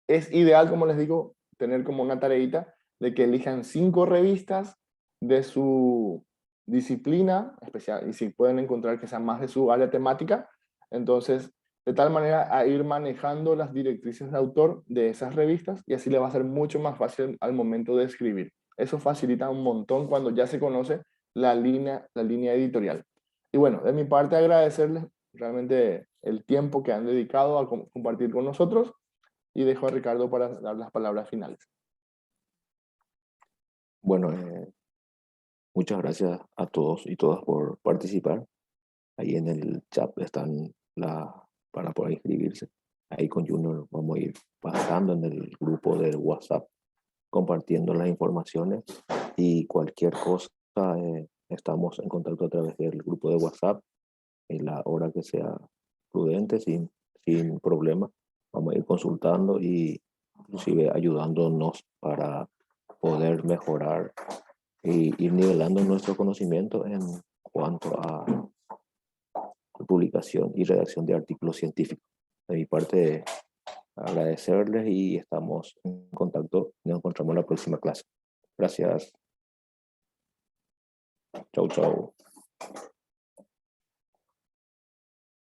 Es ideal, como les digo, tener como una tareita de que elijan 5 revistas de su disciplina especial, y si pueden encontrar que sean más de su área temática, entonces de tal manera a ir manejando las directrices de autor de esas revistas y así le va a ser mucho más fácil al momento de escribir. Eso facilita un montón cuando ya se conoce la línea editorial. Y bueno, de mi parte agradecerles realmente el tiempo que han dedicado a compartir con nosotros y dejo a Ricardo para dar las palabras finales. Bueno, muchas gracias a todos y todas por participar. Ahí en el chat están las para poder inscribirse. Ahí con Junior vamos a ir pasando en el grupo de WhatsApp, compartiendo las informaciones y cualquier cosa. Estamos en contacto a través del grupo de WhatsApp en la hora que sea prudente, sin problema. Vamos a ir consultando y inclusive ayudándonos para poder mejorar y ir nivelando nuestro conocimiento en cuanto a publicación y redacción de artículos científicos. De mi parte, agradecerles y estamos en contacto. Nos encontramos en la próxima clase. Gracias. Chau, chau.